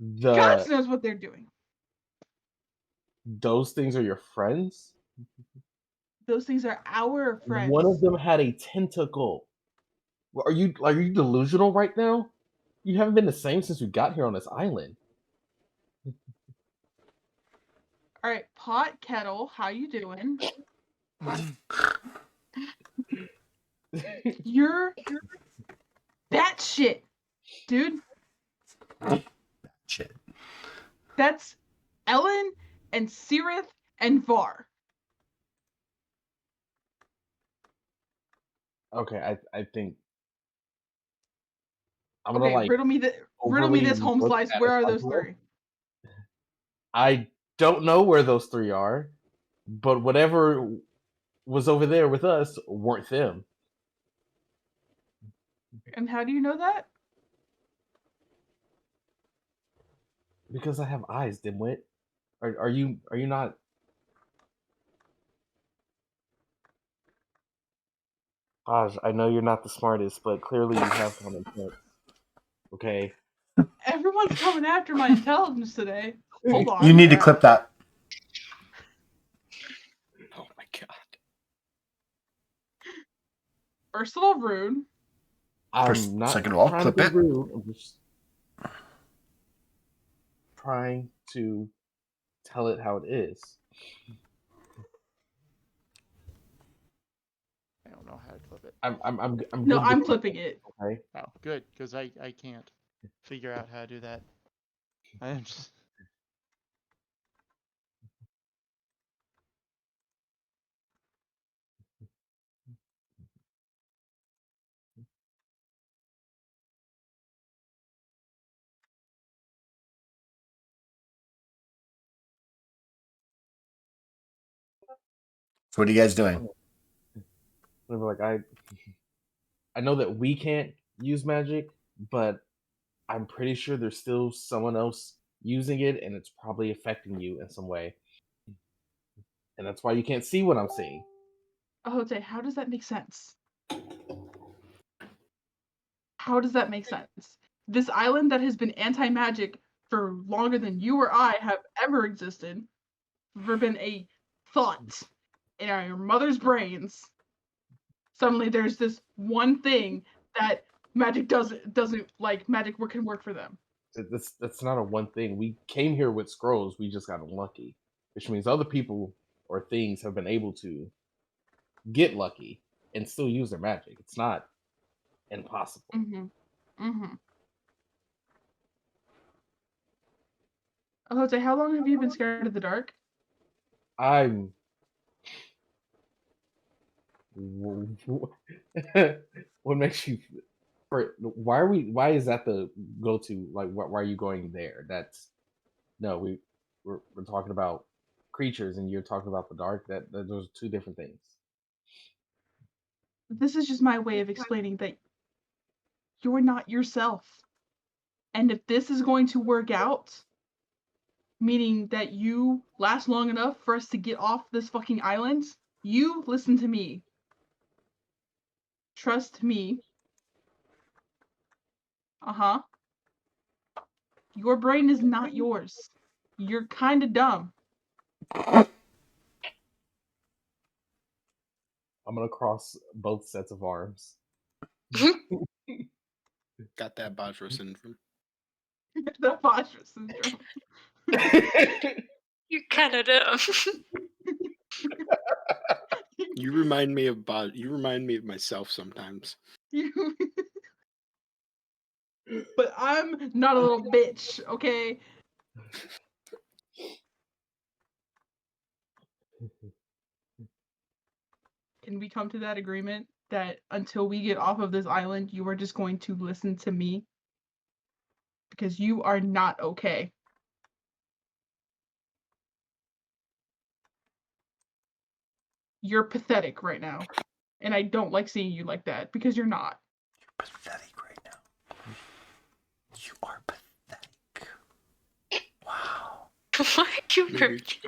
The God knows what they're doing. those things are your friends? Those things are our friends. One of them had a tentacle. Are you delusional right now? You haven't been the same since we got here on this island. All right, Pot Kettle, how you doing? You're that shit, dude. Shit. That's Ellen and Sirith and Var. Okay, I think I'm Okay, gonna riddle me this home look slice. at Where it. are those three? I don't know where those three are, but whatever was over there with us weren't them. And how do you know that? Because I have eyes, dimwit. Are you not? Aj, I know you're not the smartest, but clearly you have common sense. Okay. Everyone's coming after my intelligence today. Hold on. You need to clip that. Oh my god. Ursula Rune. I'm not second of all, trying to clip be it. rude. I'm just trying to tell it how it is. I don't know how to clip it. I'm No, good I'm with clipping it. Okay. Oh, good, because I can't figure out how to do that. I'm just. So what are you guys doing? Like I know that we can't use magic, but I'm pretty sure there's still someone else using it, and it's probably affecting you in some way. And that's why you can't see what I'm seeing. Jose, how does that make sense? How does that make sense? This island that has been anti-magic for longer than you or I have ever existed, ever been a thought in our mother's brains. Suddenly there's this one thing that magic doesn't like magic can work for them. That's not a one thing. We came here with scrolls. We just got unlucky, which means other people or things have been able to get lucky and still use their magic. It's not impossible. Jose, how long have you been scared of the dark? I'm. What makes you? Why are we? Why is that the go-to? Like, why are you going there? That's no. We're talking about creatures, and you're talking about the dark. That those are two different things. This is just my way of explaining that you're not yourself. And if this is going to work out, meaning that you last long enough for us to get off this fucking island, you listen to me. Trust me. Uh-huh. Your brain is not yours. You're kind of dumb. I'm gonna cross both sets of arms. Got that Bajra syndrome. The Bajra syndrome. You're kind of dumb. You remind me of myself sometimes. But I'm not a little bitch, okay? Can we come to that agreement that until we get off of this island, you are just going to listen to me? Because you are not okay. You're pathetic right now. And I don't like seeing you like that because you're not. You're pathetic right now. You are pathetic. Wow. Why are you merging?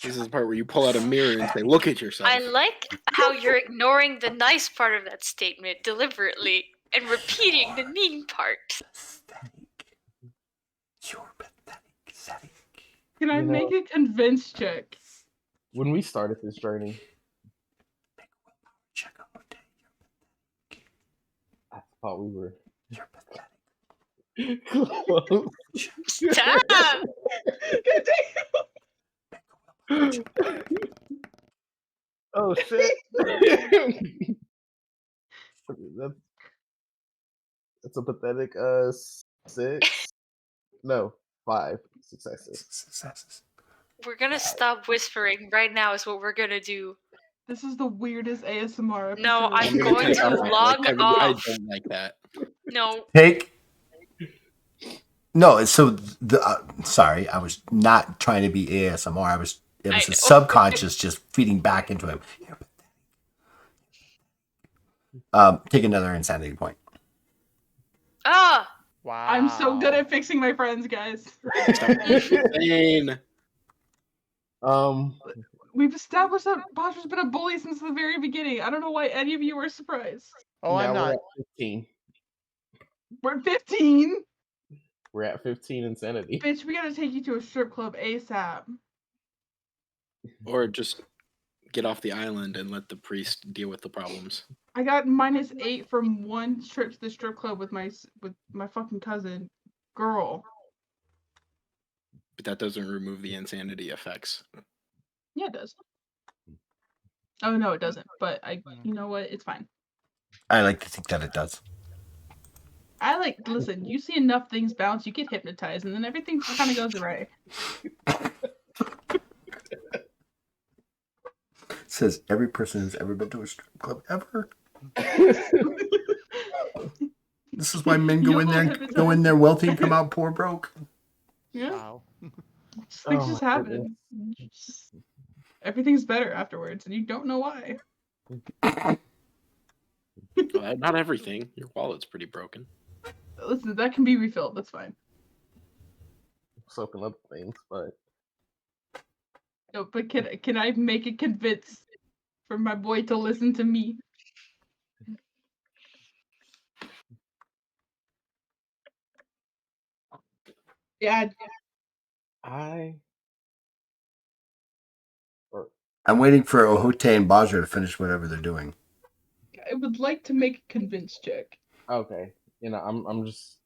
This is the part where you pull out a mirror and say, "Look at yourself." I like how you're ignoring the nice part of that statement deliberately and repeating the mean part. Pathetic. You're pathetic. Can I make a convince check? When we started this journey, Check out what day I thought we were you're pathetic. close. Stop! Oh shit! That's a pathetic 6. No, 5 successes. We're gonna stop whispering right now is what we're gonna do. This is the weirdest ASMR episode. No, I'm gonna going take to off my- log I off. don't like that. No, Take. No, so sorry, I was not trying to be ASMR. It was I a know. subconscious just feeding back into him. You're pathetic. Take another insanity point. ah, Wow. I'm so good at fixing my friends, guys. Insane. We've established that Basha's been a bully since the very beginning. I don't know why any of you are surprised. Oh, I'm now not. We're at 15. We're at 15. We're at 15 insanity. Bitch, we gotta take you to a strip club ASAP. Or just get off the island and let the priest deal with the problems. I got -8 from one trip to the strip club with my fucking cousin. Girl. But that doesn't remove the insanity effects. Yeah, it does. Oh no, it doesn't. But you know what? It's fine. I like to think that it does. Listen, you see enough things bounce, you get hypnotized, and then everything kind of goes away. Says every person who's ever been to a strip club ever. This is why men go in there wealthy and come out poor broke. Yeah, Wow. things Oh just my happen. Everything's better afterwards, and you don't know why. Well, not everything. Your wallet's pretty broken. Listen, that can be refilled. That's fine. Soaking up things, but No, but can I make it convince for my boy to listen to me? Yeah, I'm waiting for Ohote and Baja to finish whatever they're doing. I would like to make a convince check. okay. I'm just.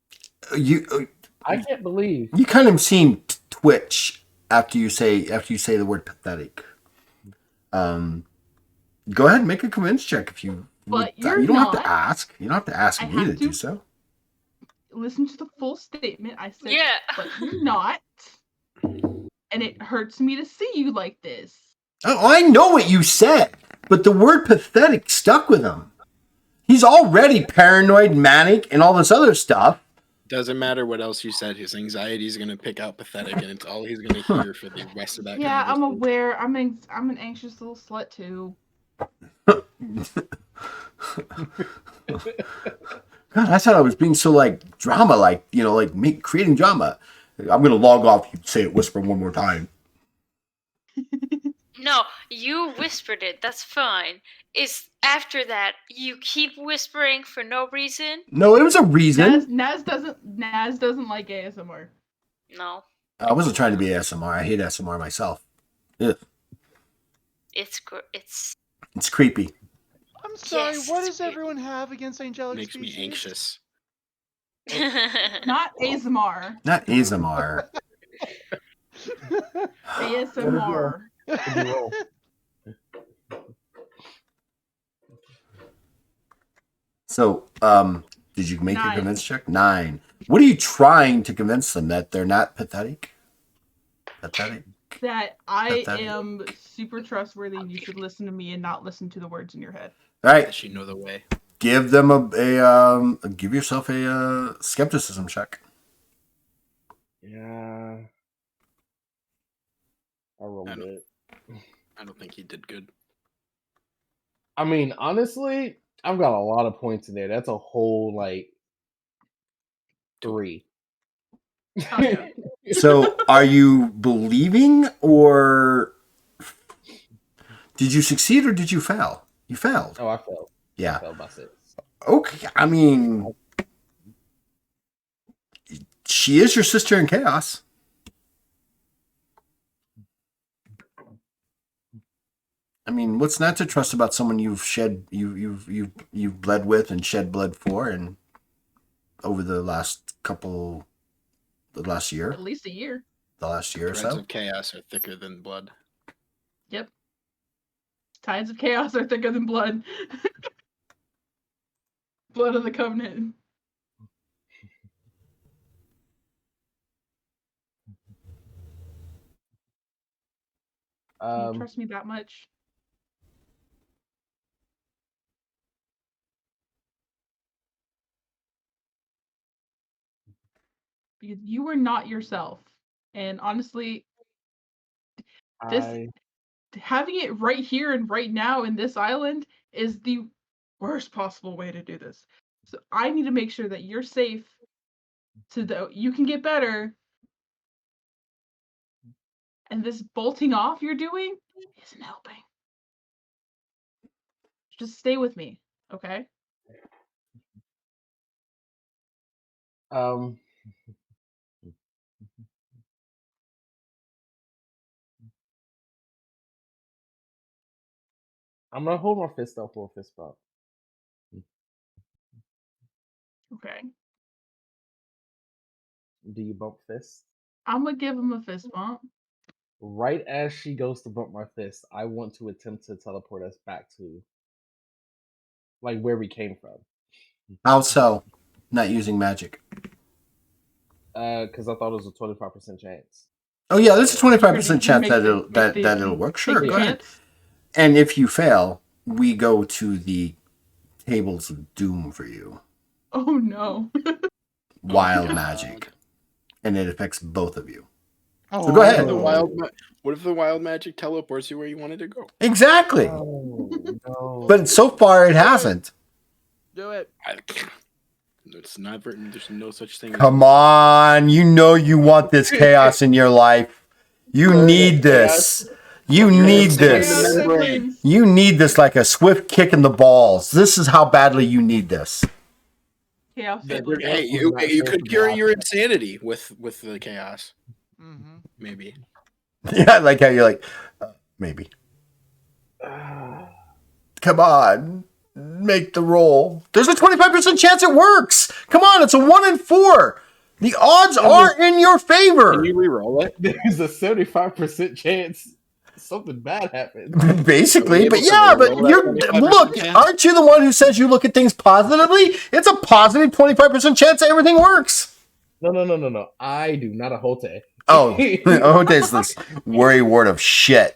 You I can't believe. you kind of seem twitch after you say the word pathetic. Go ahead and make a convince check if you. But you you're don't have not. to ask. You don't have to ask I me to have do to. so. Listen to the full statement. I said, yeah. but you're not. And it hurts me to see you like this. Oh, I know what you said, but the word pathetic stuck with him. He's already paranoid, manic, and all this other stuff. Doesn't matter what else you said. His anxiety is going to pick out pathetic, and it's all he's going to hear for the rest of that. Yeah, I'm conversation. aware. I'm an anxious little slut too. God, I thought I was being so drama, creating drama. I'm gonna log off. You say it, whisper one more time. No, you whispered it. That's fine. It's after that you keep whispering for no reason. No, it was a reason. Naz doesn't like ASMR. No, I wasn't trying to be ASMR. I hate ASMR myself. Ugh. it's It's creepy. I'm sorry. Yes, what it's does weird. everyone have against angelic Makes species? me anxious. Not ASMR. Not ASMR. ASMR. So, did you make a 9. convince check? 9. What are you trying to convince them that they're not pathetic? Pathetic. That I Pathetic. am super trustworthy and you should listen to me and not listen to the words in your head. All right. Does she know the way? Give them give yourself a skepticism check. Yeah. I rolled I know. it. I don't think he did good. I mean, honestly, I've got a lot of points in there. That's a whole like 3. Oh, yeah. So, are you believing, or did you succeed, or did you fail? You failed. Oh, I failed. I Yeah. failed by 6. Okay. I mean, she is your sister in chaos. I mean, what's not to trust about someone you've bled with and shed blood for, and over the last year, At least a year. the last year or Threads so. of chaos are thicker than blood. Yep. Tides of chaos are thicker than blood. Blood of the Covenant. Can you trust me that much? Because you were not yourself. And honestly, having it right here and right now in this island is the worst possible way to do this. So I need to make sure that you're safe so that you can get better. And this bolting off you're doing isn't helping. Just stay with me, okay? I'm gonna hold my fist up for a fist bump. Okay. Do you bump fist? I'm gonna give him a fist bump. Right as she goes to bump my fist, I want to attempt to teleport us back to like where we came from. How so? Not using magic. Because I thought it was a 25% chance. Oh yeah, there's a 25% Ready? chance Make that the- it'll work. take Sure, the go ahead. chance. And if you fail, we go to the tables of doom for you. Oh no. Wild God. magic, and it affects both of you. Oh, So go ahead. What if the wild magic teleports you where you wanted to go? Exactly. Oh, no. But so far it hasn't. Do it. It's never. There's no such thing. Come on, you know you want this chaos in your life. You need this. You need this. You need this like a swift kick in the balls. This is how badly you need this. Chaos. Hey, you could cure your insanity with the chaos. Mm-hmm. Maybe. Yeah, I like how you're like, maybe. Come on, make the roll. There's a 25% chance it works. Come on, it's a 1 in 4. The odds are in your favor. Can you re-roll it? There's a 75% chance something bad happens. Basically, Are we but able to yeah, but re-roll that you're 25% look. chance? Aren't you the one who says you look at things positively? It's a positive 25% chance that everything works. No. I do, not a Hote. Oh, Hote's this worry word of shit.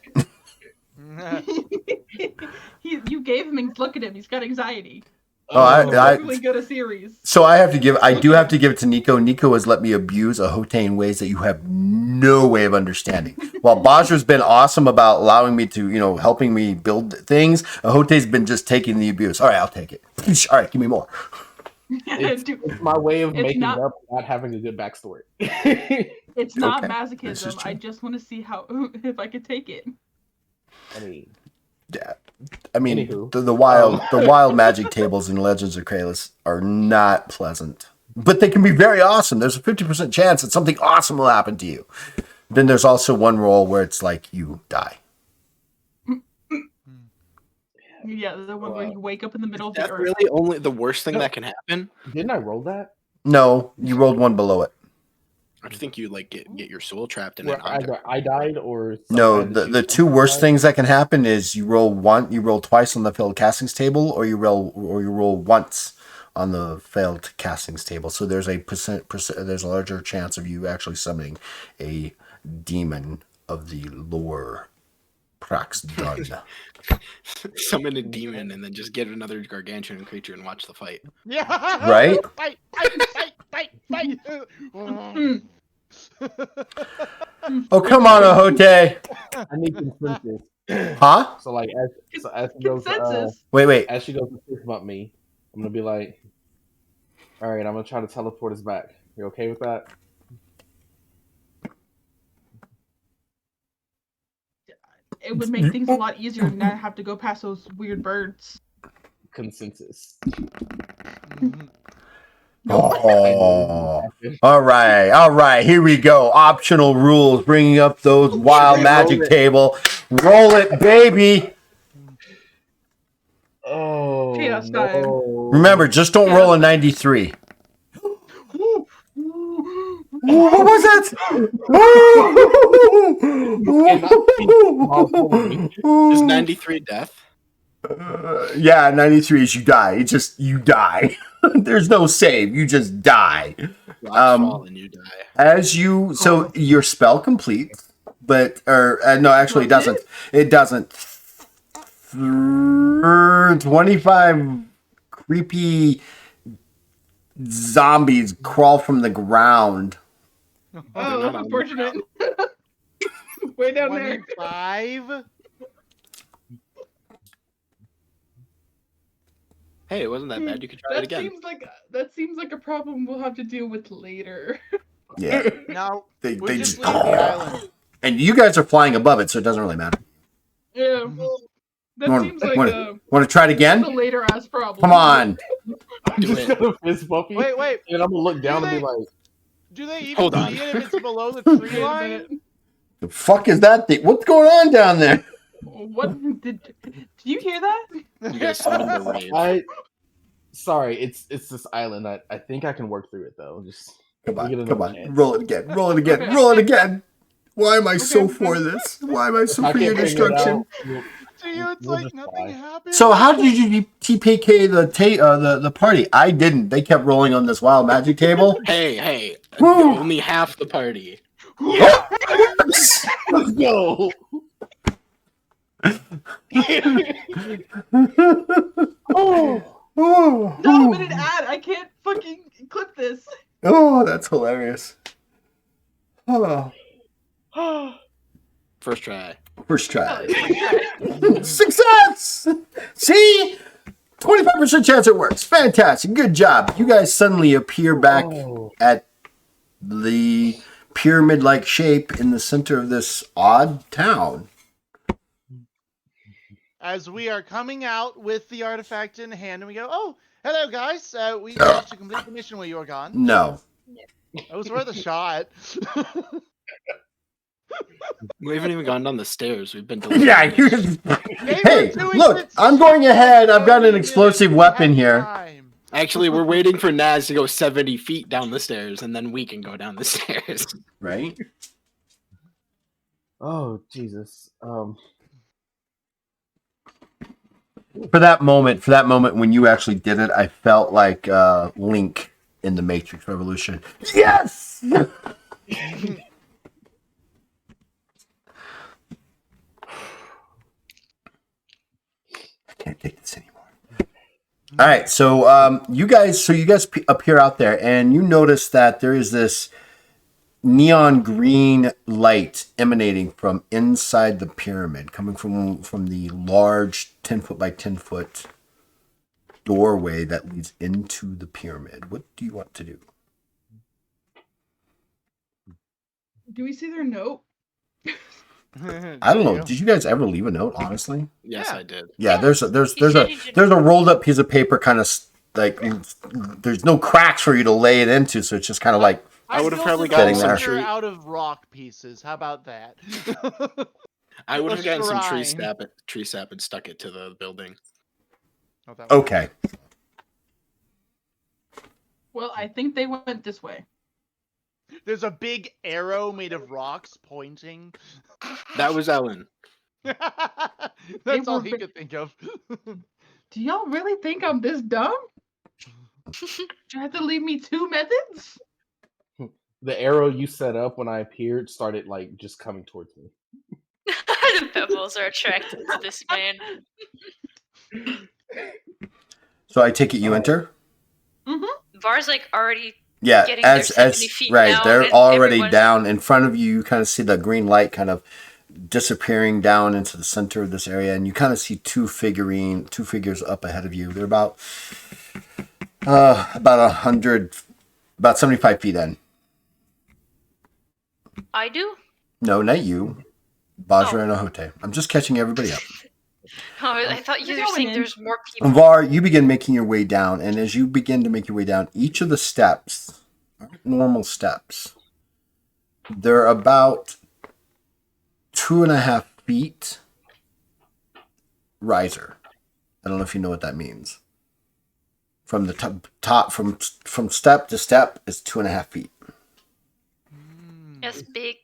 You gave him. Look at him. He's got anxiety. Really good a series. So I do have to give it to Nico. Nico has let me abuse a Hote in ways that you have no way of understanding. While Bajra's been awesome about allowing me to, helping me build things, Hote's been just taking the abuse. All right, I'll take it. All right, give me more. It's my way of making not- up not having a good backstory. It's not Okay, this is masochism. true. I just want to see if I could take it. I mean, Anywho. the wild magic tables in Legends of Kralis are not pleasant, but they can be very awesome. There's a 50% chance that something awesome will happen to you. Then there's also one roll where it's like you die. Yeah, the one where you wake up in the middle of the That's earth. really only the worst thing that can happen. Didn't I roll that? No, you rolled one below it. I think you get your soul trapped in Where an object. either I died or No, someone had to the shoot two worst something. things that can happen is you roll twice on the failed castings table, or you roll once on the failed castings table. So there's there's a larger chance of you actually summoning a demon of the lore Prax done. Summon a demon and then just get another gargantuan creature and watch the fight. Yeah. Right? Fight. Oh, come on, Ahote. I need consensus. Huh? So like as she goes Consensus. Wait. as she goes to fist bump me, I'm gonna be like, all right, I'm gonna try to teleport us back. You okay with that? It would make things a lot easier and not have to go past those weird birds. Consensus. Oh. All right. Here we go. Optional rules. Bringing up those wild Roll magic it. table. Roll it, baby. Oh Chaos time. no! Remember, just don't roll a 93. What was that? Is 93 death? Yeah, 93 is you die. You die. There's no save. You just die. Rocks fall and you die. So your spell completes, but no, actually it doesn't. It doesn't. 25 creepy zombies crawl from the ground. Oh, that's unfortunate. Way down there. 25. Hey, it wasn't that bad. You could try it again. That seems like a problem we'll have to deal with later. Yeah. No, They we just just leave the island. and you guys are flying above it, so it doesn't really matter. Yeah. That seems like Want to try it again? a later ass problem. Come on. I'm just gonna fist bump you, Wait. and I'm gonna look down and be like, Do they even Hold on. see it if it's below the tree Wait a line? minute. The fuck is that thing? What's going on down there? What did you hear that? You guys summoned the rave. Sorry, it's this island. I think I can work through it though. Just Come we get on. another chance. Roll it again. Okay. Roll it again. Why am I so Okay. for this? Why am I so If I for your can't figure it destruction? out, To you, it's We'll like just nothing fly. happened. So how did you TPK the party? I didn't. They kept rolling on this wild magic table. Hey, Woo. only half the party. Yes! Let's go. Oh, No, but an ad. I can't fucking clip this. oh, that's hilarious. Oh, First try. first try. Oh, Success! See? 25% chance it works. Fantastic. Good job. You guys suddenly appear back at the pyramid-like shape in the center of this odd town. As we are coming out with the artifact in hand, and we go, "Oh, hello, guys! We managed to complete the mission while you were gone. No. It was worth a shot." We haven't even gone down the stairs. We've been Yeah, delivered. hey, look, I'm going ahead. I've got an explosive weapon here. Actually, we're waiting for Naz to go 70 feet down the stairs, and then we can go down the stairs. Right? Oh Jesus. For that moment when you actually did it, I felt like Link in the Matrix Revolution. Yes! I can't take this anymore. All right, so you guys appear out there, and you notice that there is this neon green light emanating from inside the pyramid, coming from the large 10-foot by 10-foot doorway that leads into the pyramid. What do you want to do? Do we see their note? I don't know. Did you guys ever leave a note? Honestly, Yes, Yeah. I did. yeah. There's He a said he didn't. there's a rolled up piece of paper, kind of like there's no cracks for you to lay it into, so it's just kind of like I would've built probably this gotten some altar tree- out of rock pieces. How about that? I would have A gotten some shrine. tree sap and stuck it to the building. Oh, that was- okay. Well, I think they went this way. There's a big arrow made of rocks pointing. That was Ellen. That's all were he ve- could think of. Do y'all really think I'm this dumb? You have to leave me two methods? The arrow you set up when I appeared started like just coming towards me. The pebbles are attracted to this man. So I take it you enter. Var's like already. Yeah, Getting there as 70 feet right, down, they're and already everyone- down in front of you. You kind of see the green light kind of disappearing down into the center of this area, and you kind of see two figures up ahead of you. They're about 75 feet in. I do? No, not you. Bajra and Ahote. I'm just catching everybody up. Oh, I thought you were going saying in. there's more people. Var, you begin making your way down, and as you begin to make your way down, each of the steps aren't normal steps. They're about 2.5 feet riser. I don't know if you know what that means. From the top, from step to step is 2.5 feet. That's big.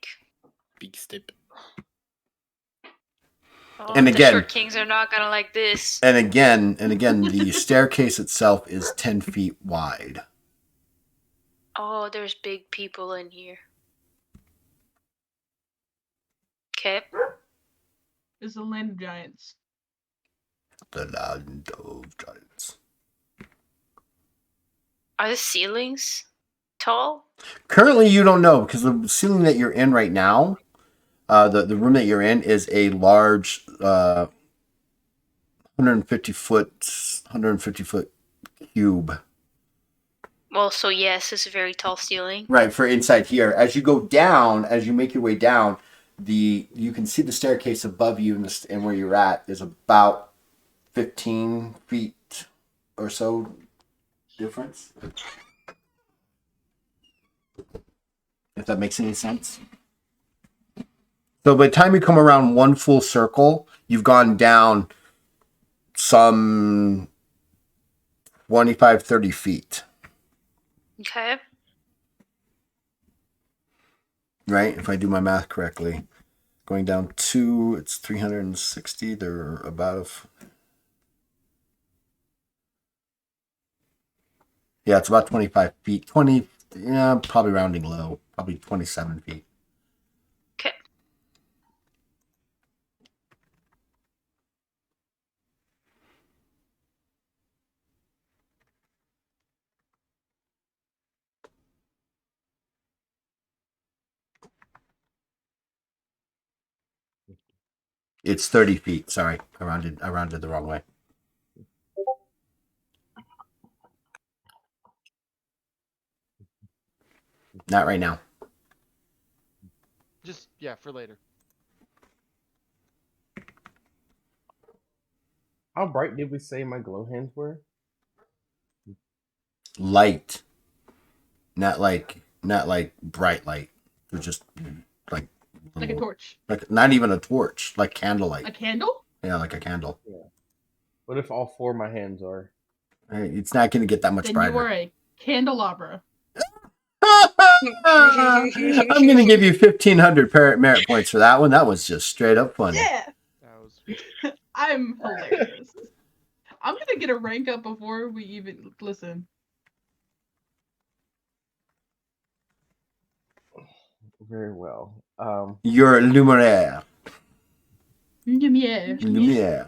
Big step. Oh, And the again- short kings are not gonna like this. And again, the staircase itself is 10 feet wide. Oh, there's big people in here. Okay. It's the land of giants. The land of giants. Are the ceilings tall? Currently, you don't know because the ceiling that you're in right now, the room that you're in is a large 150 foot cube. Well, so yes, it's a very tall ceiling. Right, for inside here. As you go down, as you make your way down, you can see the staircase above you and where you're at is about 15 feet or so difference. If that makes any sense. So by the time you come around one full circle, you've gone down some 25, 30 feet. Okay. Right? If I do my math correctly. Going down 2, it's 360. They're about... Yeah, it's about 25 feet. 20, yeah, probably rounding low. Probably 27 feet. Okay. It's 30 feet. Sorry, I rounded the wrong way. Not right now. Just yeah, for later. How bright did we say my glow hands were? Light. Not like bright light. They're just like Like a torch. Like not even a torch, like candlelight. A candle? Yeah, like a candle. What if all four of my hands are? It's not going to get that much Then brighter. you are a candelabra. I'm going to give you 1,500 merit points for that one. That was just straight up funny. Yeah! That was I'm hilarious. I'm gonna get a rank up before we even listen. Very well. You're Lumiere. Yeah. Lumiere.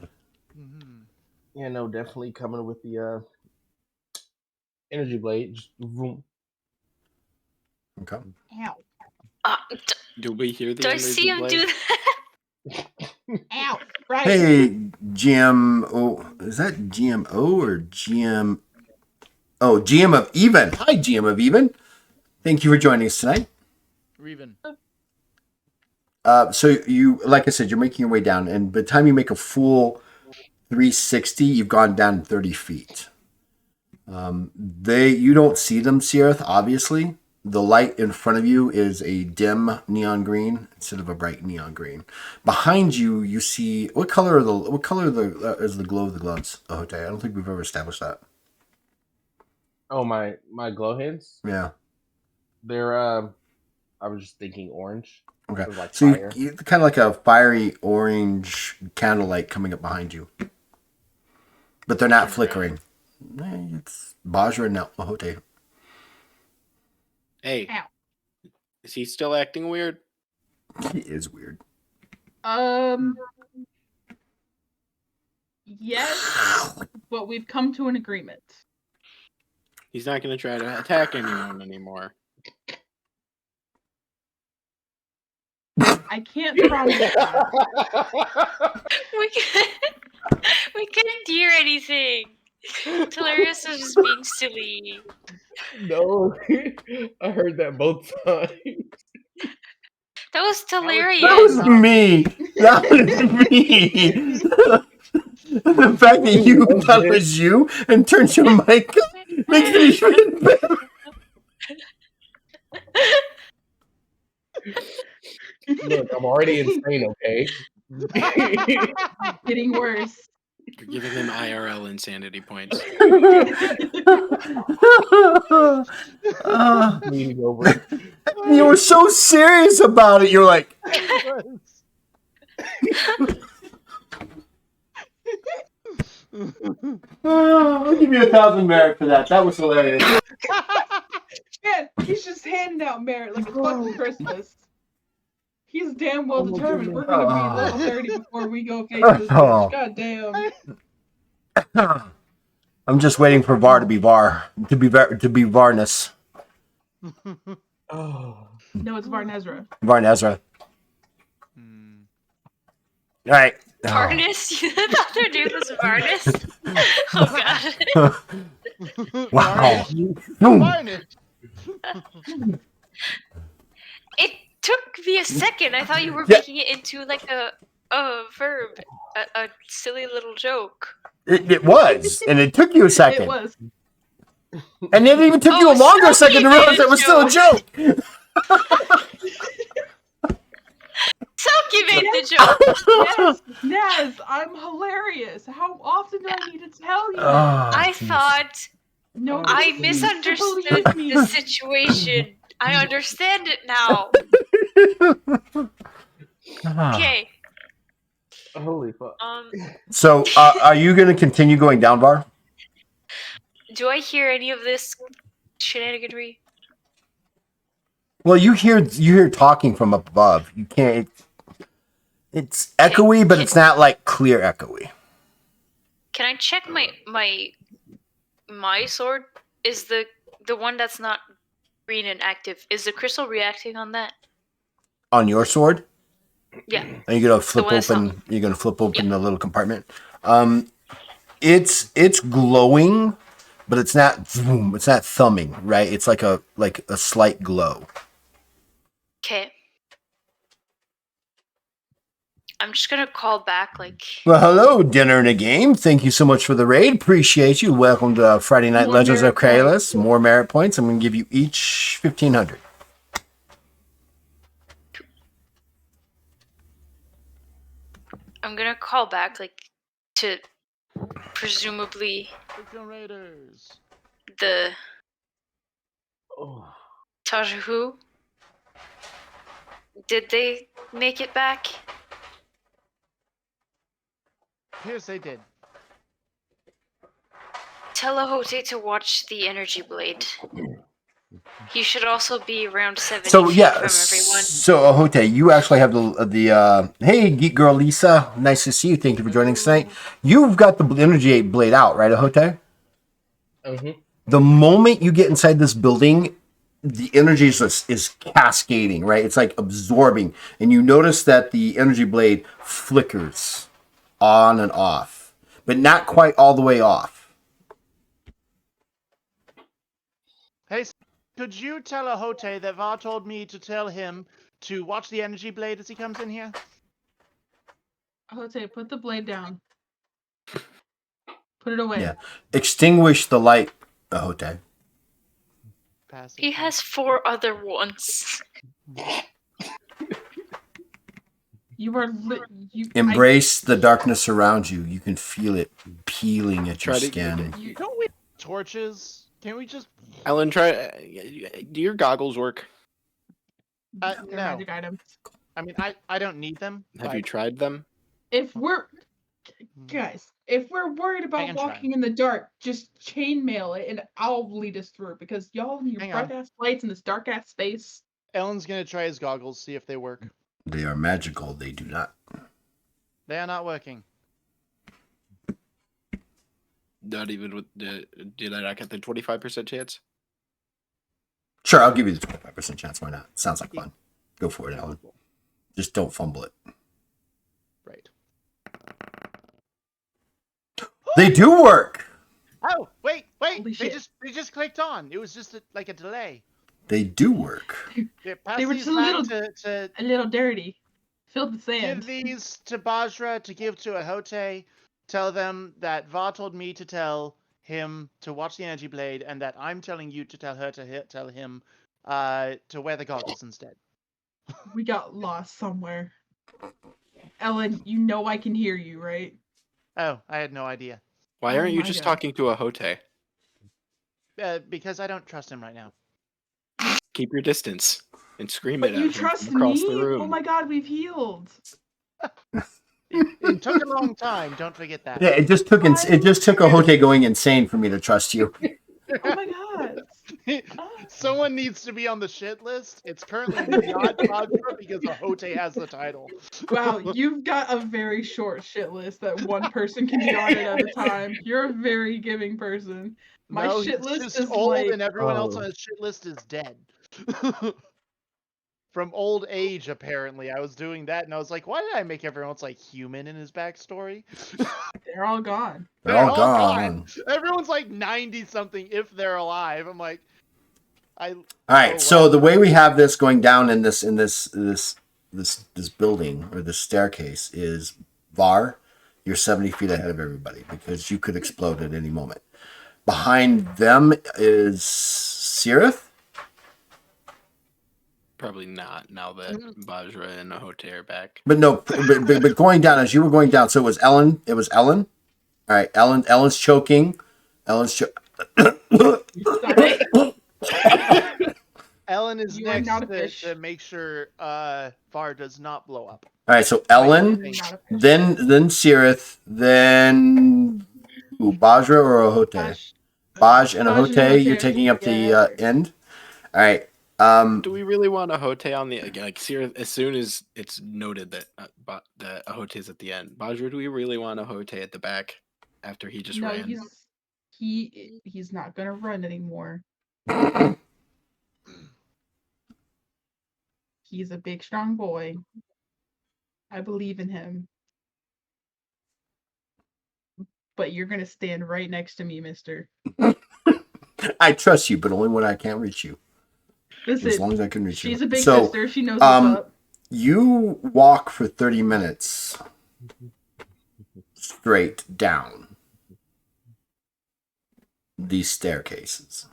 Yeah, no, definitely coming with the energy blade. Just vroom. Okay. Ow. Do we hear the Do I energy see him blade? do that? Ow. Right. Hey, GMO. Is that GMO or GM? Oh, GM of Even. Hi, GM of Even. Thank you for joining us tonight. Reven. So you, like I said, you're making your way down, and by the time you make a full 360, you've gone down 30 feet. You don't see them, Sierth, obviously. The light in front of you is a dim neon green instead of a bright neon green. Behind you, you see what color is the glow of the gloves, Ahote? I don't think we've ever established that. Oh, my glow hands? Yeah. They're I was just thinking orange. Okay. Sort of like So fire. you kind of like a fiery orange candlelight coming up behind you, but they're not flickering. It's Bajra and Ahote. Hey, Ow. is he still acting weird? He is weird. Yes, but we've come to an agreement. He's not going to try to attack anyone anymore. I can't promise that. We couldn't hear anything. Hilarious was just being silly. No, I heard that both times. That was hilarious. That was me. That was me. The fact that you thought it was you and turned your mic up makes it even better. Look, I'm already insane, okay? Getting worse. You're giving him IRL insanity points. Bleeding over. You were so serious about it. You're like, I'll give you 1,000 merit for that. That was hilarious. Man, he's just handing out merit like it's fucking Christmas. He's damn well determined we're gonna be level 30 before we go face this bitch. God damn. I'm just waiting for VAR to be VAR. To be Varnus. Oh. No, it's Varnezra. Varnezra. All right. Varnus? You thought their name was Varnus? Oh god. Wow. Varnish. It took me a second. I thought you were Yeah. making it into like a verb. A silly little joke. It was, and it took you a second. It was. And it even took you a longer second to realize it was still a joke. Selkie made the joke. Yes, Naz, I'm hilarious. How often do I need to tell you? I thought No, I please misunderstood believe me. the situation. I understand it now. Okay. Holy fuck. So, are you going to continue going down, VAR? Do I hear any of this shenaniganry? Well, you hear talking from up above. You can't. It's echoey, but it's not like clear echoey. Can I check my sword? Is the one that's not green and active? Is the crystal reacting on that? On your sword? Yeah. Are you gonna flip one that's open? You're gonna flip open the little compartment. It's glowing, but it's not. It's not thumbing, right? It's like a slight glow. Okay. I'm just gonna call back like. Well, hello, dinner and a game. Thank you so much for the raid. Appreciate you. Welcome to Friday Night More Legends of merit Kralis. More merit points. I'm gonna give you each 1,500. I'm gonna call back like to presumably Freaking Raiders. the Oh. Tajahu. Did they make it back? Yes, they did. Tell Ahote to watch the energy blade. He should also be around 70 So feet yeah, from everyone. so Ahote, you actually have the hey geek girl Lisa, nice to see you. Thank you for joining us tonight. You've got the energy blade out, right, Ahote? Mm-hmm. The moment you get inside this building, the energy is cascading, right? It's like absorbing, and you notice that the energy blade flickers on and off, but not quite all the way off. Hey, could you tell Ahote that Va told me to tell him to watch the energy blade as he comes in here? Jose, put the blade down. Put it away. Yeah, extinguish the light, Ahote. Pass it. He has 4 other ones. You are Embrace the darkness around you. You can feel it peeling at your Try to- skin. Don't we torches? Can't we just? Ellen, try. Do your goggles work? They're No. magic items. I mean, I don't need them. Have you tried them? If we're guys, if we're worried I about can try. walking in the dark, just chainmail it and I'll lead us through because y'all and your Hang bright on. ass lights in this dark ass space. Ellen's gonna try his goggles, see if they work. They are magical. They do not. They are not working. Not even with the. Did I not get the 25% chance? Sure, I'll give you the 25% chance. Why not? Sounds like fun. Go for it, Alan. Just don't fumble it. Right. They do work. Oh, wait. Holy They shit. just clicked on. It was just like a delay. They do work. Yeah, pass They were these just back to a little dirty. Filled with give sand. these to Bajra to give to Ahote. Tell them that Va told me to tell him to watch the energy blade, and that I'm telling you to tell her to tell him to wear the goggles instead. We got lost somewhere. Ellen, you know I can hear you, right? Oh, I had no idea. Why Oh aren't you my just God. talking to a Hote? Because I don't trust him right now. Keep your distance and scream But it you at him trust from across the me? room. Oh my God, we've healed. It took a long time. Don't forget that. Yeah, it just took a Hote going insane for me to trust you. Oh my God. Someone needs to be on the shit list. It's currently not Bajra because Ahote has the title. Wow, you've got a very short shit list that one person can be on it at a time. You're a very giving person. My No, shit he's list just is old, like, and everyone else Oh. on his shit list is dead. From old age, apparently. I was doing that, and I was like, why did I make everyone else like human in his backstory? they're all gone. They're all gone. Everyone's like 90 something if they're alive. I'm like, All right. Oh, So wow. the way we have this going down in this building or this staircase is Var, you're 70 feet ahead of everybody because you could explode at any moment. Behind them is Sirith. Probably not, now that Bajra and Ahote are back. But no, but going down as you were going down, so it was Ellen. It was Ellen. All right, Ellen's choking. Ellen's Ellen is You are next not a fish. to make sure Var does not blow up. All right, so Ellen, You're not a fish. then Sirith, then Bajra or Ahote? Gosh. Baj and Baj and Ahote, Ahote you're are taking up the together. end. All right. Do we really want Ahote on the like? As soon as it's noted that that Ahote is at the end, Bajra, do we really want Ahote at the back after he just No, ran? he's not gonna run anymore. He's a big, strong boy. I believe in him. But you're gonna stand right next to me, mister. I trust you, but only when I can't reach you. Listen, As long as I can reach you. she's a big So, sister. She knows what's up. You walk for 30 minutes straight down these staircases.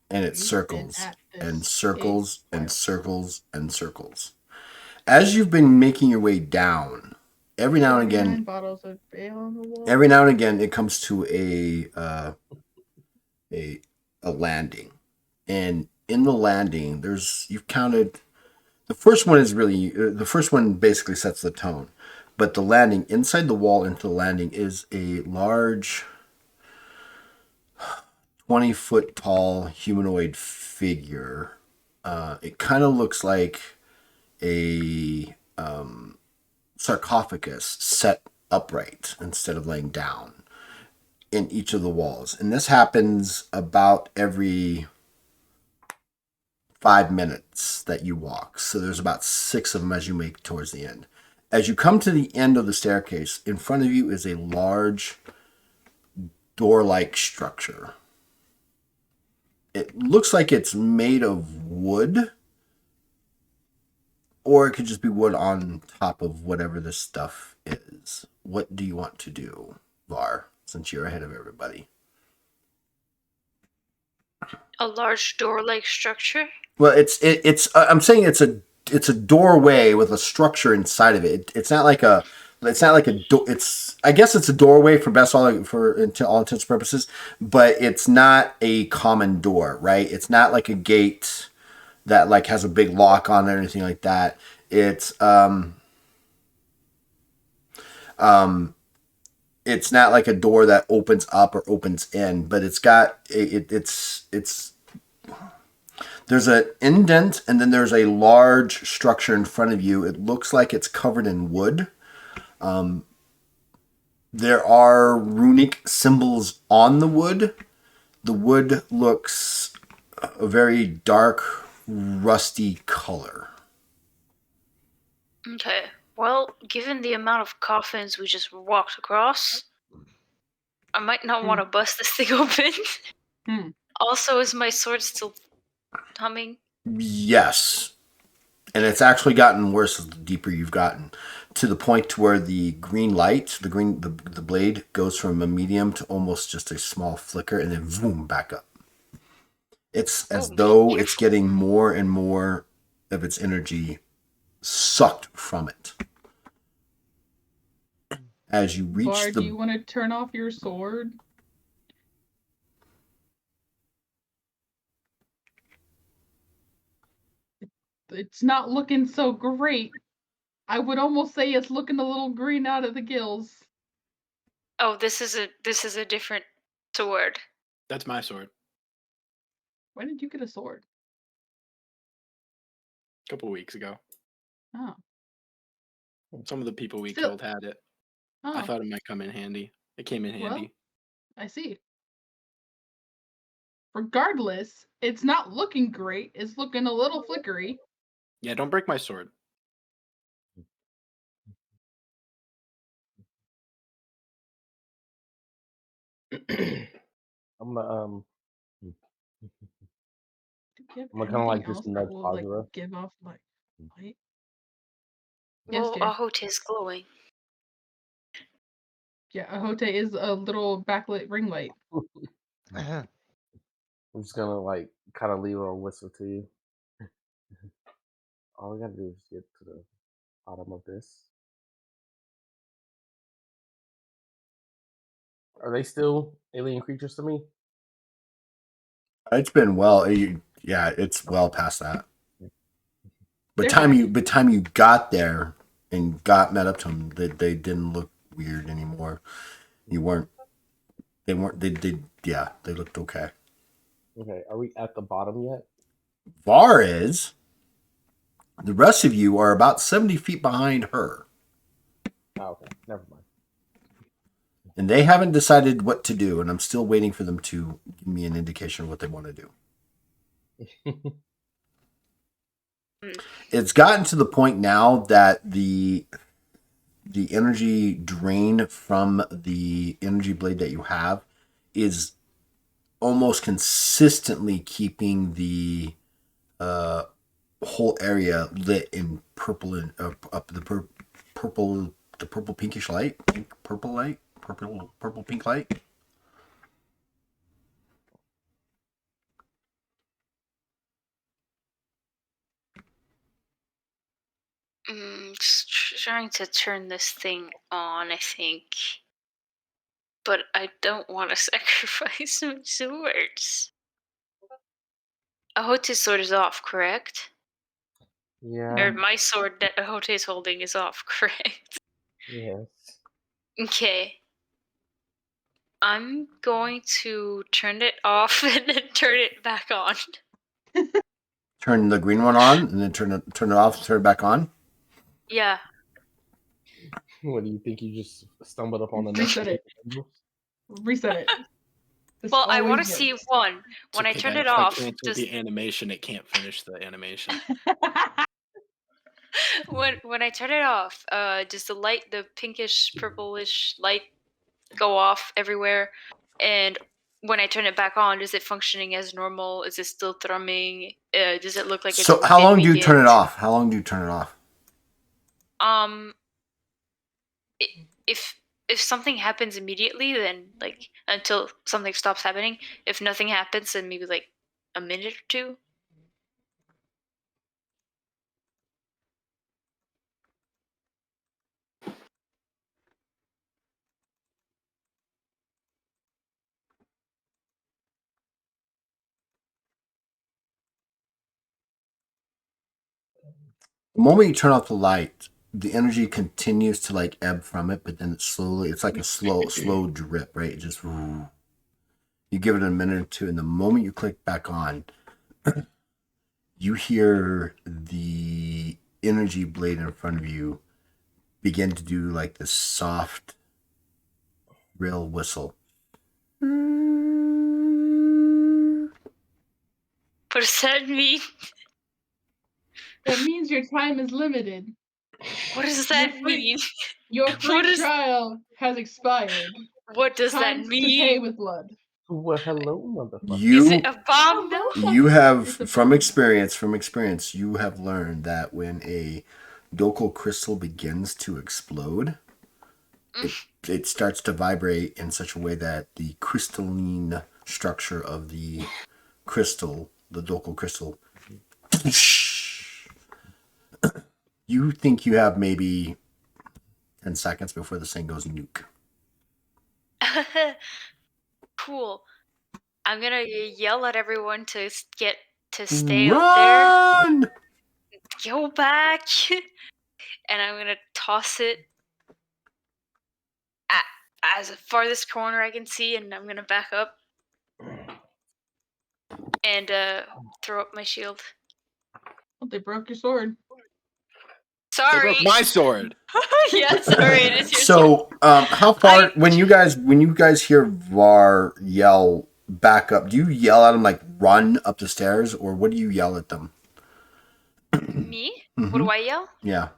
And it We've been circles at this and circles a and while. circles and circles. As you've been making your way down, every now and 49 again, bottles of ale on the wall. every now and again, it comes to a landing, and in the landing, you've counted. The first one basically sets the tone, but the landing inside the wall into the landing is a large, 20-foot tall humanoid figure. It kind of looks like a sarcophagus set upright instead of laying down in each of the walls. And this happens about every 5 minutes that you walk. So there's about 6 of them as you make towards the end. As you come to the end of the staircase, in front of you is a large door-like structure. It looks like it's made of wood, or it could just be wood on top of whatever this stuff is. What do you want to do, Var, since you're ahead of everybody? A large door-like structure. Well, it's I'm saying it's a doorway with a structure inside of it. It's not like a door. I guess it's a doorway for all intents and purposes, but it's not a common door, right? It's not like a gate that like has a big lock on it or anything like that. It's it's not like a door that opens up or opens in, but it's got it's there's an indent and then there's a large structure in front of you. It looks like it's covered in wood. There are runic symbols on the wood. The wood looks a very dark, rusty color. Okay. Well, given the amount of coffins we just walked across, I might not want to bust this thing open. Hmm. Also, is my sword still humming? Yes. And it's actually gotten worse the deeper you've gotten, to the point to where the green light, the blade goes from a medium to almost just a small flicker and then boom, back up. It's as though it's getting more and more of its energy sucked from it. As you reach Bard, do you want to turn off your sword? It's not looking so great. I would almost say it's looking a little green out of the gills. Oh, this is a different sword. That's my sword. When did you get a sword? A couple weeks ago. Oh. Some of the people we Still- killed had it. Oh. I thought it might come in handy. It came in handy. I see. Regardless, it's not looking great. It's looking a little flickery. Yeah, don't break my sword. I'm gonna Do you have I'm gonna kinda, like, anything just else that nudge will like Azra. give off like light? Yes, Well, dear. Ahote is glowing. Yeah, Ahote is a little backlit ring light. I'm just gonna like kind of leave a whistle to you. All we gotta do is get to the bottom of this. Are they still alien creatures to me? it's been it's well past that. By They're time you got there and met up to them, they didn't look weird anymore. They looked okay. Okay, are we at the bottom yet? Var is. The rest of you are about 70 feet behind her. Oh, okay, never mind. And they haven't decided what to do, and I'm still waiting for them to give me an indication of what they want to do. It's gotten to the point now that the energy drain from the energy blade that you have is almost consistently keeping the whole area lit in purple and up the purple pinkish light, purple pink light. Just trying to turn this thing on, I think. But I don't want to sacrifice my swords. Ahote's sword is off, correct? Yeah. Or my sword that Ahote is holding is off, correct? Yes. Okay. I'm going to turn it off and then turn it back on. Turn the green one on, and then turn it off, turn it back on. Yeah. What do you think? You just stumbled upon the next Reset it. Reset it. This Well, I want to always see works. one. When I Okay, turn guys, it if I off, cancel does, the animation, it can't finish the animation. when I turn it off, does the pinkish purplish light go off everywhere? And when I turn it back on, is it functioning as normal? Is it still thrumming? Does it look like it's So, how long do you turn it weakened? off? How long do you turn it off? If something happens immediately, then like until something stops happening. If nothing happens, then maybe like a minute or two. The moment you turn off the light, the energy continues to like ebb from it, but then it's like a slow drip, right? It just, you give it a minute or two, and the moment you click back on, you hear the energy blade in front of you begin to do like this soft real whistle. What does that mean? That means your time is limited. What does that mean? Your free What is- trial has expired. What does that Time to pay mean? with blood. Well, hello, motherfucker. Is You it a bomb now? you have It's a from bomb. experience you have learned that when a Doko crystal begins to explode, it starts to vibrate in such a way that the crystalline structure of the crystal, the Doko crystal, you think you have maybe 10 seconds before this thing goes nuke. Cool. I'm gonna yell at everyone to stay up there. Run! Go back. And I'm gonna toss it as the farthest corner I can see, and I'm gonna back up and throw up my shield. Oh, they broke your sword. They Sorry. broke my sword. Yeah, sorry. It is your sword. So, how far when you guys hear Var yell back up? Do you yell at him like run up the stairs, or what do you yell at them? Me? What do I yell? Yeah.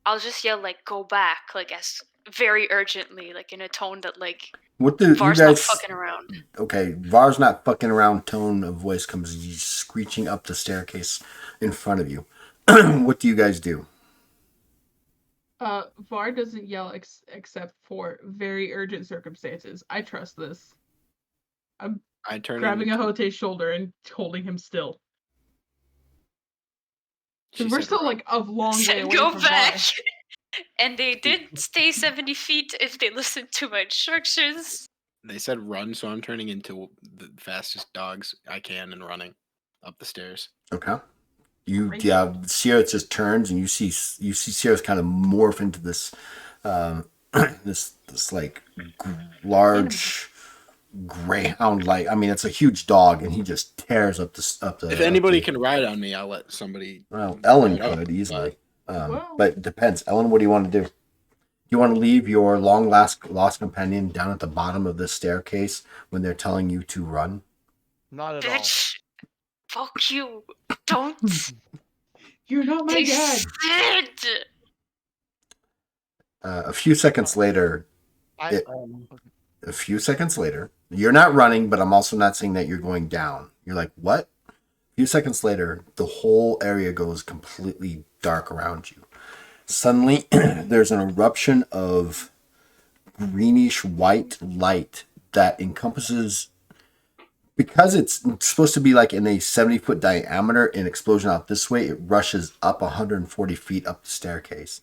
I'll just yell like "go back," like as very urgently, like in a tone that like What do you Var's not guys? fucking around. Okay, Var's not fucking around. Tone of voice comes screeching up the staircase in front of you. What do you guys do? Var doesn't yell except for very urgent circumstances. I trust this. I'm I turn grabbing into- Ahote's shoulder and holding him still. She Because we're said still run. like a long way Said away go from back. Var. And they did stay 70 feet if they listened to my instructions. They said run, so I'm turning into the fastest dogs I can and running up the stairs. Okay. You Right. yeah, Sierra just turns and you see Sierra's kind of morph into this this like large greyhound like, I mean it's a huge dog, and he just tears up the If anybody can ride on me, I'll let somebody. Well, Ellen ride up, could easily. Well. But it depends. Ellen, what do you want to do? You want to leave your long lost companion down at the bottom of this staircase when they're telling you to run? Not at all. Bitch. Fuck you. Don't. You're not my They dad. said. A few seconds later, I, you're not running, but I'm also not saying that you're going down. You're like, what? A few seconds later, the whole area goes completely dark around you. Suddenly, there's an eruption of greenish white light that encompasses, because it's supposed to be like in a 70-foot diameter, an explosion out this way, it rushes up 140 feet up the staircase.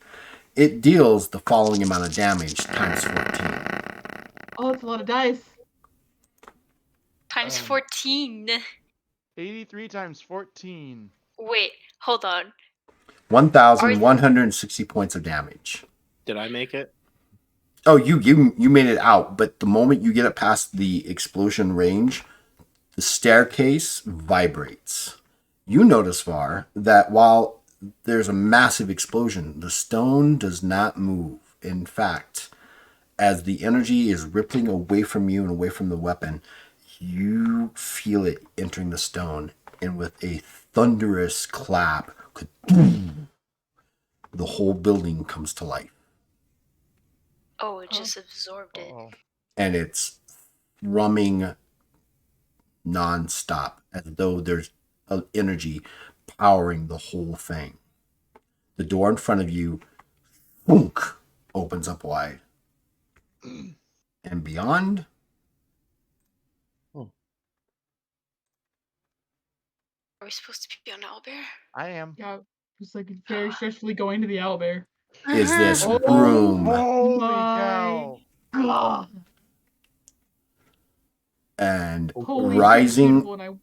It deals the following amount of damage times 14. Oh, it's a lot of dice. Times 14. 83 times 14. Wait, hold on. 1,160 points of damage. Did I make it? Oh, you made it out, but the moment you get it past the explosion range, the staircase vibrates. You notice, Var, that while there's a massive explosion, the stone does not move. In fact, as the energy is rippling away from you and away from the weapon, you feel it entering the stone, and with a thunderous clap, the whole building comes to life. Oh, it just absorbed it. Oh. And it's thrumming non-stop, as though there's energy powering the whole thing. The door in front of you, boom, opens up wide. And beyond, Are we supposed to be on Owlbear? I am. Yeah, just like very stressfully going to the owlbear. is this Oh, room. Holy my cow. God. And Holy shit, rising, beautiful,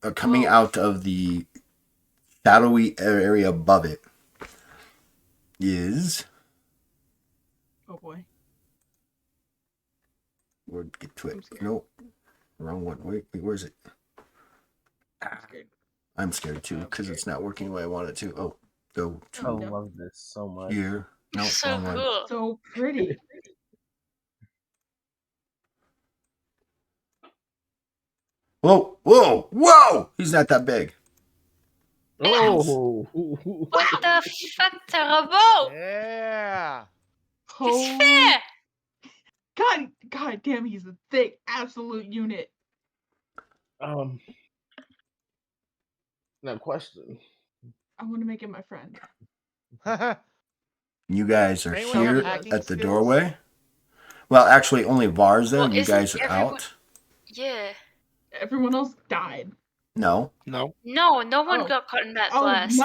and coming out of the shadowy area above it is... oh boy. We'll get to I'm it. scared. Nope. Wrong one. Wait, where's it? I'm scared. I'm scared too, because it's not working the way I want it to. Oh, go I Oh, to no. love this so much. here. No, So wrong one. cool. So pretty. Whoa, whoa, whoa! He's not that big. Oh, What the fuck, Tarabo? Yeah. It's Holy fair. God damn, he's a thick absolute unit. now question. I want to make him my friend. You guys are Anyone have here hacking at the skills? doorway. Well, actually, only Var's there. Well, You isn't guys are everyone- out. Yeah. Everyone else died. No. No. No, no one Oh. got caught in that Oh, blast.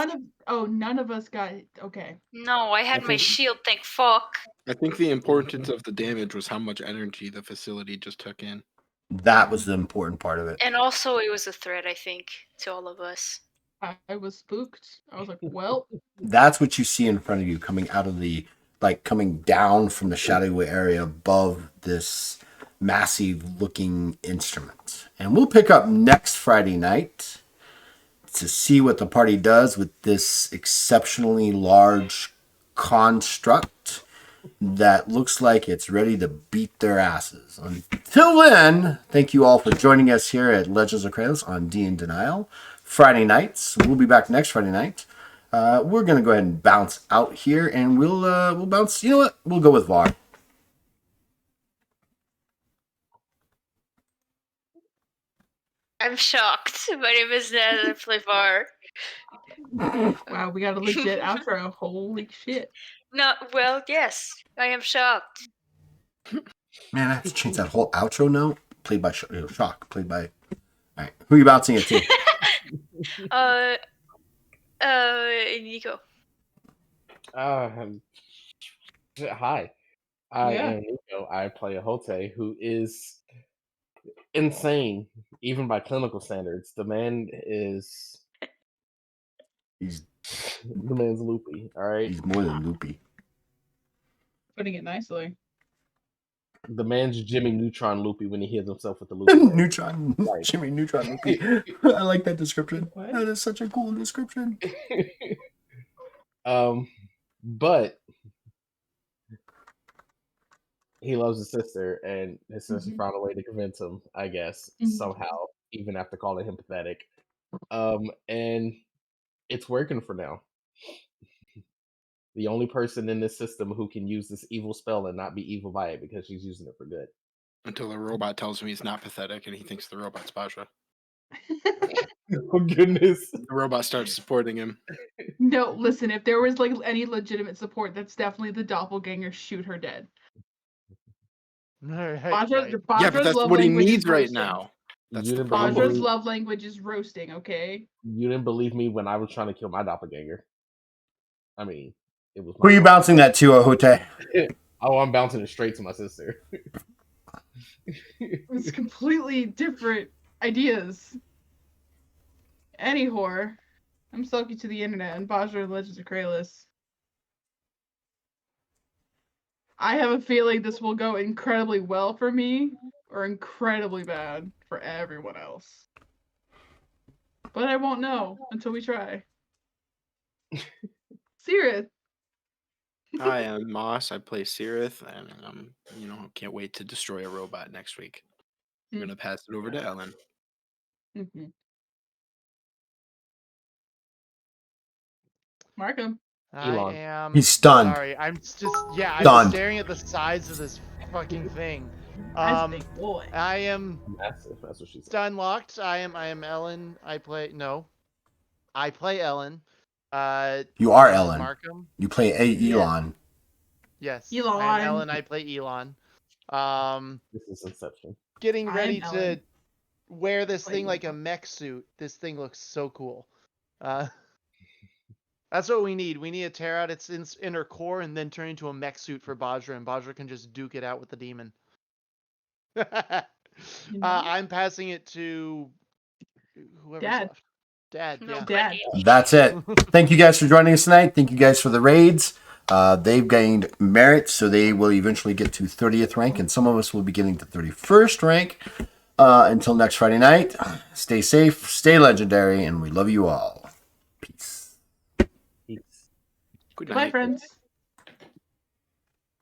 none of us got it. Okay. No, I had I my think- shield, thank fuck. I think the importance of the damage was how much energy the facility just took in. That was the important part of it. And also, it was a threat, I think, to all of us. I was spooked. I was like, well, That's what you see in front of you coming out of the, like, coming down from the shadowy area above this massive looking instrument. And we'll pick up next Friday night to see what the party does with this exceptionally large construct that looks like it's ready to beat their asses. Until then, thank you all for joining us here at Legends of Kralis on D in Denial Friday nights. We'll be back next Friday night. We're gonna go ahead and bounce out here, and we'll bounce. You know what? We'll go with Var. I'm shocked. My name is Ned. I play VAR. wow, we got a legit outro. Holy shit. No, well, yes, I am shocked. Man, I have to change that whole outro note. Played by Shock. Played by. All right, who are you bouncing it to? Nico. Hi. I Yeah. am Nico. I play a Hote who is insane, even by clinical standards. The man is. He's The man's loopy. All right. he's more than loopy. Putting it nicely. The man's Jimmy Neutron loopy when he hits himself with the loopy. head. Neutron, Right. Jimmy Neutron loopy. I like that description. What? That is such a cool description. But he loves his sister, and his sister Mhm. found a way to convince him, I guess, Mhm. somehow, even after calling him pathetic. And it's working for now. The only person in this system who can use this evil spell and not be evil by it because she's using it for good. Until the robot tells him he's not pathetic and he thinks the robot's Basra. Oh goodness! The robot starts supporting him. No, listen, if there was like any legitimate support, that's definitely the doppelganger shoot her dead. Right, Badra's right. Yeah, but that's love what he language is needs right roasting. now. That's You the didn't believe problem. Badra's me. love language is roasting, okay? You didn't believe me when I was trying to kill my doppelganger. I mean, it was. Who are you bouncing that to, Ahote? Oh, I'm bouncing it straight to my sister. It's completely different ideas. Anyhow, I'm sulky to the internet and Bajra and Legends of Kralis. I have a feeling this will go incredibly well for me or incredibly bad for everyone else. But I won't know until we try. Sirith. Hi, I'm Moss. I play Sirith, and can't wait to destroy a robot next week. I'm gonna pass it over to Ellen. Mhm. Markham. Elon. I am. He's stunned. Sorry, I'm just I'm Stunned. staring at the size of this fucking thing. That's a big boy. I am Massive. That's what she said. stun locked. I am Ellen. I play Ellen. You are this is Ellen. Markham. You play Elon. Yes. Elon. I am Ellen. I play Elon. This is Inception. Getting I am ready to Ellen. wear this Play thing like a Elon. mech suit. This thing looks so cool. That's what we need. We need to tear out its inner core and then turn into a mech suit for Bajra, and Bajra can just duke it out with the demon. You know? I'm passing it to whoever's Dad. left. Dad, yeah. Dad. That's it. Thank you guys for joining us tonight. Thank you guys for the raids. They've gained merit, so they will eventually get to 30th rank, and some of us will be getting to 31st rank. Until next Friday night, stay safe, stay legendary, and we love you all. Peace. Peace. Good Goodbye, night. friends.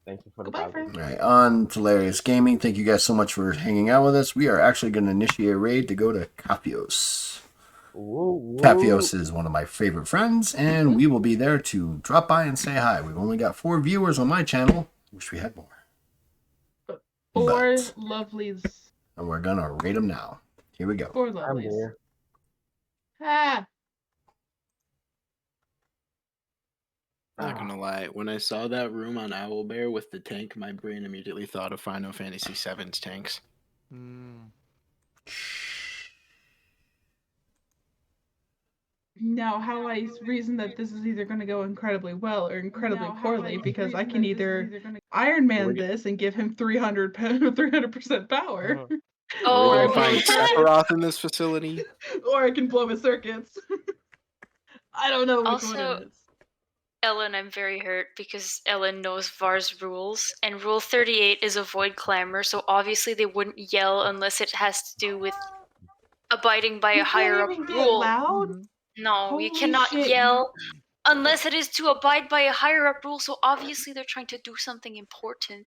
Thank you for the Goodbye, positive. friends. All right, on to Hilarious Gaming. Thank you guys so much for hanging out with us. We are actually going to initiate a raid to go to Capios. Cafios is one of my favorite friends, and we will be there to drop by and say hi. We've only got 4 viewers on my channel. Wish we had more. 4 But- lovelies. And we're gonna rate them now. Here we go. 4 I'm lovelies. there. Ah, Not gonna lie, when I saw that room on Owlbear with the tank, my brain immediately thought of Final Fantasy VII's tanks. Mm. now how I reason that this is either going to go incredibly well or incredibly poorly, because I can either Iron Man this and give him 300% power, Oh. Oh, We're Or gonna find blow- Sephiroth in this facility. or I can blow his circuits. I don't know which one Also- it is. Ellen, I'm very hurt because Ellen knows VAR's rules, and Rule 38 is avoid clamor, so obviously they wouldn't yell unless it has to do with abiding by You a higher up can't even get rule. loud. Mhm. No, you Holy cannot shit. yell unless it is to abide by a higher up rule, so obviously they're trying to do something important.